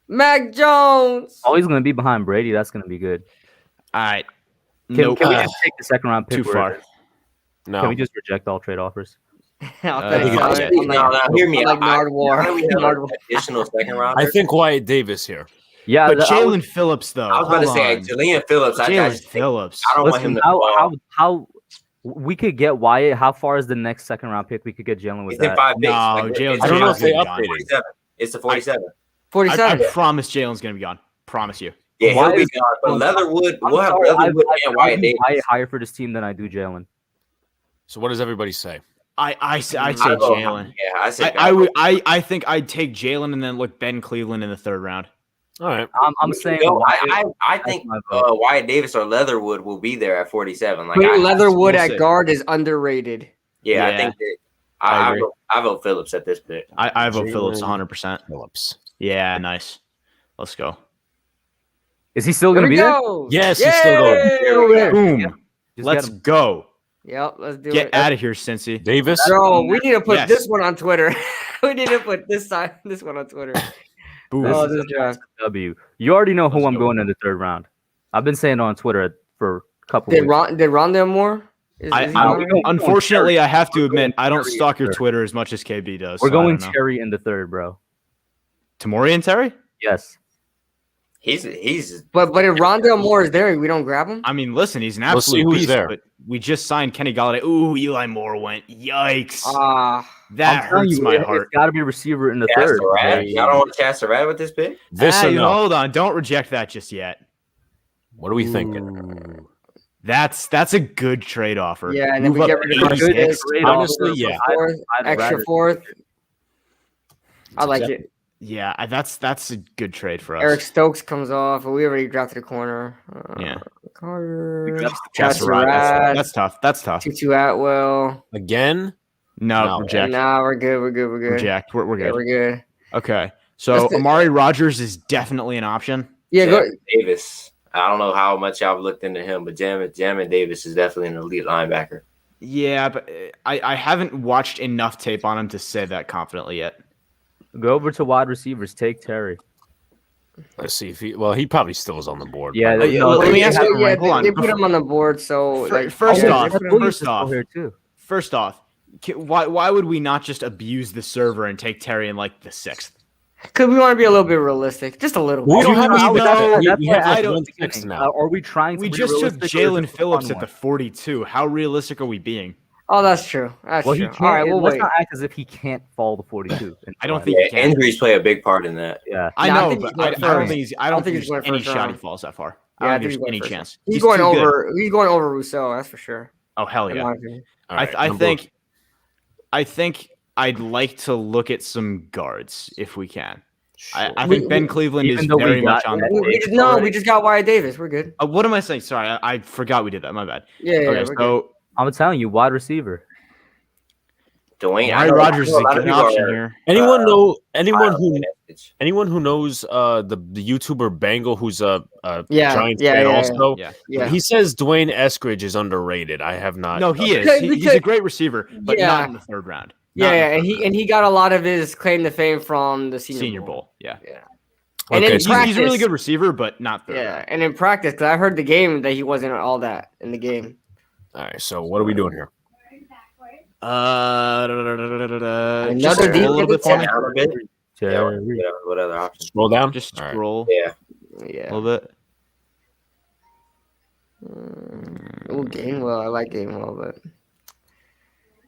Speaker 4: Mac Jones.
Speaker 2: Oh, he's going to be behind Brady. That's going to be good.
Speaker 3: All right.
Speaker 2: Can,
Speaker 3: Nope.
Speaker 2: can we just take the second-round pick?
Speaker 3: Too
Speaker 2: where
Speaker 3: far.
Speaker 2: it is?
Speaker 1: No.
Speaker 2: Can we just reject all trade offers?
Speaker 3: I think it's
Speaker 1: it.
Speaker 5: No, hear me
Speaker 4: Like
Speaker 5: out.
Speaker 4: Nardwuar.
Speaker 5: I we have an additional second round.
Speaker 1: I think Wyatt Davis here.
Speaker 2: Yeah,
Speaker 3: But
Speaker 2: I was-
Speaker 3: Jalen Phillips, though.
Speaker 5: I was about to say,
Speaker 3: hold on.
Speaker 5: Julian Phillips. I
Speaker 3: Jalen
Speaker 5: just think,
Speaker 3: Phillips.
Speaker 5: I don't want
Speaker 2: listen,
Speaker 5: him to
Speaker 2: how we could get Wyatt. How far is the next second-round pick? We could get Jalen with
Speaker 5: He's in
Speaker 2: that.
Speaker 5: 5 picks.
Speaker 3: No,
Speaker 5: Like,
Speaker 3: Jalen-
Speaker 5: it's
Speaker 1: I don't know if they
Speaker 3: Jalen's
Speaker 1: updated.
Speaker 5: 47. It's the 47.
Speaker 4: 47.
Speaker 3: I promise Jalen's going to be gone. Promise you.
Speaker 5: Yeah,
Speaker 2: Why
Speaker 5: he'll be
Speaker 2: is-
Speaker 5: gone. But Leatherwood,
Speaker 2: I'm
Speaker 5: we'll have
Speaker 2: sorry,
Speaker 5: Leatherwood
Speaker 2: I
Speaker 5: and Wyatt
Speaker 2: do
Speaker 5: Davis.
Speaker 2: Wyatt higher for this team than I do Jalen.
Speaker 1: So what does everybody say?
Speaker 3: I'd say
Speaker 5: I don't know.
Speaker 3: Jalen.
Speaker 5: Yeah, I say
Speaker 3: I think I'd take Jalen and then look Ben Cleveland in the third round.
Speaker 1: All right.
Speaker 2: I'm saying
Speaker 5: No,
Speaker 2: Wyatt.
Speaker 5: I think
Speaker 2: my vote.
Speaker 5: Wyatt Davis or Leatherwood will be there at 47. Like,
Speaker 4: Putting Leatherwood
Speaker 3: we'll
Speaker 4: at
Speaker 3: see.
Speaker 4: guard is underrated.
Speaker 5: yeah, I
Speaker 3: Yeah.
Speaker 5: think that
Speaker 3: I agree.
Speaker 5: I vote Phillips at this pick.
Speaker 3: I vote
Speaker 1: Jalen
Speaker 3: Phillips 100%.
Speaker 1: Phillips.
Speaker 3: Yeah, nice. Let's go.
Speaker 2: Is he still
Speaker 4: Here
Speaker 2: going to
Speaker 4: we
Speaker 2: be there?
Speaker 4: go.
Speaker 1: Yes, he's still going.
Speaker 5: There we go.
Speaker 3: Boom.
Speaker 2: Just
Speaker 3: Let's
Speaker 2: get him.
Speaker 3: go.
Speaker 4: Yep, let's do
Speaker 3: Get
Speaker 4: it.
Speaker 3: out of here, Cincy.
Speaker 1: Davis.
Speaker 4: Bro, we need to put
Speaker 3: Yes.
Speaker 4: this one on Twitter. We need to put this one on Twitter.
Speaker 3: Boom.
Speaker 4: Oh,
Speaker 2: This
Speaker 4: this
Speaker 2: is
Speaker 4: draft.
Speaker 2: W. You already know who
Speaker 3: Let's
Speaker 2: I'm
Speaker 3: go.
Speaker 2: going in the third round. I've been saying it on Twitter for a couple
Speaker 4: Did
Speaker 2: weeks.
Speaker 4: Rondale Moore? Is he on it?
Speaker 3: Unfortunately, I have to admit, I don't
Speaker 2: Terry
Speaker 3: stalk your
Speaker 2: third.
Speaker 3: Twitter as much as KB does.
Speaker 2: We're
Speaker 3: so I
Speaker 2: going
Speaker 3: don't know.
Speaker 2: Terry in the third, bro.
Speaker 3: Tamori and Terry?
Speaker 2: Yes.
Speaker 5: He's
Speaker 4: But if Rondale Moore is there, we don't grab him.
Speaker 3: I mean, listen, he's an
Speaker 1: We'll see
Speaker 3: absolute
Speaker 1: who's
Speaker 3: beast,
Speaker 1: there.
Speaker 3: but we just signed Kenny Golladay. Ooh, Eli Moore went. Yikes.
Speaker 4: Ah,
Speaker 3: That
Speaker 2: I'm telling
Speaker 3: hurts
Speaker 2: you,
Speaker 3: my
Speaker 2: it's
Speaker 3: heart.
Speaker 2: got to be a receiver in the
Speaker 5: Chaz
Speaker 2: third.
Speaker 5: Surratt. Y'all don't want Chaz Surratt with this pick?
Speaker 1: This or no?
Speaker 3: Hold on. Don't reject that just yet.
Speaker 1: What are we thinking?
Speaker 3: Ooh. That's a good trade offer.
Speaker 4: yeah, and then
Speaker 3: Move
Speaker 4: we
Speaker 3: up
Speaker 4: get rid of
Speaker 3: 86.
Speaker 4: the good
Speaker 2: Trade
Speaker 1: Honestly,
Speaker 2: offer.
Speaker 1: yeah.
Speaker 4: fourth,
Speaker 2: I'd
Speaker 4: extra
Speaker 2: rather-
Speaker 4: fourth. I like
Speaker 1: acceptable.
Speaker 4: it.
Speaker 3: Yeah, that's a good trade for us.
Speaker 4: Eric Stokes comes off, but we already drafted a corner.
Speaker 3: Yeah.
Speaker 4: Carter,
Speaker 2: We drafted
Speaker 4: Chaz
Speaker 3: Surratt.
Speaker 4: Surratt,
Speaker 3: That's tough. That's tough.
Speaker 4: Tutu Atwell.
Speaker 1: Again?
Speaker 3: No,
Speaker 1: No.
Speaker 3: reject.
Speaker 4: Nah, we're good. We're good. We're good.
Speaker 3: Reject. We're
Speaker 4: Yeah,
Speaker 3: good.
Speaker 4: we're good.
Speaker 3: Okay. So
Speaker 4: That's the-
Speaker 3: Amari Rogers is definitely an option.
Speaker 4: Yeah, go.
Speaker 5: Davis. I don't know how much y'all have looked into him, but Jamin Davis is definitely an elite linebacker.
Speaker 3: Yeah, but I haven't watched enough tape on him to say that confidently yet.
Speaker 2: Go over to wide receivers. Take Terry.
Speaker 1: Let's see if he probably still is on the board.
Speaker 2: Yeah,
Speaker 1: but-
Speaker 3: no, let me ask you-
Speaker 4: Yeah,
Speaker 3: hold on.
Speaker 4: they put him on the board. So, like,
Speaker 3: First
Speaker 4: yeah,
Speaker 3: off,
Speaker 4: they put him-
Speaker 3: first off,
Speaker 2: here too.
Speaker 3: First off, why would we not just abuse the server and take Terry in like the 6th?
Speaker 4: Because we want to be a little bit realistic, just a little.
Speaker 1: We
Speaker 4: bit.
Speaker 1: don't have
Speaker 3: No,
Speaker 1: even
Speaker 3: no,
Speaker 1: that. We have
Speaker 3: I
Speaker 1: like
Speaker 3: don't
Speaker 1: one
Speaker 2: think
Speaker 1: six now.
Speaker 2: Are we trying to
Speaker 3: We
Speaker 2: be
Speaker 3: just took
Speaker 2: realistic, or is
Speaker 3: Jalen
Speaker 2: this a
Speaker 3: Phillips
Speaker 2: fun
Speaker 3: at the
Speaker 2: one?
Speaker 3: 42. How realistic are we being?
Speaker 4: Oh, that's true. That's
Speaker 2: Well, he
Speaker 4: true.
Speaker 2: can't.
Speaker 4: All right, we'll
Speaker 2: let's
Speaker 4: wait.
Speaker 2: not act as if he can't fall to 42.
Speaker 3: I don't think
Speaker 5: Yeah,
Speaker 3: he can.
Speaker 5: injuries play a big part in that.
Speaker 2: Yeah.
Speaker 3: I
Speaker 4: Nah, I
Speaker 3: know,
Speaker 4: think
Speaker 3: but
Speaker 4: he's going
Speaker 3: I don't
Speaker 4: first.
Speaker 3: think he's. I
Speaker 4: I
Speaker 3: don't
Speaker 4: think
Speaker 3: think
Speaker 4: he's
Speaker 3: there's
Speaker 4: going
Speaker 3: any
Speaker 4: first
Speaker 3: shot he
Speaker 4: round.
Speaker 3: falls that far.
Speaker 4: Yeah,
Speaker 3: I
Speaker 4: I
Speaker 3: don't
Speaker 4: think
Speaker 3: think
Speaker 4: he's
Speaker 3: there's any
Speaker 4: going
Speaker 3: chance.
Speaker 4: He's
Speaker 3: He's
Speaker 4: going
Speaker 3: too good.
Speaker 4: over. He's going over Rousseau. That's for sure.
Speaker 3: Oh hell
Speaker 4: in
Speaker 3: yeah!
Speaker 4: my opinion.
Speaker 1: All right,
Speaker 3: I
Speaker 1: number-
Speaker 3: think I'd like to look at some guards if we can. I
Speaker 4: We-
Speaker 3: think Ben Cleveland
Speaker 2: even
Speaker 3: is
Speaker 2: though we
Speaker 3: very much
Speaker 2: got-
Speaker 3: on the
Speaker 4: We
Speaker 3: board.
Speaker 4: just, no, we just got Wyatt Davis. We're good.
Speaker 3: What am I saying? Sorry, I forgot we did that. My bad.
Speaker 4: Yeah, yeah,
Speaker 3: Okay,
Speaker 4: we're good.
Speaker 3: so
Speaker 2: I'm telling you, wide receiver.
Speaker 5: Dwayne
Speaker 3: Amari Rogers is a good option here.
Speaker 1: Anyone know
Speaker 5: message.
Speaker 1: anyone who knows the YouTuber Bangle who's a
Speaker 4: Yeah,
Speaker 1: Giants
Speaker 4: yeah,
Speaker 1: fan
Speaker 4: yeah,
Speaker 1: also?
Speaker 3: Yeah.
Speaker 4: Yeah.
Speaker 1: He says Dwayne Eskridge is underrated. I have not.
Speaker 3: No, he is.
Speaker 4: Because-
Speaker 3: He's a great receiver, but
Speaker 4: Yeah.
Speaker 3: not in the third round.
Speaker 4: Yeah,
Speaker 3: Not in
Speaker 4: yeah,
Speaker 3: the
Speaker 4: and
Speaker 3: third
Speaker 4: he
Speaker 3: round.
Speaker 4: and he got a lot of his claim to fame from the
Speaker 3: Senior Bowl. Yeah.
Speaker 4: Yeah. And
Speaker 1: Okay,
Speaker 4: then
Speaker 1: so
Speaker 3: He's a really
Speaker 4: practice-
Speaker 3: good receiver, but not third
Speaker 4: Yeah,
Speaker 3: round.
Speaker 4: and in practice, because I heard the game that he wasn't all that in the game.
Speaker 1: All right. So what are we doing here?
Speaker 4: Another
Speaker 3: Just scroll a little
Speaker 4: defensive
Speaker 3: bit for me.
Speaker 5: Down a bit. Yeah,
Speaker 2: Terry.
Speaker 5: what other options?
Speaker 1: Scroll down.
Speaker 3: Just
Speaker 1: All right.
Speaker 3: scroll
Speaker 5: Yeah.
Speaker 3: a
Speaker 4: Yeah.
Speaker 3: little bit.
Speaker 4: Oh, Gainwell. I like Gainwell, but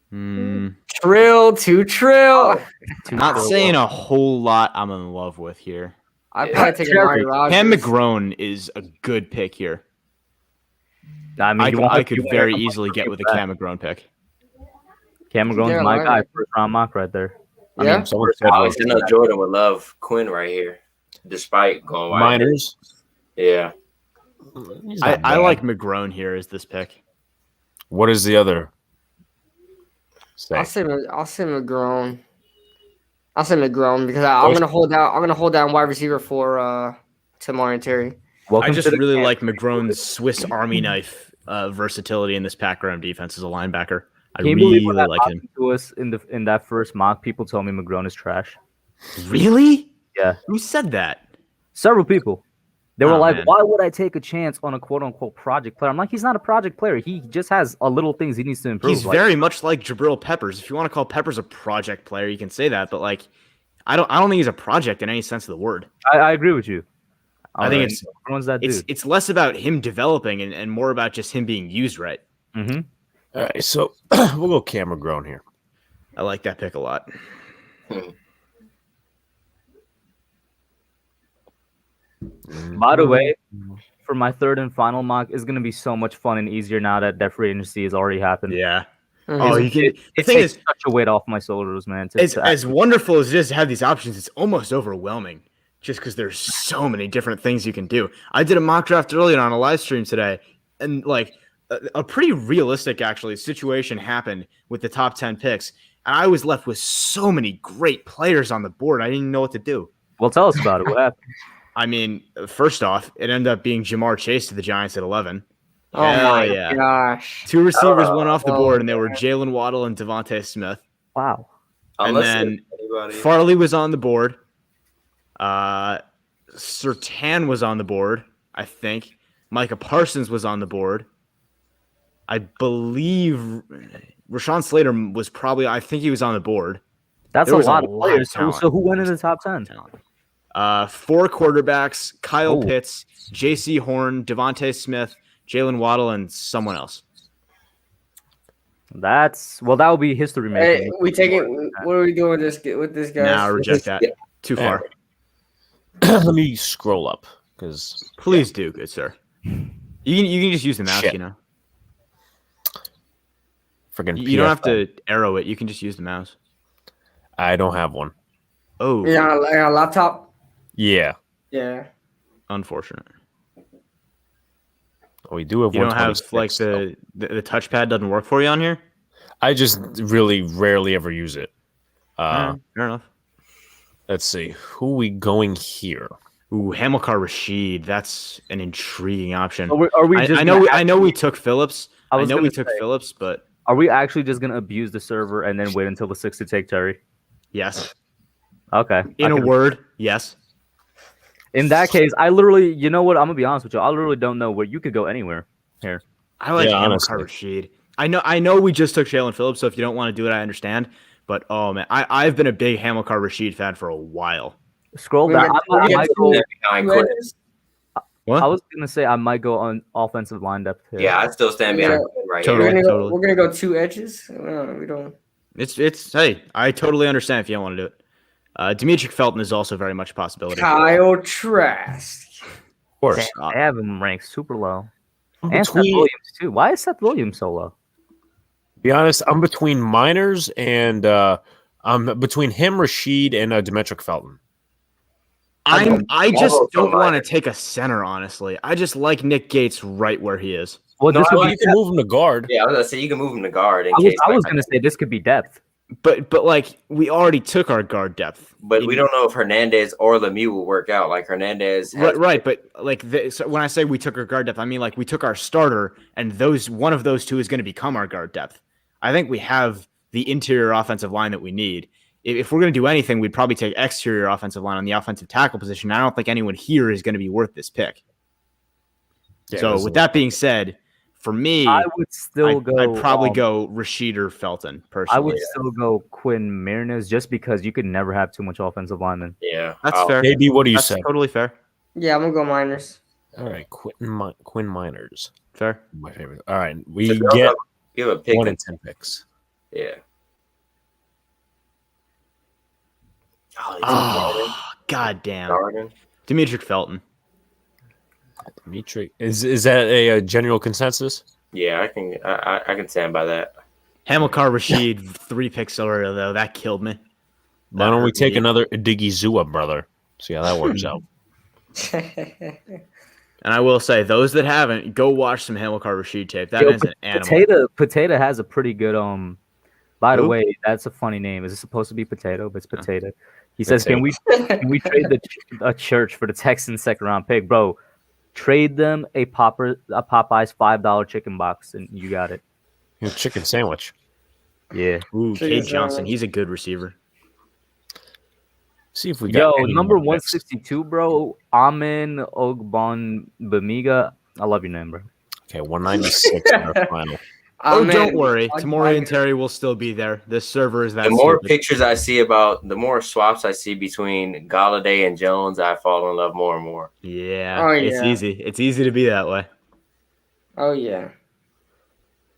Speaker 3: Hmm.
Speaker 4: Trill.
Speaker 3: Not saying a whole lot I'm in love with here.
Speaker 4: I'd probably take Amari Rogers.
Speaker 3: Cam McGrone is a good pick here.
Speaker 2: I mean,
Speaker 3: I could very easily get with a Cam McGrone pick.
Speaker 2: Cam McGrone's
Speaker 4: Yeah,
Speaker 2: my
Speaker 4: right.
Speaker 2: guy, first round mock right there.
Speaker 1: I
Speaker 4: Yeah?
Speaker 1: mean, someone said
Speaker 5: I know Jordan would love Quinn right here, despite going wide.
Speaker 1: Miners.
Speaker 5: Yeah.
Speaker 1: He's not
Speaker 3: I
Speaker 1: bad.
Speaker 3: like McGrone here as this pick.
Speaker 1: What is the other? Say?
Speaker 4: I'll say McGrone. I'll say McGrone because I'm gonna hold down. I'm gonna hold down wide receiver for Tamar and Terry.
Speaker 2: Welcome
Speaker 3: I just
Speaker 2: to the
Speaker 3: really
Speaker 2: camp.
Speaker 3: like McGrone's Swiss Army knife versatility in this pack round defense as a linebacker. I
Speaker 2: Can you believe when
Speaker 3: really
Speaker 2: that
Speaker 3: like him.
Speaker 2: happened to us in that first mock? People told me McGrone is trash.
Speaker 3: Really?
Speaker 2: Yeah,
Speaker 3: Who said that?
Speaker 2: several people. They were
Speaker 3: Oh,
Speaker 2: like,
Speaker 3: man.
Speaker 2: "Why would I take a chance on a quote unquote project player?" I'm like, "He's not a project player. He just has a little things he needs to improve."
Speaker 3: He's very much like Jabril Peppers. If you want to call Peppers a project player, you can say that, but like I don't think he's a project in any sense of the word.
Speaker 2: I agree with you.
Speaker 3: I think it's
Speaker 2: McGrone's that dude.
Speaker 3: it's less about him developing and more about just him being used right.
Speaker 2: Mm-hmm.
Speaker 1: All right, so we'll go Cameron Grown here.
Speaker 3: I like that pick a lot.
Speaker 2: By the way, for my third and final mock, is going to be so much fun and easier now that free agency has already happened.
Speaker 3: Yeah.
Speaker 4: Mhm.
Speaker 3: Oh, you can. The
Speaker 2: It
Speaker 3: thing
Speaker 2: takes
Speaker 3: is,
Speaker 2: such a weight off my shoulders, man.
Speaker 3: as wonderful as it is to have these options, it's almost overwhelming just because there's so many different things you can do. I did a mock draft earlier on a live stream today, and like a pretty realistic actually situation happened with the top 10 picks, and I was left with so many great players on the board. I didn't even know what to do.
Speaker 2: Well, tell us about it. What happened?
Speaker 3: I mean, first off, it ended up being Jamar Chase to the Giants at 11.
Speaker 4: Oh
Speaker 3: Hell
Speaker 4: my
Speaker 3: yeah.
Speaker 4: gosh!
Speaker 3: 2 receivers went off the
Speaker 4: Oh,
Speaker 3: board, and they were Jalen Waddle and Devontae Smith.
Speaker 2: Wow.
Speaker 3: And
Speaker 5: Unless
Speaker 3: then
Speaker 5: anybody.
Speaker 3: Farley was on the board. Surtain was on the board, I think. Micah Parsons was on the board. I believe Rashawn Slater was probably, I think he was on the board.
Speaker 2: That's
Speaker 3: There
Speaker 2: a
Speaker 3: was
Speaker 2: lot of players.
Speaker 3: talent.
Speaker 2: So who went in the top 10?
Speaker 3: 4 quarterbacks, Kyle
Speaker 2: Oh.
Speaker 3: Pitts, J.C. Horn, Devontae Smith, Jalen Waddle, and someone else.
Speaker 2: That will be history
Speaker 4: Hey,
Speaker 2: making.
Speaker 4: we take it. What are we doing with this guy?
Speaker 3: Nah, reject that. Too far.
Speaker 1: Let me scroll up because
Speaker 3: Please do, good sir. You can just use the mouse,
Speaker 1: Shit.
Speaker 3: you know.
Speaker 1: freaking
Speaker 3: You don't have to arrow it. You can just use the mouse.
Speaker 1: I don't have one.
Speaker 3: Oh,
Speaker 4: Yeah, like a laptop.
Speaker 1: Yeah,
Speaker 4: Yeah.
Speaker 3: unfortunate.
Speaker 1: we do have.
Speaker 3: You don't have
Speaker 1: 126,
Speaker 3: like
Speaker 1: so
Speaker 3: the touchpad doesn't work for you on here.
Speaker 1: I just really rarely ever use it.
Speaker 3: Fair enough.
Speaker 1: Let's see. Who we going here?
Speaker 3: Ooh, Hamilcar Rashid. That's an intriguing option.
Speaker 2: Are we just
Speaker 3: I
Speaker 2: gonna
Speaker 3: know we took Phillips.
Speaker 2: I
Speaker 3: I
Speaker 2: was
Speaker 3: know
Speaker 2: gonna
Speaker 3: we took
Speaker 2: say-
Speaker 3: Phillips, but
Speaker 2: Are we actually just gonna abuse the server and then wait until the 6 to take Terry?
Speaker 3: yes.
Speaker 2: Okay.
Speaker 3: In a word, yes.
Speaker 2: In that case, I literally, you know what? I'm gonna be honest with you. I literally don't know where you could go anywhere here.
Speaker 3: I like
Speaker 1: Yeah,
Speaker 3: Hamilcar
Speaker 1: honestly.
Speaker 3: Rashid. I know we just took Jalen Phillips, so if you don't want to do it, I understand. But oh man, I've been a big Hamilcar Rashid fan for a while.
Speaker 2: Scroll
Speaker 4: We
Speaker 2: down.
Speaker 4: got-
Speaker 2: I
Speaker 4: we got
Speaker 2: might
Speaker 4: two-
Speaker 2: go.
Speaker 5: Behind
Speaker 4: Who
Speaker 5: Quinn.
Speaker 4: is?
Speaker 3: What?
Speaker 2: I was gonna say I might go on offensive line depth here.
Speaker 5: Yeah, I'd still stand behind Quinn right
Speaker 3: Totally.
Speaker 4: We're
Speaker 5: here.
Speaker 4: gonna go.
Speaker 3: totally.
Speaker 4: We're gonna go 2 edges. We don't.
Speaker 3: It's hey, I totally understand if you don't want to do it. Dimitri Felton is also very much a possibility.
Speaker 4: Kyle Trask.
Speaker 1: Of course.
Speaker 2: I have him ranked super low.
Speaker 1: I'm
Speaker 2: And Seth
Speaker 1: between,
Speaker 2: Williams too. Why is Seth Williams so low?
Speaker 1: be honest, I'm between Miners and I'm between him, Rashid, and Demetric Felton.
Speaker 3: I just
Speaker 5: I'll
Speaker 3: don't
Speaker 5: vote
Speaker 3: want to
Speaker 5: Miners.
Speaker 3: take a center, honestly. I just like Nick Gates right where he is.
Speaker 2: Well,
Speaker 5: No,
Speaker 2: this
Speaker 5: I
Speaker 2: could
Speaker 5: like
Speaker 2: be.
Speaker 1: You can move him to guard.
Speaker 5: Yeah, I was gonna say you can move him to guard in
Speaker 2: I
Speaker 5: case.
Speaker 2: was gonna say this could be depth.
Speaker 3: But like we already took our guard depth.
Speaker 5: But we don't know if Hernandez or Lemieux will work out. Like Hernandez, has,
Speaker 3: Right, but like so when I say we took our guard depth, I mean like we took our starter, and one of those two is going to become our guard depth. I think we have the interior offensive line that we need. If we're going to do anything, we'd probably take exterior offensive line on the offensive tackle position. I don't think anyone here is going to be worth this pick.
Speaker 1: Yeah,
Speaker 3: So
Speaker 1: this
Speaker 3: with
Speaker 1: is-
Speaker 3: that being said, for me,
Speaker 2: I would still go.
Speaker 3: I'd probably go Rashid or Felton personally.
Speaker 2: I would still go Quinn Marinez just because you could never have too much offensive linemen.
Speaker 5: yeah,
Speaker 3: That's
Speaker 5: I'll-
Speaker 3: fair.
Speaker 1: Maybe what do you
Speaker 3: That's
Speaker 1: say?
Speaker 3: totally fair.
Speaker 4: Yeah, I'm gonna go Miners.
Speaker 1: All right, Quinn Miners,
Speaker 3: Fair.
Speaker 1: my favorite. All right, we
Speaker 5: So
Speaker 1: get
Speaker 5: give a pick.
Speaker 1: 1 in 10 picks.
Speaker 5: Yeah. Oh,
Speaker 3: Oh, god damn.
Speaker 5: Garden.
Speaker 3: Dimitri Felton.
Speaker 1: Dimitri, is that a general consensus?
Speaker 5: Yeah, I can stand by that.
Speaker 3: Hamilcar Rashid, 3 picks earlier, though. That killed me.
Speaker 1: Why don't we take another Diggy Zua, brother? See how that works out.
Speaker 3: And I will say, those that haven't, go watch some Hamilcar Rashid tape. That
Speaker 2: Yo,
Speaker 3: man's an animal.
Speaker 2: Potato has a pretty good By the
Speaker 3: Who?
Speaker 2: way, that's a funny name. Is it supposed to be Potato? But it's Potato. He says, "Can we trade a church for the Texans' second round pick, bro? Trade them a Popeyes $5 chicken box, and you got it."
Speaker 1: Chicken sandwich.
Speaker 2: Yeah.
Speaker 3: Ooh,
Speaker 4: Chicken
Speaker 3: Cade Johnson.
Speaker 4: sandwich.
Speaker 3: He's a good receiver.
Speaker 1: See if we got any
Speaker 2: number
Speaker 1: more picks.
Speaker 2: 162, bro. Amin Ogbongbemiga. I love your name, bro.
Speaker 1: Okay, 196 in our final.
Speaker 3: Oh,
Speaker 4: man,
Speaker 3: don't worry.
Speaker 4: I-
Speaker 3: Tamori and Terry will still be there. This server is that
Speaker 5: The more
Speaker 3: stupid.
Speaker 5: pictures I see the more swaps I see between Golladay and Jones, I fall in love more and more.
Speaker 3: Yeah,
Speaker 4: Oh,
Speaker 3: it's
Speaker 4: yeah.
Speaker 3: easy. It's easy to be that way.
Speaker 4: Oh yeah.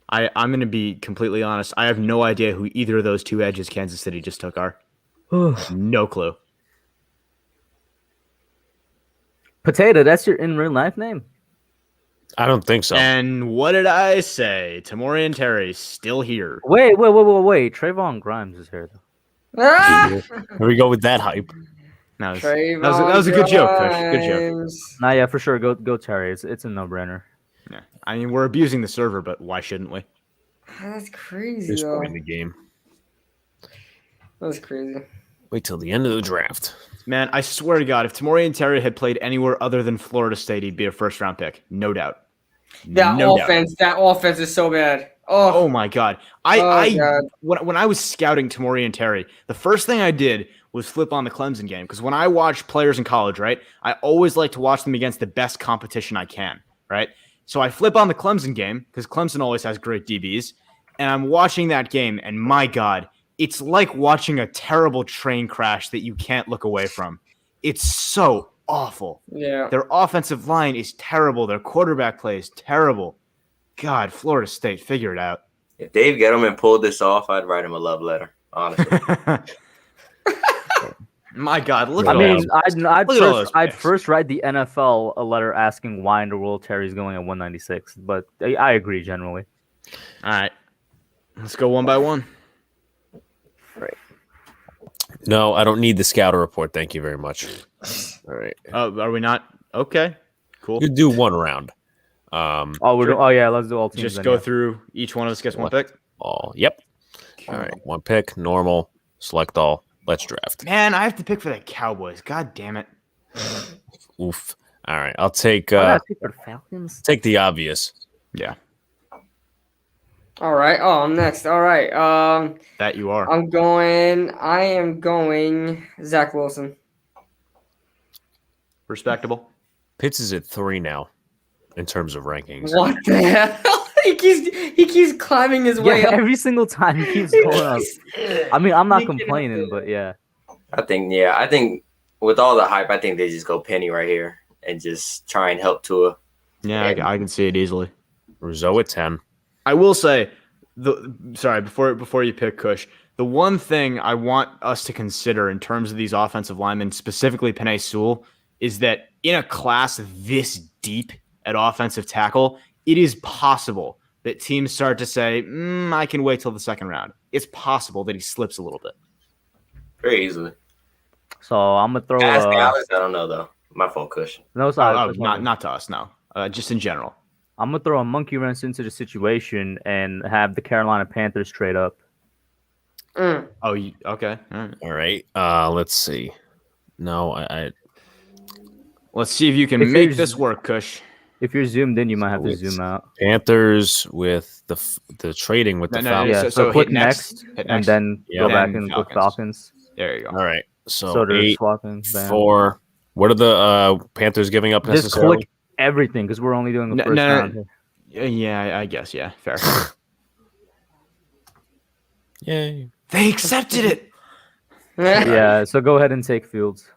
Speaker 3: I'm going to be completely honest. I have no idea who either of those two edges Kansas City just took are. No clue.
Speaker 2: Potato, that's your in real life name?
Speaker 1: I don't think so.
Speaker 3: And what did I say? Tamori and Terry still here.
Speaker 2: Wait. Trayvon Grimes is here, though.
Speaker 4: Ah!
Speaker 1: Here we go with that hype.
Speaker 3: No, that was a good joke, Kush. Good joke.
Speaker 4: Grimes.
Speaker 2: Nah, yeah, for sure. Go Terry. It's a no brainer.
Speaker 3: Yeah. I mean, we're abusing the server, but why shouldn't we?
Speaker 4: That's crazy,
Speaker 1: Just
Speaker 4: though.
Speaker 1: playing the game.
Speaker 4: That's crazy.
Speaker 1: Wait till the end of the draft.
Speaker 3: Man, I swear to God, if Tamori and Terry had played anywhere other than Florida State, he'd be a first-round pick. No doubt.
Speaker 4: That
Speaker 3: No doubt.
Speaker 4: offense is so bad.
Speaker 3: Oh my God!
Speaker 4: God.
Speaker 3: When I was scouting Tamori and Terry, the first thing I did was flip on the Clemson game because when I watch players in college, right, I always like to watch them against the best competition I can, right? So I flip on the Clemson game because Clemson always has great DBs, and I'm watching that game, and my God, it's like watching a terrible train crash that you can't look away from. It's so awful.
Speaker 4: Yeah.
Speaker 3: Their offensive line is terrible. Their quarterback play is terrible. God, Florida State, figure it out.
Speaker 5: If Dave Gettleman pulled this off, I'd write him a love letter, honestly.
Speaker 3: My God, look
Speaker 2: I
Speaker 3: at
Speaker 2: mean,
Speaker 3: all those
Speaker 2: I'd
Speaker 3: picks.
Speaker 2: first write the NFL a letter asking why in the world Terry's going at 196. But I agree generally.
Speaker 3: All right, let's go one by one.
Speaker 1: No, I don't need the scouter report. Thank you very much. All right.
Speaker 3: Are we not? Okay, cool.
Speaker 1: You do one round.
Speaker 2: Let's do all teams.
Speaker 3: Just
Speaker 2: then,
Speaker 3: go
Speaker 2: yeah.
Speaker 3: through each one of us gets one pick.
Speaker 1: Yep. All right. One pick, normal, select all. Let's draft.
Speaker 3: Man, I have to pick for the Cowboys. God damn it.
Speaker 1: Oof. All right. I'll take
Speaker 2: Why not pick for the Falcons?
Speaker 1: take the obvious.
Speaker 3: Yeah,
Speaker 4: All right. Oh, I'm next. All right.
Speaker 3: that you are.
Speaker 4: I am going Zach Wilson.
Speaker 3: Respectable.
Speaker 1: Pitts is at 3 now in terms of rankings.
Speaker 4: What the hell? he keeps climbing his way
Speaker 2: Yeah,
Speaker 4: up.
Speaker 2: every single time he keeps going up. I mean, I'm not complaining, but yeah.
Speaker 5: I think with all the hype, I think they just go Penny right here and just try and help Tua.
Speaker 3: Yeah, I can see it easily.
Speaker 1: Rousseau at 10.
Speaker 3: I will say, before you pick Kush, the one thing I want us to consider in terms of these offensive linemen, specifically Penei Sewell, is that in a class this deep at offensive tackle, it is possible that teams start to say, I can wait till the second round. It's possible that he slips a little bit.
Speaker 5: Very easily.
Speaker 2: So I'm gonna throw
Speaker 5: Ask Alex, I don't know, though. My phone cushion.
Speaker 2: no. Sorry,
Speaker 3: Not to us, no. Just in general.
Speaker 2: I'm gonna throw a monkey wrench into the situation and have the Carolina Panthers trade up.
Speaker 4: Mm.
Speaker 3: Oh, okay. All right.
Speaker 1: All right. Let's see. No, I
Speaker 3: Let's see if you can
Speaker 2: If
Speaker 3: make
Speaker 2: you're-
Speaker 3: this work, Kush.
Speaker 2: If you're zoomed in, you might have to
Speaker 1: It's-
Speaker 2: zoom out.
Speaker 1: Panthers with the trading with the
Speaker 3: No,
Speaker 1: Falcons.
Speaker 2: Yeah,
Speaker 3: so
Speaker 2: so,
Speaker 3: hit
Speaker 2: click
Speaker 3: next,
Speaker 2: next,
Speaker 3: hit
Speaker 2: and
Speaker 3: next.
Speaker 2: then
Speaker 1: Yeah.
Speaker 2: go back
Speaker 3: Then
Speaker 2: and click
Speaker 3: Falcons.
Speaker 2: Falcons.
Speaker 3: There you go.
Speaker 1: All right. So,
Speaker 2: So they're
Speaker 1: 8,
Speaker 2: swapping. Bam.
Speaker 1: 4. What are the Panthers giving up
Speaker 2: Just
Speaker 1: necessarily?
Speaker 2: click everything because we're only doing the
Speaker 3: No,
Speaker 2: first
Speaker 3: no,
Speaker 2: round. here.
Speaker 3: Yeah, I guess. Yeah, fair.
Speaker 1: Yay.
Speaker 3: They accepted it.
Speaker 2: Yeah, so go ahead and take Fields.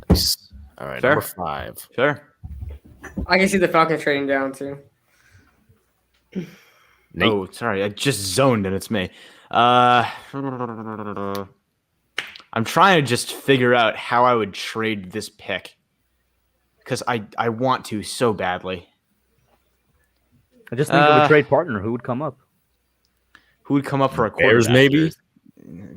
Speaker 1: Nice. All right.
Speaker 3: Fair.
Speaker 1: Number 5.
Speaker 3: Fair.
Speaker 4: I can see the Falcons trading down too.
Speaker 1: Nate.
Speaker 3: Oh, sorry. I just zoned and it's me. I'm trying to just figure out how I would trade this pick because I want to so badly.
Speaker 2: I just think of a trade partner who would come up.
Speaker 3: Who would come up for a
Speaker 1: Bears,
Speaker 3: quarterback?
Speaker 1: maybe?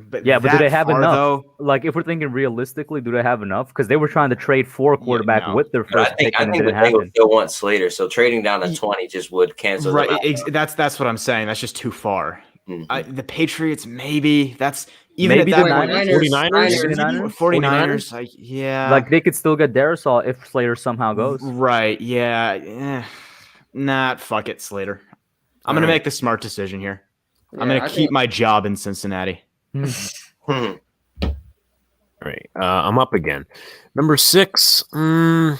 Speaker 3: But
Speaker 2: Yeah, but do
Speaker 3: that
Speaker 2: they have
Speaker 3: far,
Speaker 2: enough?
Speaker 3: Though,
Speaker 2: Like, if we're thinking realistically, do they have enough? Because they were trying to trade for a quarterback
Speaker 3: no.
Speaker 2: with their
Speaker 5: But
Speaker 2: first
Speaker 5: I think
Speaker 2: pick, and it
Speaker 5: the
Speaker 2: didn't
Speaker 5: Bengals
Speaker 2: happen.
Speaker 5: still want Slater, so trading down to 20 just would cancel them
Speaker 3: right?
Speaker 5: out.
Speaker 3: That's what I'm saying. That's just too far. The Patriots, maybe. That's even
Speaker 2: Maybe
Speaker 3: at that
Speaker 2: the
Speaker 3: point.
Speaker 2: Niners.
Speaker 1: 49ers?
Speaker 2: Maybe the Niners.
Speaker 3: 49ers, like, yeah.
Speaker 2: Like they could still get Darisaw if Slater somehow goes.
Speaker 3: Right, yeah. Nah, fuck it, Slater. I'm going to make the smart decision here. I'm going to keep my job in Cincinnati.
Speaker 1: All right, I'm up again. Number 6. I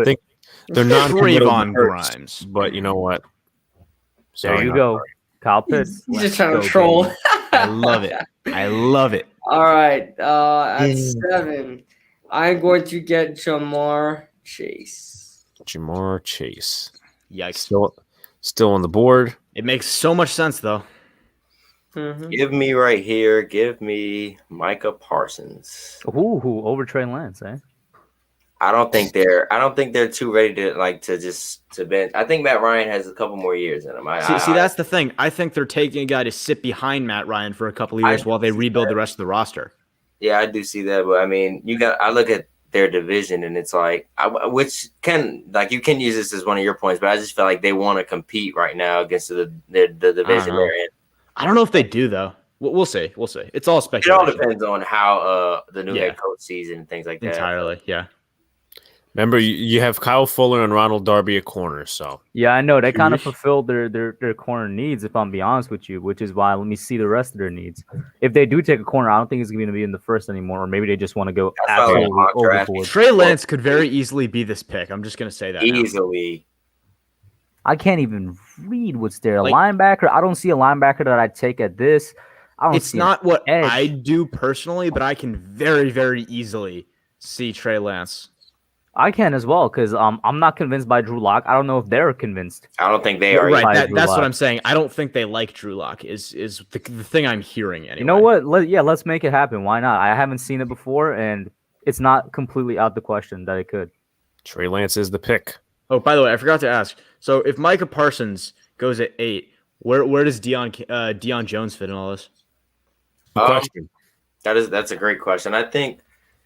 Speaker 1: think they're not
Speaker 3: Trayvon Grimes,
Speaker 1: but you know what?
Speaker 2: There you go, Kyle Pitts.
Speaker 4: He's just trying to troll.
Speaker 3: I love it.
Speaker 4: All right, at 7, I'm going to get Jamar Chase.
Speaker 3: Yikes!
Speaker 1: Still on the board.
Speaker 3: It makes so much sense, though.
Speaker 5: Give me Micah Parsons.
Speaker 2: Ooh, over Trey Lance, eh?
Speaker 5: I don't think they're too ready to bench. I think Matt Ryan has a couple more years in him.
Speaker 3: See, that's the thing. I think they're taking a guy to sit behind Matt Ryan for a couple of years while they rebuild the rest of the roster.
Speaker 5: Yeah, I do see that, but I mean, I look at their division and it's like, you can use this as one of your points, but I just feel like they want to compete right now against the division they're in.
Speaker 3: I don't know if they do though. We'll see. It's all speculation.
Speaker 5: It all depends on how the new head coach sees it and things like that.
Speaker 3: Entirely, yeah.
Speaker 1: Remember, you have Kyle Fuller and Ronald Darby at corner, so
Speaker 2: yeah, I know they kind of fulfilled their corner needs. If I'm being honest with you, which is why let me see the rest of their needs. If they do take a corner, I don't think it's going to be in the first anymore, or maybe they just want to go absolutely overboard.
Speaker 3: Trey Lance could very easily be this pick. I'm just going to say that
Speaker 5: easily.
Speaker 2: I can't even read what's there. Linebacker. I don't see a linebacker that I'd take at this.
Speaker 3: It's not what I do personally, but I can very, very easily see Trey Lance.
Speaker 2: I can as well because I'm not convinced by Drew Lock. I don't know if they're convinced.
Speaker 5: I don't think they are.
Speaker 3: Right, that's what I'm saying. I don't think they like Drew Lock. Is the thing I'm hearing anyway.
Speaker 2: You know what? Let's make it happen. Why not? I haven't seen it before, and it's not completely out the question that it could.
Speaker 1: Trey Lance is the pick.
Speaker 3: Oh, by the way, I forgot to ask. So if Micah Parsons goes at 8, where does Deion Jones fit in all this?
Speaker 1: Good question.
Speaker 5: That's a great question. I think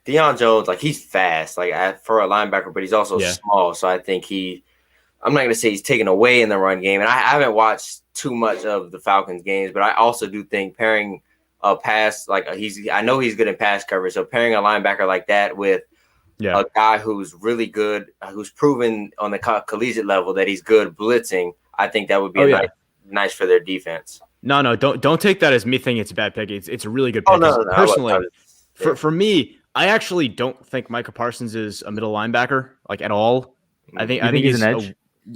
Speaker 5: Deion Jones, he's fast, for a linebacker, but he's also small. So I think I'm not going to say he's taken away in the run game. And I haven't watched too much of the Falcons games, but I also do think pairing a pass, I know he's good in pass coverage. So pairing a linebacker like that with a guy who's really good, who's proven on the collegiate level that he's good blitzing, I think that would be nice for their defense.
Speaker 3: No, don't take that as me thinking it's a bad pick. It's a really good pick.
Speaker 5: No.
Speaker 3: Personally, for me, I actually don't think Micah Parsons is a middle linebacker, at all. I think
Speaker 2: he's an edge.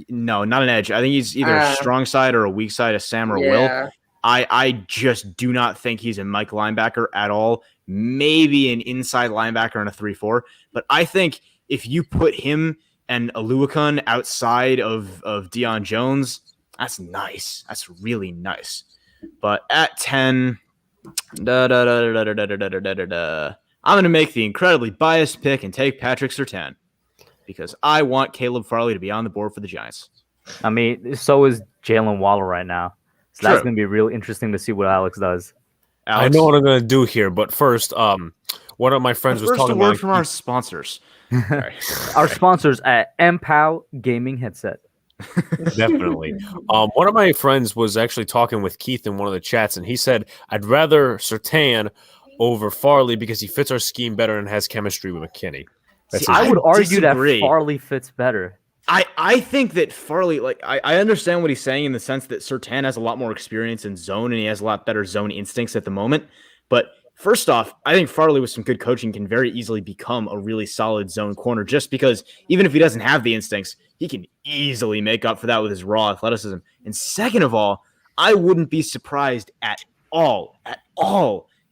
Speaker 3: No, not an edge. I think he's either a strong side or a weak side of Sam or Will. I just do not think he's a Mike linebacker at all. Maybe an inside linebacker in a 3-4. But I think if you put him and Aluakun outside of Deion Jones, that's nice. That's really nice. But at 10, I'm going to make the incredibly biased pick and take Patrick Surtain because I want Caleb Farley to be on the board for the Giants.
Speaker 2: I mean, so is Jalen Waller right now. So that's going to be real interesting to see what Alex does.
Speaker 1: I know what I'm going to do here, but first, one of my friends was talking about
Speaker 3: from our sponsors.
Speaker 2: Our sponsors at MPOW Gaming Headset.
Speaker 1: Definitely. One of my friends was actually talking with Keith in one of the chats, and he said, I'd rather Surtain over Farley because he fits our scheme better and has chemistry with McKinney.
Speaker 2: I would argue that Farley fits better.
Speaker 3: I think that Farley, I understand what he's saying in the sense that Surtain has a lot more experience in zone and he has a lot better zone instincts at the moment. But first off, I think Farley with some good coaching can very easily become a really solid zone corner just because even if he doesn't have the instincts, he can easily make up for that with his raw athleticism. And second of all, I wouldn't be surprised at all,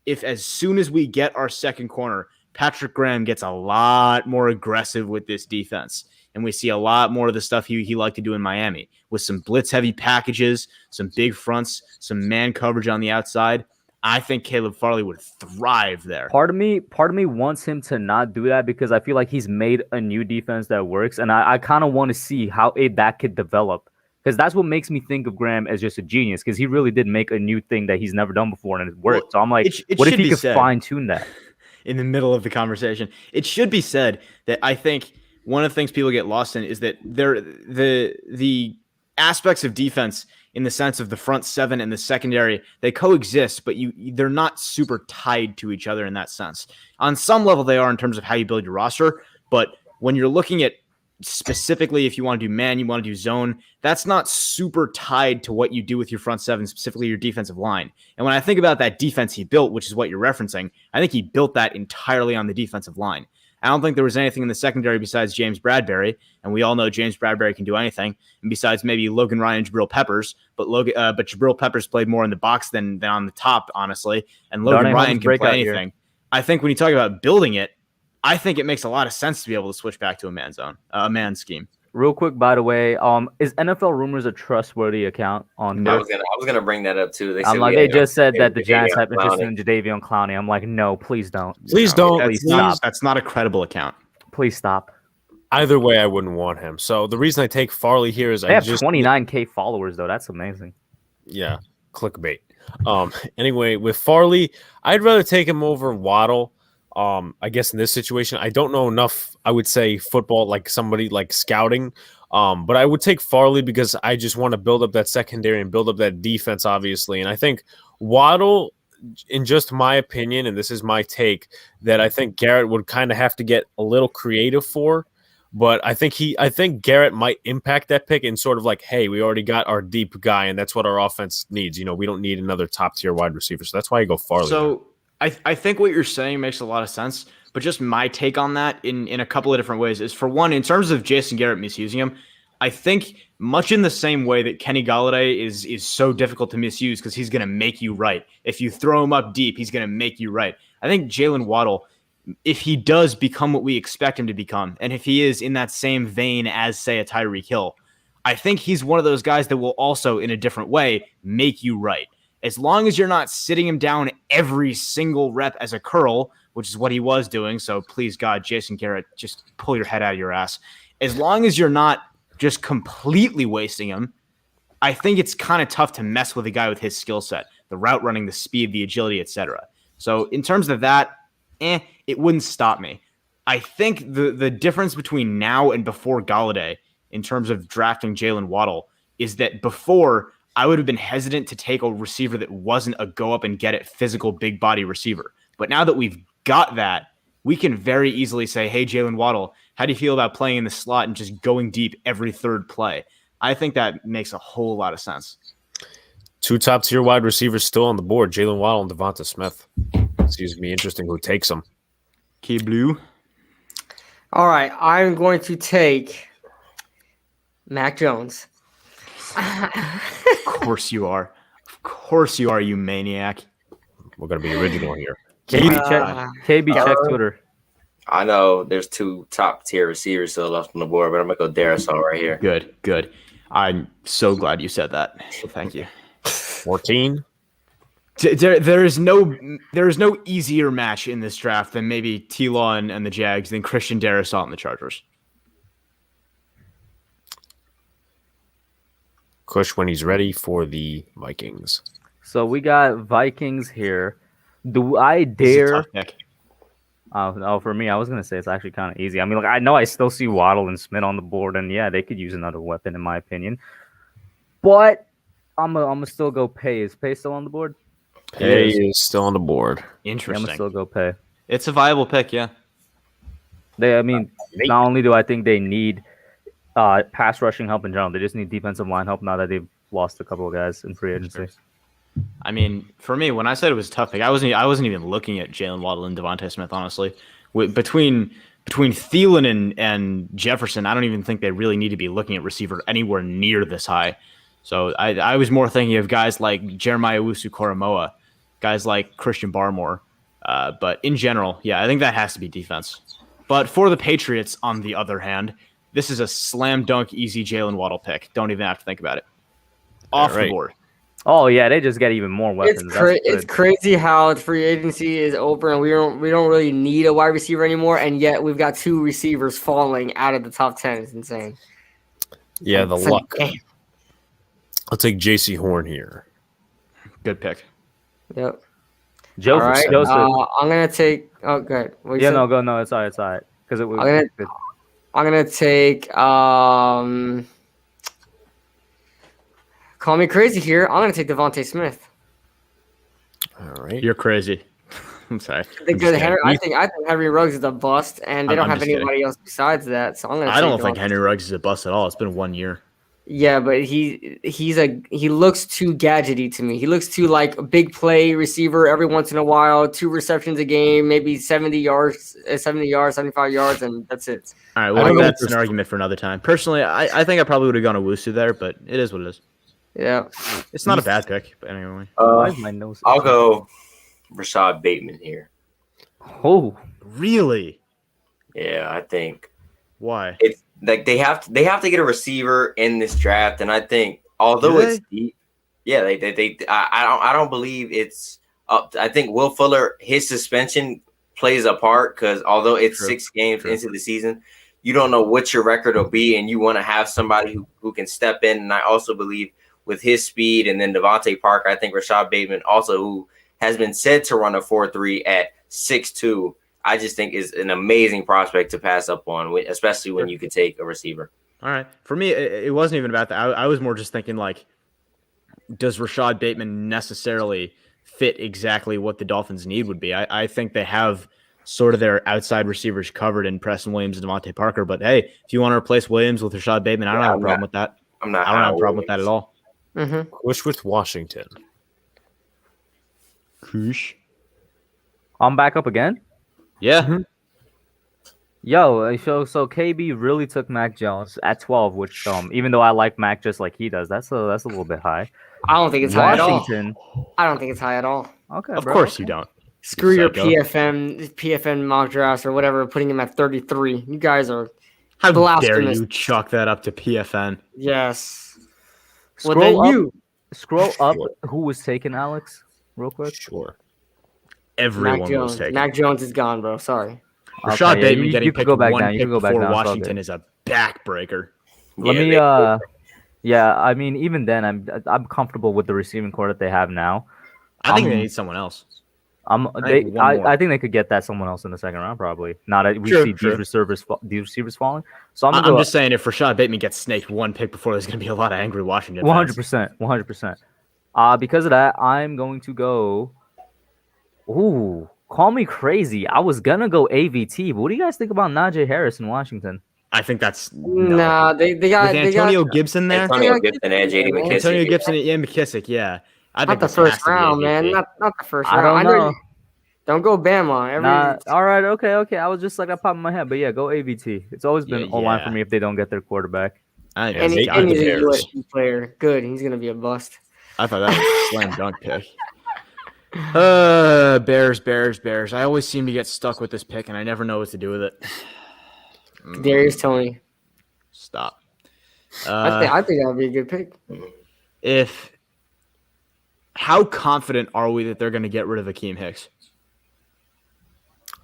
Speaker 3: if as soon as we get our second corner, Patrick Graham gets a lot more aggressive with this defense. And we see a lot more of the stuff he liked to do in Miami with some blitz-heavy packages, some big fronts, some man coverage on the outside. I think Caleb Farley would thrive there.
Speaker 2: Part of me wants him to not do that because I feel like he's made a new defense that works, and I kind of want to see how that could develop because that's what makes me think of Graham as just a genius because he really did make a new thing that he's never done before and it worked. So I'm like, what if he could fine-tune that?
Speaker 3: In the middle of the conversation, it should be said that I think one of the things people get lost in is that the aspects of defense in the sense of the front seven and the secondary, they coexist, but they're not super tied to each other in that sense. On some level, they are in terms of how you build your roster, but when you're looking at specifically if you want to do man, you want to do zone, that's not super tied to what you do with your front seven, specifically your defensive line. And when I think about that defense he built, which is what you're referencing, I think he built that entirely on the defensive line. I don't think there was anything in the secondary besides James Bradbury, and we all know James Bradbury can do anything, and besides maybe Logan Ryan and Jabril Peppers, but Jabril Peppers played more in the box than on the top, honestly, and Logan Ryan can play anything. I think when you talk about building it, I think it makes a lot of sense to be able to switch back to a man scheme.
Speaker 2: Real quick, by the way, is NFL Rumors a trustworthy account on?
Speaker 5: I was gonna bring that up too.
Speaker 2: They just said that the Giants have interest in Jadeveon Clowney. I'm like, no, please don't.
Speaker 1: Please don't.
Speaker 3: Please stop. That's not a credible account.
Speaker 2: Please stop.
Speaker 1: Either way, I wouldn't want him. So the reason I take Farley here is
Speaker 2: they have 29K followers though. That's amazing.
Speaker 1: Yeah, clickbait. Anyway, with Farley, I'd rather take him over Waddle. I guess in this situation, I don't know enough, I would say, football, like somebody like scouting. But I would take Farley because I just want to build up that secondary and build up that defense, obviously. And I think Waddle, in just my opinion, and this is my take, that I think Garrett would kind of have to get a little creative for. But I think Garrett might impact that pick and sort of like, hey, we already got our deep guy, and that's what our offense needs. We don't need another top tier wide receiver. So that's why I go Farley.
Speaker 3: So I think what you're saying makes a lot of sense, but just my take on that in a couple of different ways is, for one, in terms of Jason Garrett misusing him, I think much in the same way that Kenny Golladay is so difficult to misuse because he's going to make you right. If you throw him up deep, he's going to make you right. I think Jalen Waddle, if he does become what we expect him to become, and if he is in that same vein as, say, a Tyreek Hill, I think he's one of those guys that will also, in a different way, make you right. As long as you're not sitting him down every single rep as a curl, which is what he was doing. So please, God, Jason Garrett, just pull your head out of your ass. As long as you're not just completely wasting him, I think it's kind of tough to mess with a guy with his skill set, the route running, the speed, the agility, etc. So in terms of that, it wouldn't stop me. I think the difference between now and before Golladay in terms of drafting Jalen Waddle is that before, I would have been hesitant to take a receiver that wasn't a go up and get it physical big body receiver. But now that we've got that, we can very easily say, hey, Jalen Waddle, how do you feel about playing in the slot and just going deep every third play? I think that makes a whole lot of sense.
Speaker 1: 2 top tier wide receivers still on the board, Jalen Waddle and Devonta Smith. It's going to be interesting who takes them.
Speaker 3: Key Blue.
Speaker 4: All right, I'm going to take Mac Jones.
Speaker 3: Of course you are. Of course you are, you maniac.
Speaker 1: We're going to be original here.
Speaker 2: KB, check Twitter.
Speaker 5: I know there's 2 top tier receivers still left on the board, but I'm going to go Darisaw right here.
Speaker 3: Good. I'm so glad you said that. Thank you.
Speaker 1: 14.
Speaker 3: There is no easier match in this draft than maybe T-Law and the Jags than Christian Darisaw and the Chargers.
Speaker 1: Kush when he's ready for the Vikings.
Speaker 2: So we got Vikings here. Do I dare? Oh, for me, I was gonna say it's actually kind of easy. I mean, I know I still see Waddle and Smith on the board, and yeah, they could use another weapon in my opinion. But I'm gonna still go Pay. Is Pay still on the board?
Speaker 1: Pay is still on the board.
Speaker 3: Interesting.
Speaker 2: I'm gonna still go Pay.
Speaker 3: It's a viable pick, yeah.
Speaker 2: Not only do I think they need pass rushing help in general, they just need defensive line help now that they've lost a couple of guys in free agency.
Speaker 3: I mean, for me, when I said it was a tough pick, I wasn't even looking at Jalen Waddle and Devontae Smith, honestly. Between Thielen and Jefferson, I don't even think they really need to be looking at receiver anywhere near this high. So I was more thinking of guys like Jeremiah Owusu-Koramoah, guys like Christian Barmore. But in general, yeah, I think that has to be defense. But for the Patriots, on the other hand, this is a slam dunk easy Jalen Waddle pick. Don't even have to think about it. Off the board.
Speaker 2: Oh yeah, they just get even more weapons.
Speaker 4: It's crazy how free agency is over and we don't really need a wide receiver anymore, and yet we've got 2 receivers falling out of the top 10. It's insane.
Speaker 1: Yeah, the luck. I'll take J.C. Horn here.
Speaker 3: Good pick.
Speaker 4: Yep.
Speaker 2: Joseph.
Speaker 4: All right.
Speaker 2: Joseph.
Speaker 4: I'm gonna take. Oh, good.
Speaker 2: No, it's all right. Because it was.
Speaker 4: I'm gonna take. Call me crazy here. I'm gonna take Devontae Smith.
Speaker 1: All right.
Speaker 3: You're crazy. I'm sorry.
Speaker 4: I think Henry Ruggs is a bust, and they don't have
Speaker 3: just kidding.
Speaker 4: anybody else besides that. So I'm gonna.
Speaker 3: I don't think Henry Ruggs is a bust at all. It's been 1 year.
Speaker 4: Yeah, but he looks too gadgety to me. He looks too like a big play receiver every once in a while, 2 receptions a game, maybe 70 yards, 75 yards, and that's it.
Speaker 3: All right, well, that's an argument for another time. Personally, I think I probably would have gone Owusu there, but it is what it is.
Speaker 4: Yeah.
Speaker 3: It's not a bad pick, but anyway.
Speaker 2: Why is my nose?
Speaker 5: I'll go Rashad Bateman here.
Speaker 2: Oh,
Speaker 3: Really?
Speaker 5: Yeah, I think
Speaker 3: Why?
Speaker 5: it's like they have to get a receiver in this draft, and I think although
Speaker 3: Do
Speaker 5: it's deep, yeah, I don't believe it's up. I think Will Fuller, his suspension plays a part because although it's 6 games into the season, you don't know what your record will be, and you want to have somebody who can step in. And I also believe with his speed, and then Devontae Parker, I think Rashad Bateman also, who has been said to run a 4.3 at 6'2", I just think is an amazing prospect to pass up on, especially when you could take a receiver.
Speaker 3: All right. For me, it wasn't even about that. I was more just thinking, like, does Rashad Bateman necessarily fit exactly what the Dolphins' need would be? I think they have sort of their outside receivers covered in Preston Williams and Devontae Parker. But, hey, if you want to replace Williams with Rashad Bateman, I don't have a problem with that. I don't have a problem with that at all.
Speaker 4: Mm-hmm.
Speaker 1: Push with Washington.
Speaker 3: Kush.
Speaker 2: I'm back up again.
Speaker 3: Yeah.
Speaker 2: Mm-hmm. Yo, so KB really took Mac Jones at 12, which even though I like Mac just like he does, that's a little bit high.
Speaker 4: I don't think it's high at all.
Speaker 2: Washington.
Speaker 4: I don't think it's high at all.
Speaker 2: Okay,
Speaker 3: Of
Speaker 2: bro.
Speaker 3: course you don't.
Speaker 4: Screw your
Speaker 3: Psycho.
Speaker 4: PFN mock drafts or whatever, putting him at 33. You guys are
Speaker 3: How dare
Speaker 4: blasphemous.
Speaker 3: you chuck that up to PFN?
Speaker 4: Yes.
Speaker 2: Scroll
Speaker 4: Well, then
Speaker 2: up.
Speaker 4: you.
Speaker 2: Scroll up.
Speaker 1: Sure.
Speaker 2: Who was taken, Alex? Real quick.
Speaker 1: Sure.
Speaker 3: Everyone
Speaker 4: Mac
Speaker 3: was
Speaker 4: Jones.
Speaker 3: taken.
Speaker 4: Mac Jones is gone, bro. Sorry.
Speaker 3: Rashad
Speaker 2: Okay, yeah,
Speaker 3: Bateman
Speaker 2: you
Speaker 3: getting
Speaker 2: could
Speaker 3: picked
Speaker 2: go back
Speaker 3: one
Speaker 2: down. You
Speaker 3: pick
Speaker 2: could go back
Speaker 3: before
Speaker 2: down. It's all
Speaker 3: Washington
Speaker 2: good.
Speaker 3: is a backbreaker.
Speaker 2: Let me. Yeah, I mean, even then, I'm comfortable with the receiving core that they have now.
Speaker 3: I think they need someone else.
Speaker 2: I
Speaker 3: think one more.
Speaker 2: think they could get that someone else in the second round, probably. We
Speaker 3: Sure,
Speaker 2: see
Speaker 3: sure.
Speaker 2: these receivers falling. So I'm
Speaker 3: I'm just saying, if Rashad Bateman gets snaked one pick before, there's going to be a lot of angry Washington fans.
Speaker 2: 100%. Because of that, I'm going to go. Ooh, call me crazy. I was gonna go AVT, but what do you guys think about Najee Harris in Washington?
Speaker 3: I think that's
Speaker 4: Nah, they got
Speaker 3: with Antonio Gibson there.
Speaker 5: Antonio Gibson and J.D. McKissick.
Speaker 3: Antonio Gibson and McKissick, yeah. I
Speaker 4: not
Speaker 3: think
Speaker 4: the
Speaker 3: this has
Speaker 4: first
Speaker 3: to be
Speaker 4: round,
Speaker 3: AVT.
Speaker 4: man. Not the first
Speaker 2: I
Speaker 4: round.
Speaker 2: don't know.
Speaker 4: Don't go Bama.
Speaker 2: All right, okay. I was just like, that popped in my head, but yeah, go AVT. It's always been O-line for me if they don't get their quarterback.
Speaker 4: And he's a USC player. Good. He's gonna be a bust.
Speaker 3: I thought that was a slam dunk pick. Bears. I always seem to get stuck with this pick, and I never know what to do with it.
Speaker 4: Darius Toney.
Speaker 3: Stop.
Speaker 4: I think that would be a good pick.
Speaker 3: How confident are we that they're going to get rid of Akeem Hicks?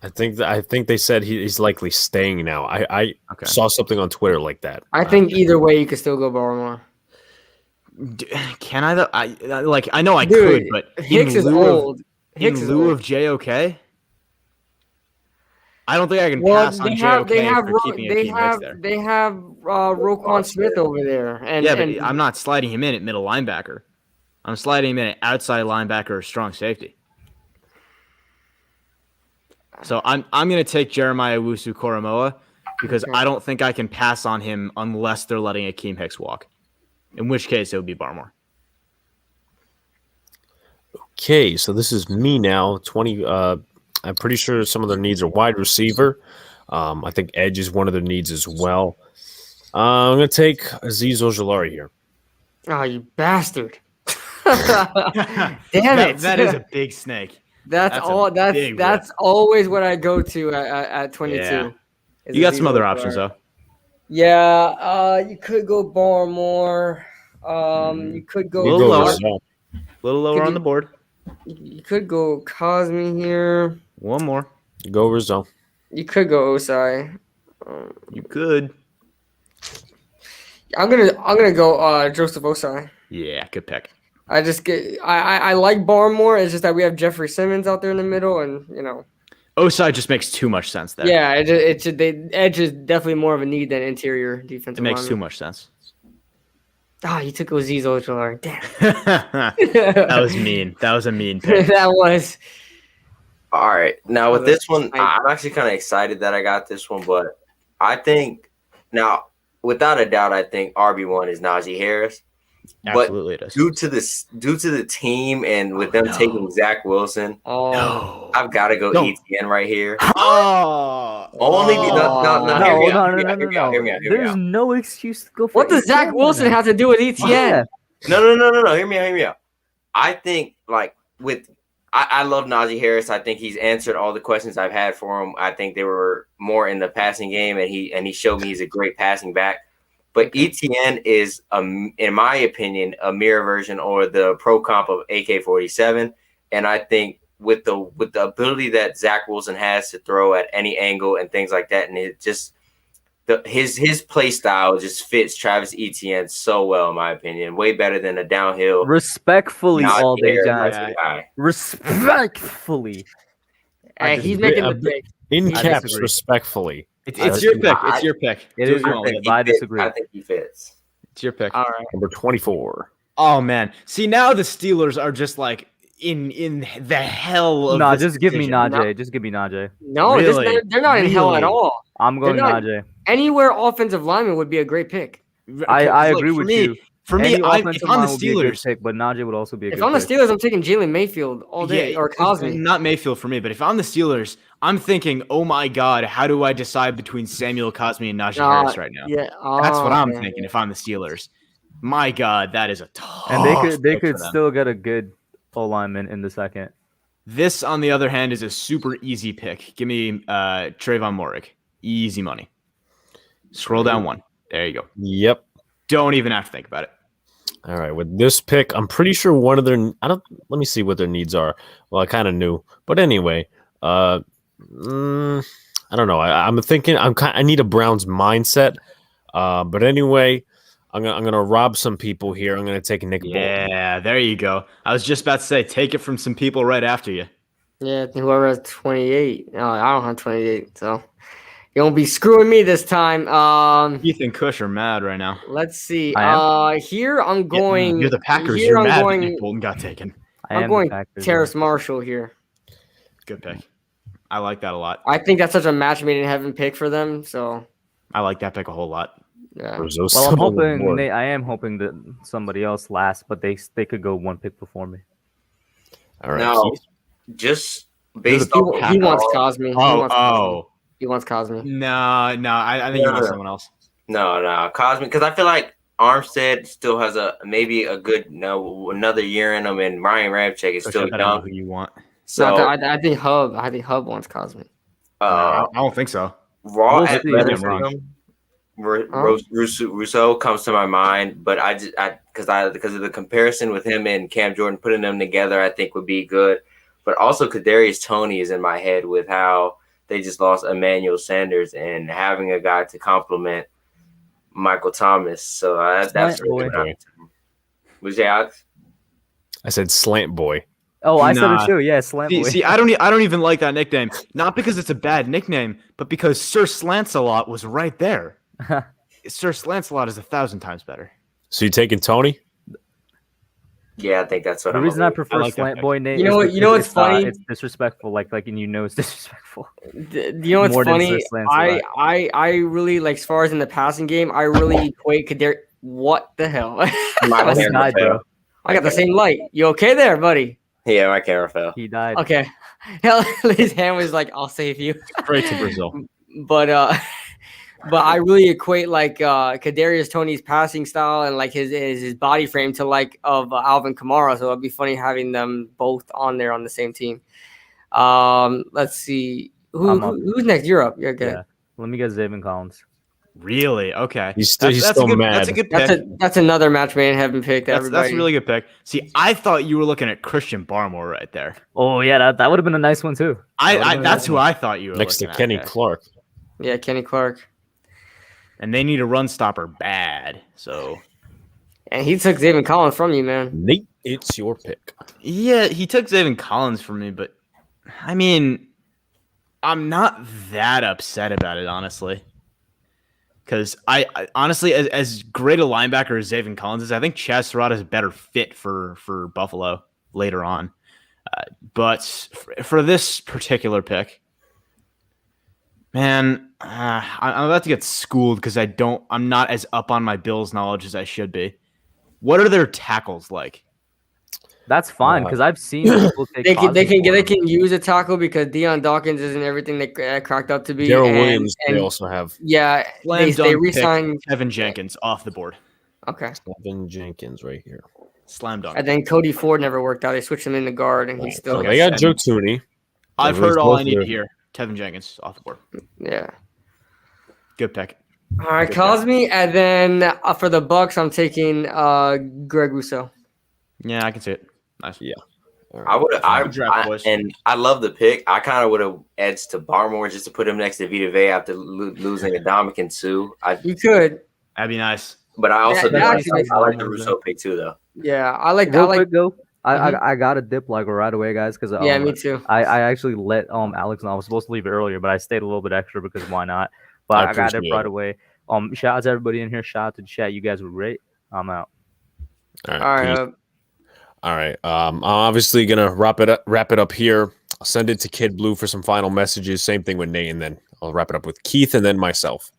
Speaker 1: I think they said he's likely staying now. I saw something on Twitter like that.
Speaker 4: I think either way you could still go Barmore.
Speaker 3: Can I though? I know I could, but
Speaker 4: Hicks is old.
Speaker 3: In lieu of JOK, I don't think I can pass on JOK for keeping Akeem Hicks there.
Speaker 4: They have Roquan Smith over there,
Speaker 3: but I'm not sliding him in at middle linebacker. I'm sliding him in at outside linebacker or strong safety. So I'm going to take Jeremiah Owusu-Koramoah because I don't think I can pass on him unless they're letting Akeem Hicks walk. In which case, it would be Barmore.
Speaker 1: Okay, so this is me now. 20. I'm pretty sure some of their needs are wide receiver. I think edge is one of their needs as well. I'm going to take Azeez Ojulari here.
Speaker 4: Oh, you bastard! Damn it!
Speaker 3: That is a big snake.
Speaker 4: That's always what I go to at 22.
Speaker 3: Yeah. You got some other options though.
Speaker 4: Yeah, you could go Barmore. You could go
Speaker 3: a little lower on the board.
Speaker 4: You could go Cosme here.
Speaker 3: One more.
Speaker 1: Go Rizzo.
Speaker 4: You could go Osai.
Speaker 3: You could.
Speaker 4: I'm gonna go Joseph Osai.
Speaker 3: Yeah, good pick.
Speaker 4: I like Barmore. It's just that we have Jeffrey Simmons out there in the middle, and
Speaker 3: Osai just makes too much sense there.
Speaker 4: Yeah, edge is definitely more of a need than interior defensive.
Speaker 3: It makes too much sense.
Speaker 4: You took Aziz Ojolari. Damn.
Speaker 3: That was mean. That was a mean pick.
Speaker 4: That was.
Speaker 5: All right. Now with
Speaker 4: Oh,
Speaker 5: this one,
Speaker 4: I-
Speaker 5: I'm actually kind of excited that I got this one, but I think now, without a doubt, I think RB1 is Najee Harris.
Speaker 3: Absolutely, it is.
Speaker 5: Due to the team and with them taking Zach Wilson,
Speaker 4: Oh.
Speaker 5: I've got to go
Speaker 3: No.
Speaker 5: ETN right here.
Speaker 3: Oh,
Speaker 5: Only
Speaker 4: Oh.
Speaker 5: hear me out.
Speaker 2: There's no excuse to go for
Speaker 4: What does Zach
Speaker 2: ETN
Speaker 4: Wilson
Speaker 2: right now.
Speaker 4: have to do with ETN?
Speaker 2: Yeah.
Speaker 5: No. Hear me out. I think I love Najee Harris. I think he's answered all the questions I've had for him. I think they were more in the passing game, and he showed me he's a great passing back. But ETN is, in my opinion, a mirror version or the pro comp of AK-47. And I think with the ability that Zach Wilson has to throw at any angle and things like that, and it just his play style just fits Travis Etienne so well, in my opinion. Way better than a downhill.
Speaker 2: Respectfully,
Speaker 5: Najee
Speaker 2: all day
Speaker 5: Harris
Speaker 2: Giants.
Speaker 5: type of guy.
Speaker 2: Respectfully.
Speaker 4: Hey, he's making the pick.
Speaker 1: In
Speaker 2: I
Speaker 1: caps,
Speaker 2: disagree.
Speaker 1: respectfully.
Speaker 3: It's your pick. It's your pick.
Speaker 2: It
Speaker 3: Do
Speaker 2: is
Speaker 3: what you
Speaker 2: your
Speaker 3: want
Speaker 2: pick.
Speaker 3: with it.
Speaker 2: I disagree.
Speaker 5: I think he fits.
Speaker 3: It's your pick.
Speaker 4: All right.
Speaker 1: Number 24.
Speaker 3: Oh man. See, now the Steelers are just like in the hell of
Speaker 2: Nah,
Speaker 3: this
Speaker 2: just give me
Speaker 3: decision.
Speaker 2: Najee. Just give me Najee.
Speaker 4: No,
Speaker 3: Really?
Speaker 4: they're not in hell at
Speaker 3: Really?
Speaker 4: all.
Speaker 2: I'm going
Speaker 4: They're not-
Speaker 2: Najee.
Speaker 4: Anywhere offensive lineman would be a great pick.
Speaker 2: I
Speaker 3: Look,
Speaker 2: agree
Speaker 3: for
Speaker 2: with
Speaker 3: me-
Speaker 2: you.
Speaker 3: For me,
Speaker 2: Any offensive
Speaker 3: if I'm
Speaker 2: line
Speaker 3: the
Speaker 2: would be a good
Speaker 3: Steelers,
Speaker 2: pick, but Najee would also be a
Speaker 4: If
Speaker 2: good
Speaker 4: I'm the
Speaker 2: pick.
Speaker 4: Steelers, I'm taking Jalen Mayfield all day or Cosme.
Speaker 3: Not Mayfield for me, but if I'm the Steelers, I'm thinking, oh my God, how do I decide between Samuel Cosme and Najee Harris right now?
Speaker 4: Yeah,
Speaker 3: That's what I'm
Speaker 4: okay.
Speaker 3: thinking if I'm the Steelers. My God, that is a tough
Speaker 2: And they
Speaker 3: pick
Speaker 2: could
Speaker 3: for them.
Speaker 2: still get a good O-lineman in the second.
Speaker 3: This, on the other hand, is a super easy pick. Give me Trayvon Moehrig. Easy money. Scroll down one. There you go.
Speaker 1: Yep.
Speaker 3: Don't even have to think about it.
Speaker 1: All right. With this pick, I'm pretty sure one of their. Let me see what their needs are. Well, I kind of knew, but anyway, I don't know. I'm thinking I need a Browns mindset. But anyway, I'm gonna rob some people here. I'm gonna take Nick Bolton.
Speaker 3: Yeah, there you go. I was just about to say, take it from some people right after you.
Speaker 4: Yeah, whoever has 28. No, I don't have 28, so you won't be screwing me this time.
Speaker 3: Keith and Kush are mad right now.
Speaker 4: Let's see.
Speaker 2: I
Speaker 4: Here I'm going.
Speaker 3: You're the Packers.
Speaker 4: Here
Speaker 3: You're
Speaker 4: I'm
Speaker 3: mad that
Speaker 4: going.
Speaker 3: Nick Bolton got taken.
Speaker 4: I'm going Terrace Marshall here.
Speaker 3: Good pick. I like that a lot.
Speaker 4: I think that's such a match made in heaven pick for them. So
Speaker 3: I like that pick a whole lot.
Speaker 4: yeah.
Speaker 2: Well, I'm hoping I am hoping that somebody else lasts, but they could go one pick before me.
Speaker 1: All right.
Speaker 5: Now,
Speaker 1: Keith.
Speaker 5: just based off
Speaker 4: He wants Cosme. He wants Cosme.
Speaker 3: No, I think you want someone else.
Speaker 5: No, Cosme, because I feel like Armstead still has maybe a good another year in him, and Ryan Ramczyk is still
Speaker 3: I don't know
Speaker 5: young.
Speaker 3: who you want.
Speaker 5: So
Speaker 4: I think Hub wants Cosme.
Speaker 3: I don't think so.
Speaker 5: raw
Speaker 2: We'll see.
Speaker 5: athleticism, Rousseau comes to my mind, but because of the comparison with him and Cam Jordan, putting them together, I think would be good. But also, Kadarius Toney is in my head with how they just lost Emmanuel Sanders and having a guy to complement Michael Thomas. So that's really what I'm. Was it Alex?
Speaker 1: I said slant boy.
Speaker 2: Oh, I said
Speaker 3: Nah.
Speaker 2: it too. Yeah, slant boy.
Speaker 3: See, I don't even like that nickname. Not because it's a bad nickname, but because Sir Slancelot was right there. Sir Slancelot is 1,000 times better.
Speaker 1: So you taking Tony?
Speaker 5: Yeah, I think that's what
Speaker 2: The
Speaker 5: I'm.
Speaker 2: reason I prefer
Speaker 3: like that
Speaker 2: slant
Speaker 3: pick.
Speaker 2: boy name.
Speaker 4: You know what-
Speaker 2: is
Speaker 4: you know
Speaker 2: because
Speaker 4: what's funny?
Speaker 2: It's disrespectful. And you know it's disrespectful.
Speaker 4: You know what's
Speaker 2: More than
Speaker 4: funny?
Speaker 2: Sir Lancelot.
Speaker 4: I really like as far as in the passing game. I really equate Kadarius. What the hell?
Speaker 5: My
Speaker 2: He
Speaker 5: camera
Speaker 2: died,
Speaker 5: fell.
Speaker 2: bro.
Speaker 4: I got the same light. You okay there, buddy?
Speaker 5: Yeah, my camera fell.
Speaker 2: He died.
Speaker 4: Okay. Hell, his hand was like, "I'll save you."
Speaker 3: Straight to Brazil.
Speaker 4: But I really equate like Kadarius Toney's passing style and like his body frame to like of Alvin Kamara. So it'd be funny having them both on there on the same team. Let's see who's next. You're up. You're good.
Speaker 2: Yeah. Let me get Zayvon Collins.
Speaker 3: Really? Okay.
Speaker 1: He's still mad.
Speaker 3: That's a good pick.
Speaker 4: That's another match made in heaven pick.
Speaker 3: That's a really good pick. See, I thought you were looking at Christian Barmore right there.
Speaker 2: Oh yeah, that would have been a nice one too.
Speaker 3: That's who I thought you were
Speaker 1: Next to
Speaker 3: looking
Speaker 1: Kenny
Speaker 3: at.
Speaker 1: Clark.
Speaker 4: Yeah, Kenny Clark.
Speaker 3: And they need a run stopper bad. So
Speaker 4: And he took Zayvon Collins from you, man.
Speaker 1: Nate, it's your pick.
Speaker 3: yeah, he took Zayvon Collins from me, but I mean, I'm not that upset about it, honestly. Because I honestly, as great a linebacker as Zaven Collins is, I think Chaz Surratt is a better fit for Buffalo later on. But for this particular pick, man, I'm about to get schooled because I'm not as up on my Bills knowledge as I should be. What are their tackles like?
Speaker 2: That's fine because I've seen people take.
Speaker 4: They can use a tackle because Deion Dawkins isn't everything they cracked up to be.
Speaker 1: Daryl Williams, they also have.
Speaker 4: Yeah, they re-signed
Speaker 3: Kevin Jenkins off the board.
Speaker 4: Okay,
Speaker 1: Kevin Jenkins right here.
Speaker 3: Slam dunk.
Speaker 4: And then Cody Ford never worked out. They switched him into guard, and he's still.
Speaker 1: So they got Joe Tooney.
Speaker 3: I've heard all I need to hear. Kevin Jenkins off the board.
Speaker 4: Yeah.
Speaker 3: Good pick.
Speaker 4: All right, Cosme, and then for the Bucks, I'm taking Greg Rousseau.
Speaker 3: Yeah, I can see it. Nice.
Speaker 1: Yeah.
Speaker 5: Right. And I love the pick. I kind of would have edged to Barmore just to put him next to Vita Vea after losing Ndamukong Suh.
Speaker 4: You could.
Speaker 3: That'd be nice.
Speaker 5: But I also I like the Rousseau pick too, though.
Speaker 4: Yeah, I like.
Speaker 2: I got a dip like right away, guys, because
Speaker 4: yeah, me too.
Speaker 2: I actually let Alex know. I was supposed to leave it earlier, but I stayed a little bit extra because why not? But I got it right away. Shout out to everybody in here. Shout out to the chat. You guys were great. I'm out.
Speaker 1: All right. I'm obviously gonna wrap it up here. I'll send it to Kid Blue for some final messages. Same thing with Nate, and then I'll wrap it up with Keith and then myself.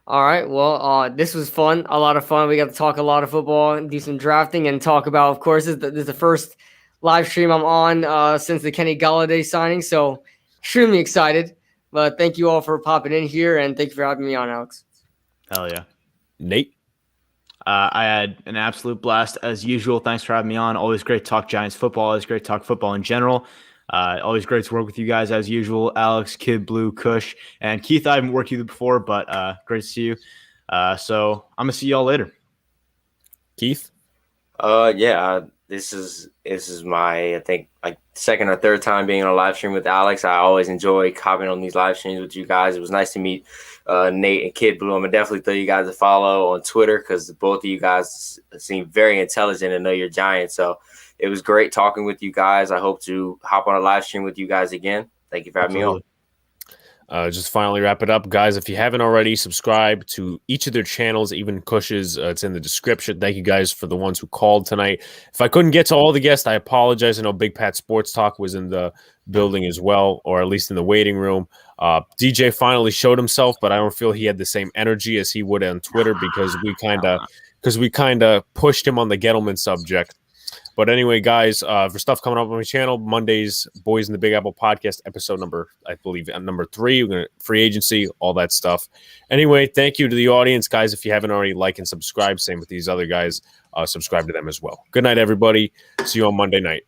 Speaker 4: All right. Well, this was fun. A lot of fun. We got to talk a lot of football and do some drafting and talk about, of course, this is the first live stream I'm on since the Kenny Golladay signing. So extremely excited. But thank you all for popping in here, and thank you for having me on, Alex.
Speaker 3: Hell yeah.
Speaker 1: Nate?
Speaker 3: I had an absolute blast as usual. Thanks for having me on. Always great to talk Giants football. Always great to talk football in general. Always great to work with you guys as usual. Alex, Kid, Blue, Kush, and Keith. I haven't worked with you before, but great to see you. So I'm gonna see y'all later.
Speaker 1: Keith?
Speaker 5: This is my, I think, like second or third time being on a live stream with Alex. I always enjoy commenting on these live streams with you guys. It was nice to meet Nate and Kid Blue. I'm gonna definitely throw you guys a follow on Twitter because both of you guys seem very intelligent and know your Giants. So it was great talking with you guys. I hope to hop on a live stream with you guys again. Thank you for having me on.
Speaker 1: Just finally wrap it up, guys. If you haven't already, subscribe to each of their channels, even Cush's. It's in the description. Thank you guys for the ones who called tonight. If I couldn't get to all the guests, I apologize. I know Big Pat Sports Talk was in the building as well, or at least in the waiting room. DJ finally showed himself, but I don't feel he had the same energy as he would on Twitter because we kind of pushed him on the Gettleman subject. But anyway, guys, for stuff coming up on my channel, Mondays, Boys in the Big Apple podcast, episode number 3. We're going to free agency, all that stuff. Anyway, thank you to the audience, guys. If you haven't already, like and subscribe. Same with these other guys. Subscribe to them as well. Good night, everybody. See you on Monday night.